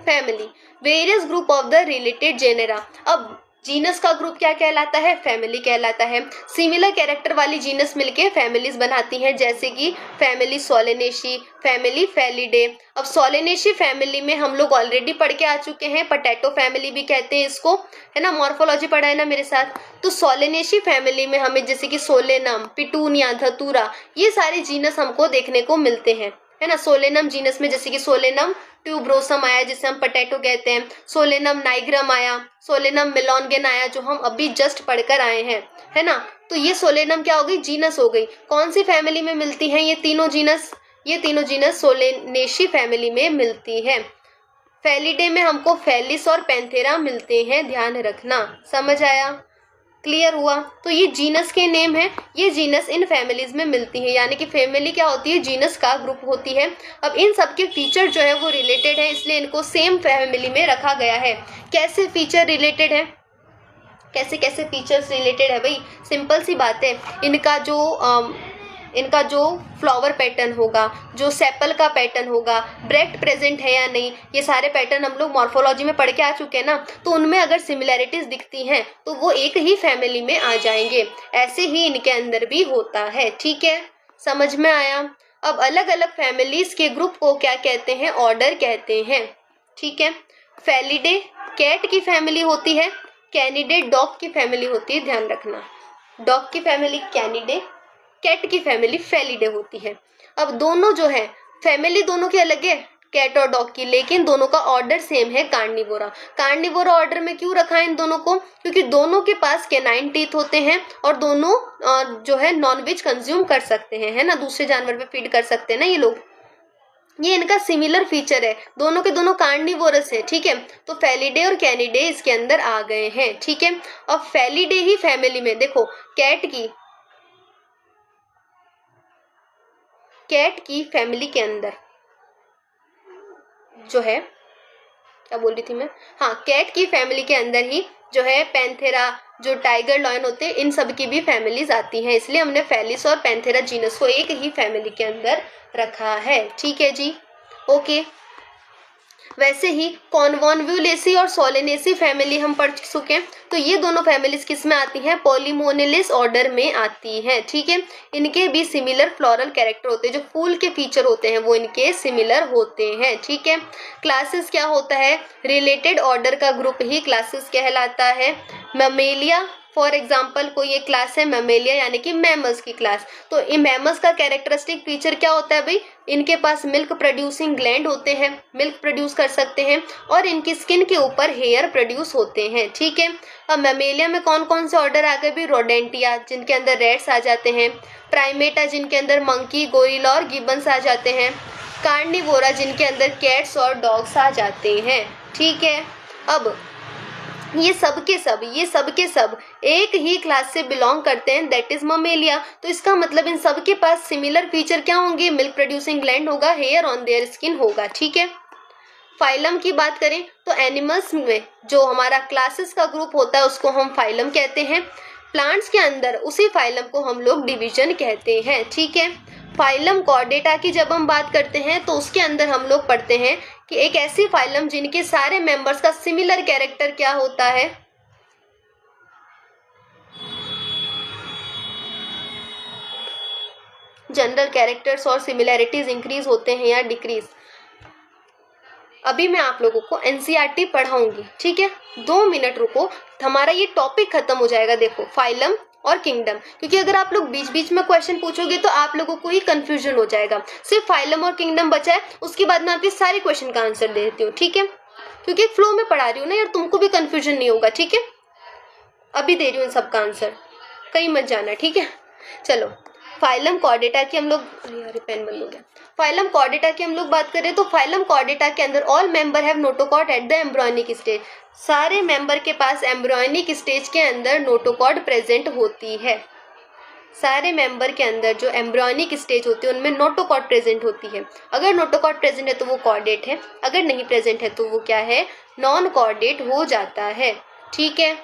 Family, various group of the related genera. अब जीनस का ग्रुप क्या कहलाता है? फैमिली कहलाता है। सिमिलर कैरेक्टर वाली जीनस मिलके फैमिलीज बनाती हैं, जैसे कि फैमिली सोलेनेशी, फैमिली फेलिडे। अब सोलेनेशी फैमिली में हम लोग ऑलरेडी पढ़ के आ चुके हैं, पोटैटो फैमिली भी कहते हैं इसको, है ना, मॉर्फोलॉजी पढ़ा है ना मेरे साथ। तो सोलेनेशी फैमिली में हमें जैसे कि सोलेनम, पिटूनिया, धतूरा, ये सारे जीनस हमको देखने को मिलते हैं, है ना। सोलेनम जीनस में जैसे कि सोलेनम ट्यूबरोसम आया जिसे हम पोटैटो कहते हैं, सोलेनम नाइग्रम आया, सोलेनम मेलॉन्गेन आया जो हम अभी जस्ट पढ़कर आए हैं, है ना। तो ये सोलेनम क्या हो गई? जीनस हो गई। कौन सी फैमिली में मिलती हैं ये तीनों जीनस? ये तीनों जीनस सोलेनेशी फैमिली में मिलती है। फेलिडे में हमको फेलिस और पैंथेरा मिलते हैं, ध्यान रखना। समझ आया? क्लियर हुआ? तो ये जीनस के नेम है, ये जीनस इन फैमिलीज में मिलती है, यानी कि फैमिली क्या होती है, जीनस का ग्रुप होती है। अब इन सब के फीचर जो है वो रिलेटेड है, इसलिए इनको सेम फैमिली में रखा गया है। कैसे फीचर रिलेटेड है, कैसे कैसे फीचर्स रिलेटेड है भाई? सिंपल सी बात है, इनका जो फ्लावर पैटर्न होगा, जो सेपल का पैटर्न होगा, ब्रेक्ट प्रेजेंट है या नहीं, ये सारे पैटर्न हम लोग मॉर्फोलॉजी में पढ़ के आ चुके हैं ना, तो उनमें अगर सिमिलैरिटीज दिखती हैं तो वो एक ही फैमिली में आ जाएंगे। ऐसे ही इनके अंदर भी होता है। ठीक है, समझ में आया? अब अलग अलग फैमिलीज के ग्रुप को क्या कहते हैं, ऑर्डर कहते हैं। ठीक है, फेलिडे कैट की फैमिली होती है, कैनिडे डॉग की फैमिली होती है, ध्यान रखना। डॉग की फैमिली कैनिडे, कैट की फैमिली फेलिडे होती है। अब दोनों जो है फैमिली दोनों की अलग है, कैट और डॉग की, लेकिन दोनों का ऑर्डर सेम है, कार्निवोरा। कार्निवोरा ऑर्डर में क्यों रखा है इन दोनों को? क्योंकि दोनों के पास कैनाइन टीथ होते हैं और दोनों जो है नॉनवेज कंज्यूम कर सकते हैं, है ना, दूसरे जानवर पे फीड कर सकते हैं ना ये लोग। ये इनका सिमिलर फीचर है, दोनों के दोनों कार्निवोरस है। ठीक है, तो फेलिडे और कैनिडे इसके अंदर आ गए हैं। ठीक है, अब फेलिडे ही फैमिली में देखो कैट की फैमिली के अंदर जो है, क्या बोल रही थी मैं, हाँ, कैट की फैमिली के अंदर ही जो है पैंथेरा, जो टाइगर लॉयन होते हैं, इन सब की भी फैमिलीज आती हैं, इसलिए हमने फेलिस और पैंथेरा जीनस को एक ही फैमिली के अंदर रखा है। ठीक है जी, ओके। वैसे ही कॉन्वोल्वुलेसी और सोलेनेसी फैमिली हम पढ़ चुके हैं, तो ये दोनों फैमिलीज किस में आती हैं, पॉलीमोनेलिस ऑर्डर में आती हैं। ठीक है, इनके भी सिमिलर फ्लोरल कैरेक्टर होते हैं, जो फूल के फीचर होते हैं वो इनके सिमिलर होते हैं। ठीक है, क्लासेस क्या होता है, रिलेटेड ऑर्डर का ग्रुप ही क्लासेस कहलाता है। मैमेलिया फॉर एग्जाम्पल कोई एक क्लास है मैमेलिया, यानी कि मैमल्स की क्लास। तो इन मैमल्स का कैरेक्टरिस्टिक फीचर क्या होता है भाई, इनके पास मिल्क प्रोड्यूसिंग ग्लैंड होते हैं, मिल्क प्रोड्यूस कर सकते हैं, और इनकी स्किन के ऊपर हेयर प्रोड्यूस होते हैं। ठीक है, अब मैमेलिया में कौन कौन से ऑर्डर आ गए भी, रोडेंटिया जिनके अंदर रैट्स आ जाते हैं, प्राइमेटा जिनके अंदर मंकी, गोरिल्ला और गिबन्स आ जाते हैं, कार्निवोरा जिनके अंदर कैट्स और डॉग्स आ जाते हैं। ठीक है, अब ये सब के सब एक ही क्लास से बिलोंग करते हैं, दैट इज ममेलिया। तो इसका मतलब इन सब के पास सिमिलर फीचर क्या होंगे, मिल्क प्रोड्यूसिंग ग्लैंड होगा, हेयर ऑन देयर स्किन होगा। ठीक है, फाइलम की बात करें तो एनिमल्स में जो हमारा क्लासेस का ग्रुप होता है उसको हम फाइलम कहते हैं। प्लांट्स के अंदर उसी फाइलम को हम लोग डिवीजन कहते हैं। ठीक है, फाइलम कॉर्डेटा की जब हम बात करते हैं तो उसके अंदर हम लोग पढ़ते हैं कि एक ऐसी फाइलम जिनके सारे मेंबर्स का सिमिलर कैरेक्टर क्या होता है, जनरल कैरेक्टर्स और सिमिलैरिटीज इंक्रीज होते हैं या डिक्रीज। अभी मैं आप लोगों को एनसीईआरटी पढ़ाऊंगी। ठीक है, 2 मिनट रुको, हमारा ये टॉपिक खत्म हो जाएगा। देखो, फाइलम और किंगडम, क्योंकि अगर आप लोग बीच बीच में क्वेश्चन पूछोगे तो आप लोगों को ही कंफ्यूजन हो जाएगा। सिर्फ फाइलम और किंगडम बचा है, उसके बाद मैं आपके सारे क्वेश्चन का आंसर दे देती हूँ। ठीक है, क्योंकि फ्लो में पढ़ा रही हूँ ना यार, तुमको भी कंफ्यूजन नहीं होगा। ठीक है, अभी दे रही हूँ इन सबका आंसर, कहीं मत जाना। ठीक है, चलो, फाइलम कॉर्डेटा की हम लोग, अरे पेन बंद हो गया। फाइलम कॉर्डेटा की हम लोग बात करें तो फाइलम कॉर्डेटा के अंदर all member have notochord at the embryonic stage. सारे मेंबर के पास एम्ब्रियोनिक स्टेज के अंदर नोटोकॉर्ड प्रेजेंट होती है। सारे मेंबर के अंदर जो एम्ब्रियोनिक स्टेज होती है उनमें नोटोकॉर्ड प्रेजेंट होती है। अगर नोटोकॉर्ड प्रेजेंट है तो वो कॉर्डेट है, अगर नहीं प्रेजेंट है तो वो क्या है, नॉन कॉर्डेट हो जाता है। ठीक है,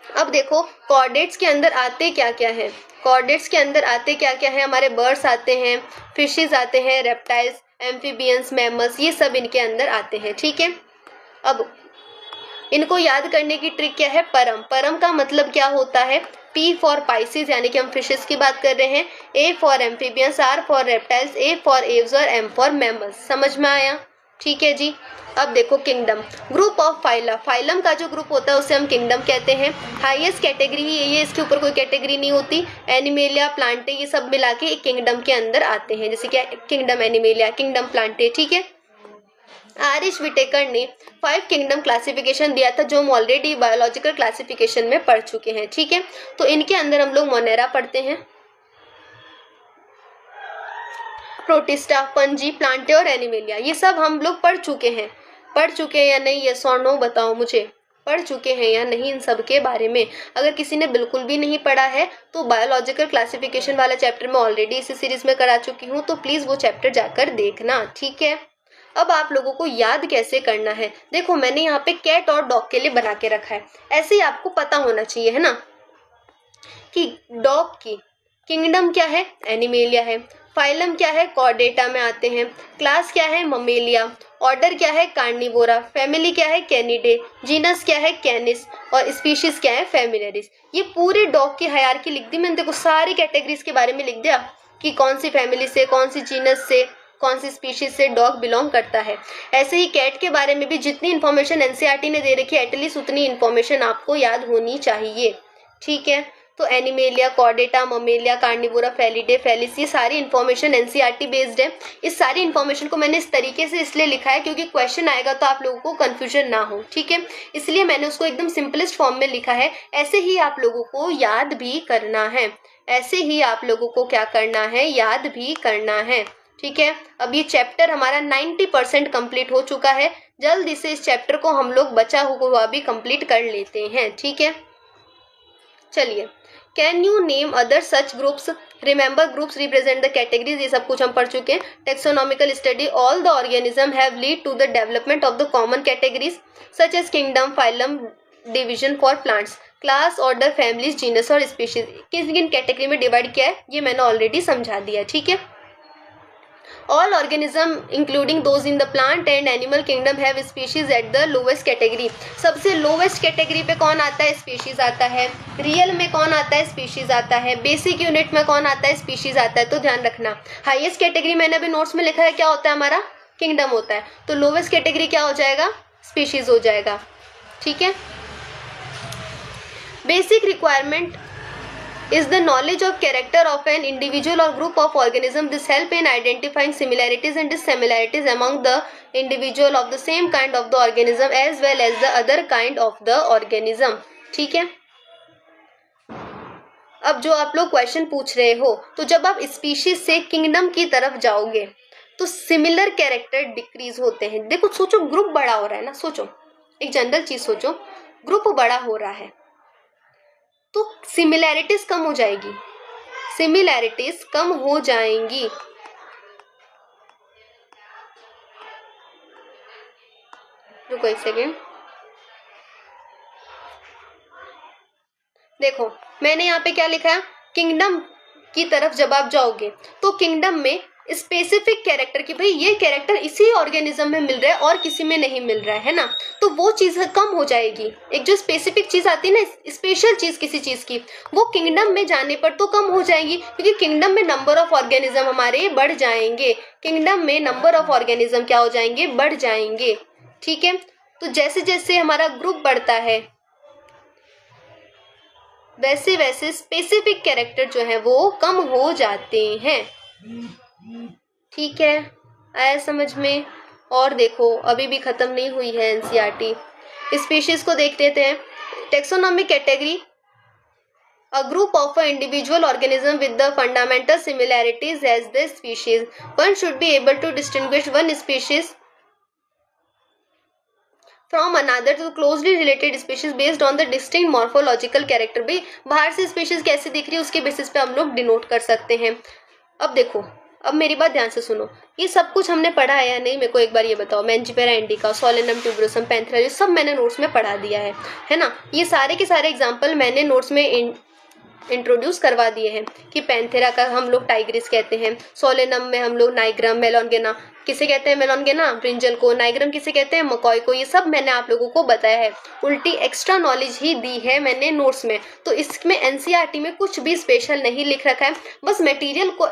अब देखो कॉर्डेट्स के अंदर आते क्या क्या है, कॉर्डेट्स के अंदर आते क्या क्या है, हमारे बर्ड्स आते हैं, फिशेस आते हैं, रेप्टाइल्स, एम्फीबियंस, मैमल्स, ये सब इनके अंदर आते हैं। ठीक है, अब इनको याद करने की ट्रिक क्या है, परम। परम का मतलब क्या होता है, P फॉर पाइसिस यानी कि हम फिशेस की बात कर रहे हैं, A for amphibians, R for reptiles, A for Aves और M फॉर मैमल्स। समझ में आया? ठीक है जी, अब देखो kingdom, group of phyla. Phylum का जो ग्रुप होता है उसे हम किंगडम कहते हैं। हाईएस्ट कैटेगरी ही यही है, इसके ऊपर कोई कैटेगरी नहीं होती। एनिमेलिया, प्लांटे, ये सब मिला के एक किंगडम के अंदर आते हैं, जैसे कि किंगडम एनिमेलिया, किंगडम प्लांटे। ठीक है, आरिश विटेकर ने 5 किंगडम क्लासिफिकेशन दिया था, जो हम ऑलरेडी बायोलॉजिकल क्लासिफिकेशन में पढ़ चुके हैं। ठीक है, तो इनके अंदर हम लोग मोनेरा पढ़ते हैं, प्रोटिस्टा, फंजी, प्लांटे और एनिमेलिया, ये सब हम लोग पढ़ चुके हैं। पढ़ चुके हैं या नहीं, यस और नो बताओ मुझे, पढ़ चुके हैं या नहीं इन सब के बारे में। अगर किसी ने बिल्कुल भी नहीं पढ़ा है तो बायोलॉजिकल क्लासिफिकेशन वाला चैप्टर मैं ऑलरेडी इसी सीरीज में करा चुकी हूँ, तो प्लीज वो चैप्टर जाकर देखना, ठीक है। अब आप लोगों को याद कैसे करना है, देखो मैंने यहाँ पे कैट और डॉग के लिए बना के रखा है, ऐसे ही आपको पता होना चाहिए, है ना, कि डॉग की किंगडम क्या है, एनिमेलिया है, फाइलम क्या है, कॉर्डेटा में आते हैं, क्लास क्या है, ममेलिया, ऑर्डर क्या है, कार्निवोरा, फैमिली क्या है, कैनिडे, जीनस क्या है, कैनिस, और स्पीशीज क्या है, फेमिलियरिस। ये पूरे डॉग की हायरार्की लिख दी मैंने, देखो सारी कैटेगरीज के बारे में लिख दिया कि कौन सी फैमिली से, कौन सी जीनस से, कौन सी स्पीशीज से डॉग बिलोंग करता है। ऐसे ही कैट के बारे में भी जितनी इन्फॉर्मेशन एनसीईआरटी ने दे रखी है एटलीस्ट उतनी इन्फॉर्मेशन आपको याद होनी चाहिए, ठीक है। तो Animalia, Chordata, Mammalia, Carnivora, Felidae, Felis, ये सारी इन्फॉर्मेशन एनसीईआरटी बेस्ड है। इस सारी इन्फॉर्मेशन को मैंने इस तरीके से इसलिए लिखा है क्योंकि क्वेश्चन आएगा तो आप लोगों को कंफ्यूजन ना हो, ठीक है, इसलिए मैंने उसको एकदम सिंपलेस्ट फॉर्म में लिखा है। ऐसे ही आप लोगों को याद भी करना है, ऐसे ही आप लोगों को क्या करना है, याद भी करना है, ठीक है। अब ये चैप्टर हमारा 90% कंप्लीट हो चुका है, जल्दी से इस चैप्टर को हम लोग बचा हुआ भी कंप्लीट कर लेते हैं, ठीक है। चलिए, can you name other such groups, remember groups represent the categories, ये सब कुछ हम पढ़ चुके हैं। Taxonomical study, all the organism have lead to the development of the common categories such as kingdom, phylum, division for plants, class, order, families, genus और species, किस किन कैटेगरी में डिवाइड किया है ये मैंने ऑलरेडी समझा दिया, ठीक है। All organism including those in the plant and animal kingdom have species at the lowest category। सबसे lowest category पे कौन आता है, species आता है। रियल में कौन आता है, species आता है। बेसिक यूनिट में कौन आता है, species आता है। तो ध्यान रखना, हाईएस्ट कैटेगरी मैंने अभी नोट्स में लिखा है क्या होता है हमारा, किंगडम होता है, तो लोवेस्ट कैटेगरी क्या हो जाएगा, स्पीशीज हो जाएगा, ठीक है। Basic requirement is the knowledge of character of an individual or group of organism. This help in identifying similarities and dissimilarities among the individual of the same kind of the organism as well as the other kind of the organism, ठीक है। अब जो आप लोग question पूछ रहे हो, तो जब आप स्पीशीज से किंगडम की तरफ जाओगे तो सिमिलर कैरेक्टर डिक्रीज होते हैं। देखो सोचो, ग्रुप बड़ा हो रहा है ना, सोचो एक जनरल चीज सोचो, ग्रुप बड़ा हो रहा है तो सिमिलैरिटीज कम हो जाएगी, सिमिलैरिटीज कम हो जाएंगी। रुको एक सेकेंड, देखो मैंने यहाँ पे क्या लिखा है, किंगडम की तरफ जब आप जाओगे तो किंगडम में स्पेसिफिक कैरेक्टर की, भाई ये कैरेक्टर इसी ऑर्गेनिज्म में मिल रहा है और किसी में नहीं मिल रहा है ना, तो वो चीज कम हो जाएगी। एक जो स्पेसिफिक चीज आती है ना, स्पेशल चीज किसी चीज की, वो किंगडम में जाने पर तो कम हो जाएगी क्योंकि किंगडम में नंबर ऑफ ऑर्गेनिज्म हमारे बढ़ जाएंगे, किंगडम में नंबर ऑफ ऑर्गेनिज्म क्या हो जाएंगे, बढ़ जाएंगे, ठीक है। तो जैसे जैसे हमारा ग्रुप बढ़ता है वैसे वैसे स्पेसिफिक कैरेक्टर जो है वो कम हो जाते हैं, ठीक है, आया समझ में। और देखो अभी भी खत्म नहीं हुई है एनसीईआरटी, स्पीशीज को देख लेते हैं। Taxonomic category, a group of an individual organism with the fundamental similarities as the species. One should be able to distinguish one species from another to closely related species based on the distinct morphological character। भाई बाहर से species कैसे दिख रही है उसके basis पे हम लोग डिनोट कर सकते हैं। अब देखो, अब मेरी बात ध्यान से सुनो, ये सब कुछ हमने पढ़ा है या नहीं, मेरे को एक बार ये बताओ। मैंजिफेरा इंडिका, सोलेनम ट्यूबरोसम, पैंथेरा, ये सब मैंने नोट्स में पढ़ा दिया है ना। ये सारे के सारे एग्जाम्पल मैंने नोट्स में इंट्रोड्यूस करवा दिए हैं कि पैंथेरा का हम लोग टाइग्रिस कहते हैं, सोलेनम में हम लोग नाइग्राम, मेलोनगेना किसे कहते हैं, मेलोनगेना ब्रिंजल को, नाइग्राम किसे कहते हैं, मकॉय को, ये सब मैंने आप लोगों को बताया है। उल्टी एक्स्ट्रा नॉलेज ही दी है मैंने नोट्स में, तो इसमें एनसीईआरटी में कुछ भी स्पेशल नहीं लिख रखा है, बस मटेरियल को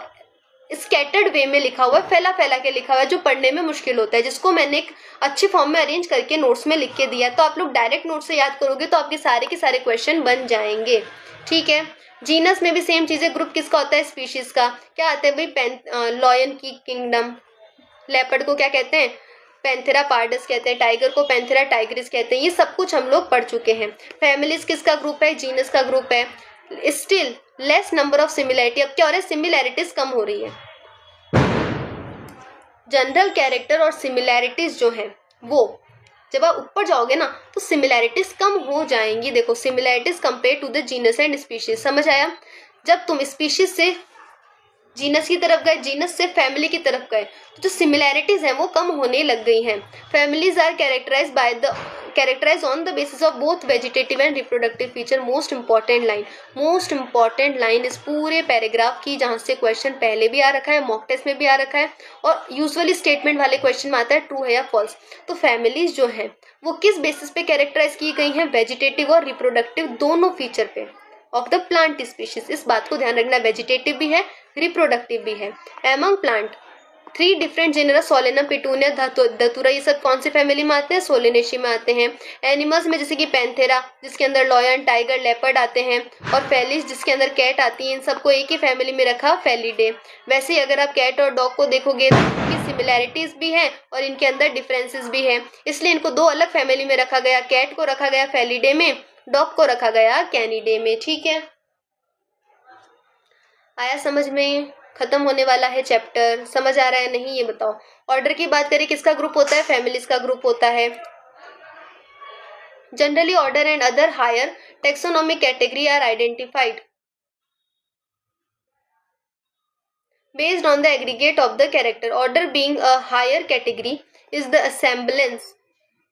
स्कैटर्ड वे में लिखा हुआ है, फैला फैला के लिखा हुआ है, जो पढ़ने में मुश्किल होता है, जिसको मैंने एक अच्छी फॉर्म में अरेंज करके नोट्स में लिख के दिया है। तो आप लोग डायरेक्ट नोट से याद करोगे तो आपके सारे के सारे क्वेश्चन बन जाएंगे, ठीक है। जीनस में भी सेम चीज़ है, ग्रुप किसका होता है, स्पीशीज का। क्या आता है भाई, लॉयन की किंगडम, लेपर्ड को क्या कहते हैं, पैंथेरा पार्डस कहते हैं, टाइगर को पैंथेरा टाइग्रिस कहते हैं, ये सब कुछ हम लोग पढ़ चुके हैं। फैमिलीज किसका ग्रुप है, जीनस का ग्रुप है। Still less number of similarity, अब क्या हो रहा है, सिमिलैरिटीज कम हो रही है। जनरल कैरेक्टर और सिमिलैरिटीज जो है वो जब आप ऊपर जाओगे ना तो सिमिलैरिटीज कम हो जाएंगी। देखो similarities compare to the genus and species, समझ आया? जब तुम स्पीशीज से जीनस की तरफ गए, जीनस से फैमिली की तरफ गए, तो जो सिमिलैरिटीज हैं वो कम होने लग गई हैं। Families are characterise on the basis of both vegetative and reproductive feature. Most important line इस पूरे पैराग्राफ की, जहाँ से क्वेश्चन पहले भी आ रखा है, मॉक टेस्ट में भी आ रखा है और यूजुअली स्टेटमेंट वाले क्वेश्चन में आता है ट्रू है या फॉल्स। तो फैमिलीज जो है वो किस बेसिस पे कैरेक्टराइज की गई हैं? वेजिटेटिव और रिप्रोडक्टिव दोनों फीचर पे ऑफ द प्लांट स्पीशीज। इस बात को ध्यान रखना, वेजिटेटिव भी है रिप्रोडक्टिव भी है। Among plant 3 different genera Solanum, Petunia, Datura, ये सब कौन से फैमिली में आते हैं? सोलेनेशी में आते हैं। एनिमल्स में जैसे कि पैंथेरा जिसके अंदर लॉयन, टाइगर, लेपर्ड आते हैं और फेलिस जिसके अंदर कैट आती है, इन सबको एक ही फैमिली में रखा फेलिडे। वैसे ही अगर आप कैट और डॉग को देखोगे तो इनकी सिमिलैरिटीज भी हैं और इनके अंदर डिफरेंसेस भी हैं, इसलिए इनको 2 अलग फैमिली में रखा गया। कैट को रखा गया फेलिडे में, डॉग को रखा गया कैनिडे में। ठीक है, आया समझ में? खत्म होने वाला है चैप्टर, समझ आ रहा है नहीं ये बताओ। ऑर्डर की बात करें, किसका ग्रुप होता है? फैमिलीज का ग्रुप होता है। Generally order and other higher taxonomic category are identified based on the aggregate of the character. Order being a higher category is the assemblance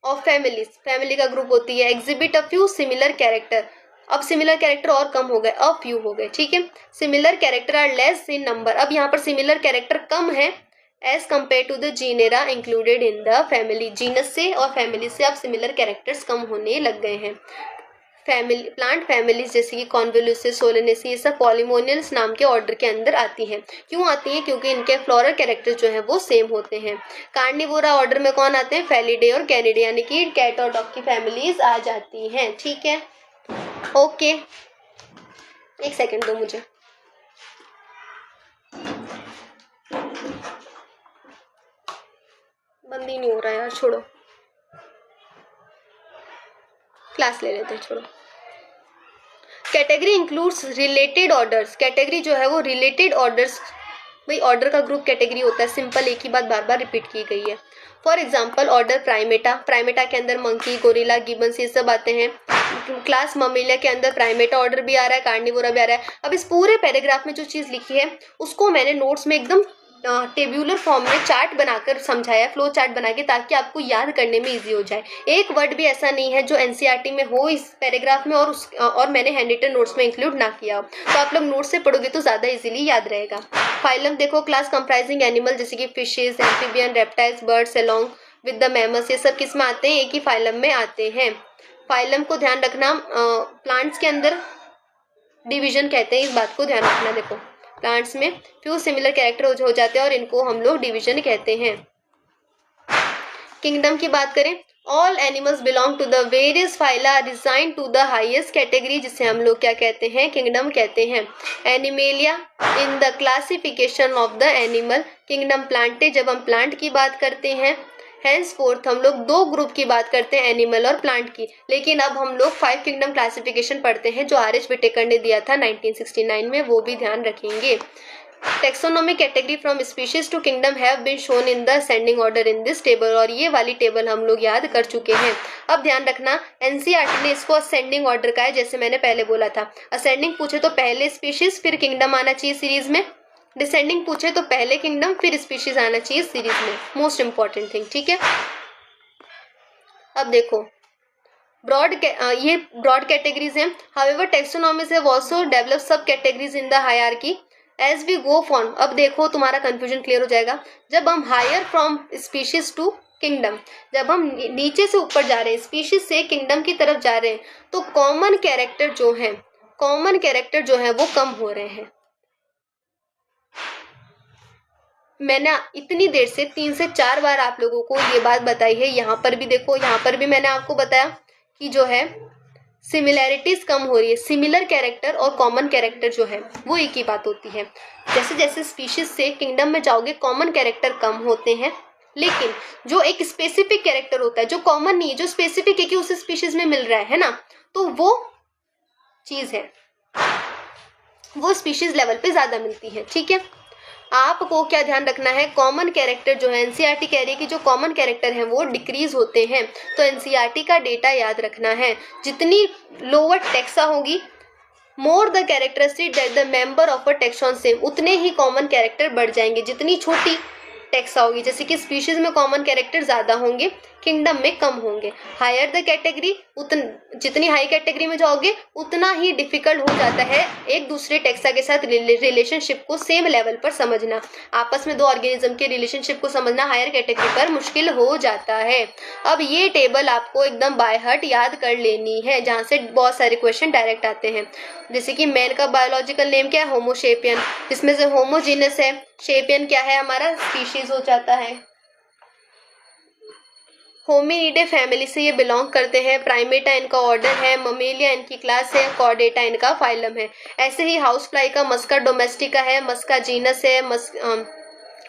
of families. Family का ग्रुप होती है। Exhibit a few similar character. अब similar character और कम हो गए, a few हो गए। ठीक है, similar character are less in number. अब यहाँ पर सिमिलर कैरेक्टर कम है as compared to the genera included in the family. Genus से और फैमिली से अब सिमिलर कैरेक्टर्स कम होने लग गए हैं। फैमिली, प्लांट फैमिलीज जैसे कि कॉन्वोल्यूसेस, सोलेनेसी, ये सब पॉलीमोनियल्स नाम के ऑर्डर के अंदर आती हैं। क्यों आती हैं? क्योंकि इनके फ्लोरल कैरेक्टर जो है वो सेम होते हैं। कार्निवोरा ऑर्डर में कौन आते हैं? फेलिडे और कैनिडे, यानी कि कैट और डॉग की फैमिलीज आ जाती हैं। ठीक है, ओके, एक सेकंड दो मुझे। बंद ही नहीं हो रहा यार, छोड़ो, क्लास ले लेते हैं, छोड़ो। Category includes related orders. Category जो है वो रिलेटेड ऑर्डर्स, भाई ऑर्डर का ग्रुप कैटेगरी होता है। सिंपल, एक ही बात बार बार रिपीट की गई है। For example order Primata, Primata के अंदर मंकी, गोरिल्ला, गिबन्स ये सब आते हैं। क्लास ममेलिया के अंदर प्राइमेटा ऑर्डर भी आ रहा है, कार्निवोरा भी आ रहा है। अब इस पूरे पैराग्राफ में जो चीज़ लिखी है उसको मैंने नोट्स में एकदम टेब्यूलर फॉर्म में चार्ट बनाकर समझाया, फ्लो चार्ट बना के, ताकि आपको याद करने में इजी हो जाए। एक वर्ड भी ऐसा नहीं है जो एनसीईआरटी में हो इस पैराग्राफ में और मैंने हैंड रिटन नोट्स में इंक्लूड ना किया हो। तो आप लोग नोट्स से पढ़ोगे तो ज़्यादा इजीली याद रहेगा। फाइलम देखो, क्लास कंप्राइजिंग एनिमल जैसे कि fishes, amphibian, reptiles, birds along with the mammals, ये सब किस में आते हैं? एक ही फाइलम में आते हैं। फाइलम को ध्यान रखना, प्लांट्स के अंदर डिवीजन कहते हैं, इस बात को ध्यान रखना। देखो प्लांट्स में फ्यू सिमिलर कैरेक्टर हो जाते हैं और इनको हम लोग डिवीजन कहते हैं। किंगडम की बात करें, all animals belong to the various phyla resign to the highest category, जिसे हम लोग क्या कहते हैं? किंगडम कहते हैं। Animalia in the classification of the animal kingdom Plantae, जब हम प्लांट की बात करते हैं। हैंसफोर्थ हम लोग 2 ग्रुप की बात करते हैं, एनिमल और प्लांट की, लेकिन अब हम लोग 5 किंगडम क्लासिफिकेशन पढ़ते हैं जो आर एच विटेकर ने दिया था 1969 में, वो भी ध्यान रखेंगे। Taxonomic category from species to kingdom have been shown in the ascending order in this table, और ये वाली टेबल हम लोग याद कर चुके हैं। अब ध्यान रखना, एनसीईआरटी ने इसको असेंडिंग ऑर्डर का है, जैसे मैंने पहले बोला था। असेंडिंग पूछे तो पहले स्पीशीज फिर किंगडम आना चाहिए सीरीज में, डिसेंडिंग पूछे तो पहले किंगडम फिर स्पीशीज आना चाहिए सीरीज में, मोस्ट इंपॉर्टेंट थिंग। ठीक है, अब देखो ये ब्रॉड कैटेगरीज हैं। However taxonomies have also developed sub categories in the hierarchy as we go form. अब देखो तुम्हारा कंफ्यूजन क्लियर हो जाएगा। जब हम higher from species to kingdom, जब हम नीचे से ऊपर जा रहे हैं, स्पीशीज से किंगडम की तरफ जा रहे हैं, तो कॉमन कैरेक्टर जो है वो कम हो रहे हैं। मैंने इतनी देर से 3 से 4 बार आप लोगों को ये बात बताई है। यहाँ पर भी देखो, यहाँ पर भी मैंने आपको बताया कि जो है सिमिलैरिटीज कम हो रही है। सिमिलर कैरेक्टर और कॉमन कैरेक्टर जो है वो एक ही बात होती है। जैसे जैसे स्पीशीज से किंगडम में जाओगे कॉमन कैरेक्टर कम होते हैं, लेकिन जो एक स्पेसिफिक कैरेक्टर होता है जो कॉमन नहीं है, जो स्पेसिफिक है कि उस स्पीशीज में मिल रहा है ना, तो वो चीज है वो स्पीशीज लेवल पे ज्यादा मिलती है। ठीक है, आपको क्या ध्यान रखना है, कॉमन कैरेक्टर जो है, एनसीईआरटी कह रही है कि जो कॉमन कैरेक्टर हैं वो डिक्रीज होते हैं, तो एनसीईआरटी का डेटा याद रखना है। जितनी लोअर टैक्सा होगी, more the characteristic that the member of a taxon same, उतने ही कॉमन कैरेक्टर बढ़ जाएंगे। जितनी छोटी टैक्सा होगी, जैसे कि स्पीशीज में कॉमन कैरेक्टर ज्यादा होंगे, किंगडम में कम होंगे। हायर द कैटेगरी, जितनी हाई कैटेगरी में जाओगे उतना ही डिफिकल्ट हो जाता है एक दूसरे टैक्सा के साथ रिलेशनशिप को सेम लेवल पर समझना। आपस में दो ऑर्गेनिज्म के रिलेशनशिप को समझना हायर कैटेगरी पर मुश्किल हो जाता है। अब ये टेबल आपको एकदम बाय हार्ट याद कर लेनी है, जहाँ से बहुत सारे क्वेश्चन डायरेक्ट आते हैं। जैसे कि मैन का बायोलॉजिकल नेम क्या है, होमोशेपियन, जिसमें से होमोजीनस है, शेपियन क्या है हमारा, स्पीशीज हो जाता है। होमिनिडे फैमिली से ये बिलोंग करते हैं। प्राइमेटा इनका ऑर्डर है, ममेलिया इनकी क्लास है, कॉर्डेटा इनका फाइलम है। ऐसे ही हाउस फ्लाई का मस्का डोमेस्टिका है, मस्का जीनस है,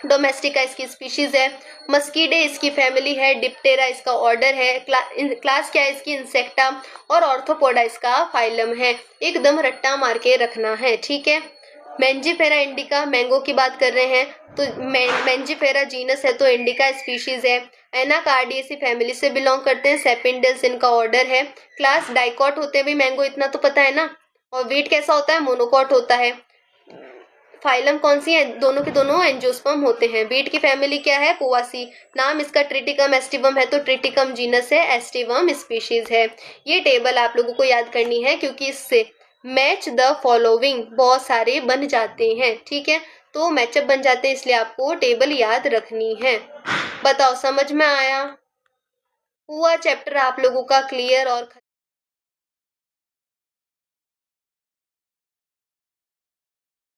डोमेस्टिका इसकी स्पीशीज है। मस्कीडे इसकी फैमिली है, डिप्टेरा इसका ऑर्डर है, क्लास क्या है इसकी, इंसेक्टा, और ऑर्थोपोडा इसका फाइलम है। एकदम रट्टा मार के रखना है, ठीक है। मैंजीफेरा इंडिका, मैंगो की बात कर रहे हैं तो मैंजीफेरा जीनस है तो इंडिका स्पीशीज है। एनाकार्डियेसी फैमिली से बिलोंग करते हैं, सेपिंडल्स इनका ऑर्डर है। क्लास डाइकॉट होते हैं भाई मैंगो, इतना तो पता है ना। और वेट कैसा होता है, मोनोकॉट होता है। फाइलम कौन सी है, दोनों के दोनों एंजियोस्पर्म होते हैं। बीट की फैमिली क्या है, पोवासी, नाम इसका ट्रिटिकम एस्टिवम है तो ट्रिटिकम जीनस है, एस्टिवम स्पीशीज है। ये टेबल आप लोगों को याद करनी है क्योंकि इससे मैच द फॉलोइंग बहुत सारे बन जाते हैं, ठीक है। तो मैचअप बन जाते हैं, इसलिए आपको टेबल याद रखनी है। बताओ समझ में आया? हुआ चैप्टर आप लोगों का क्लियर और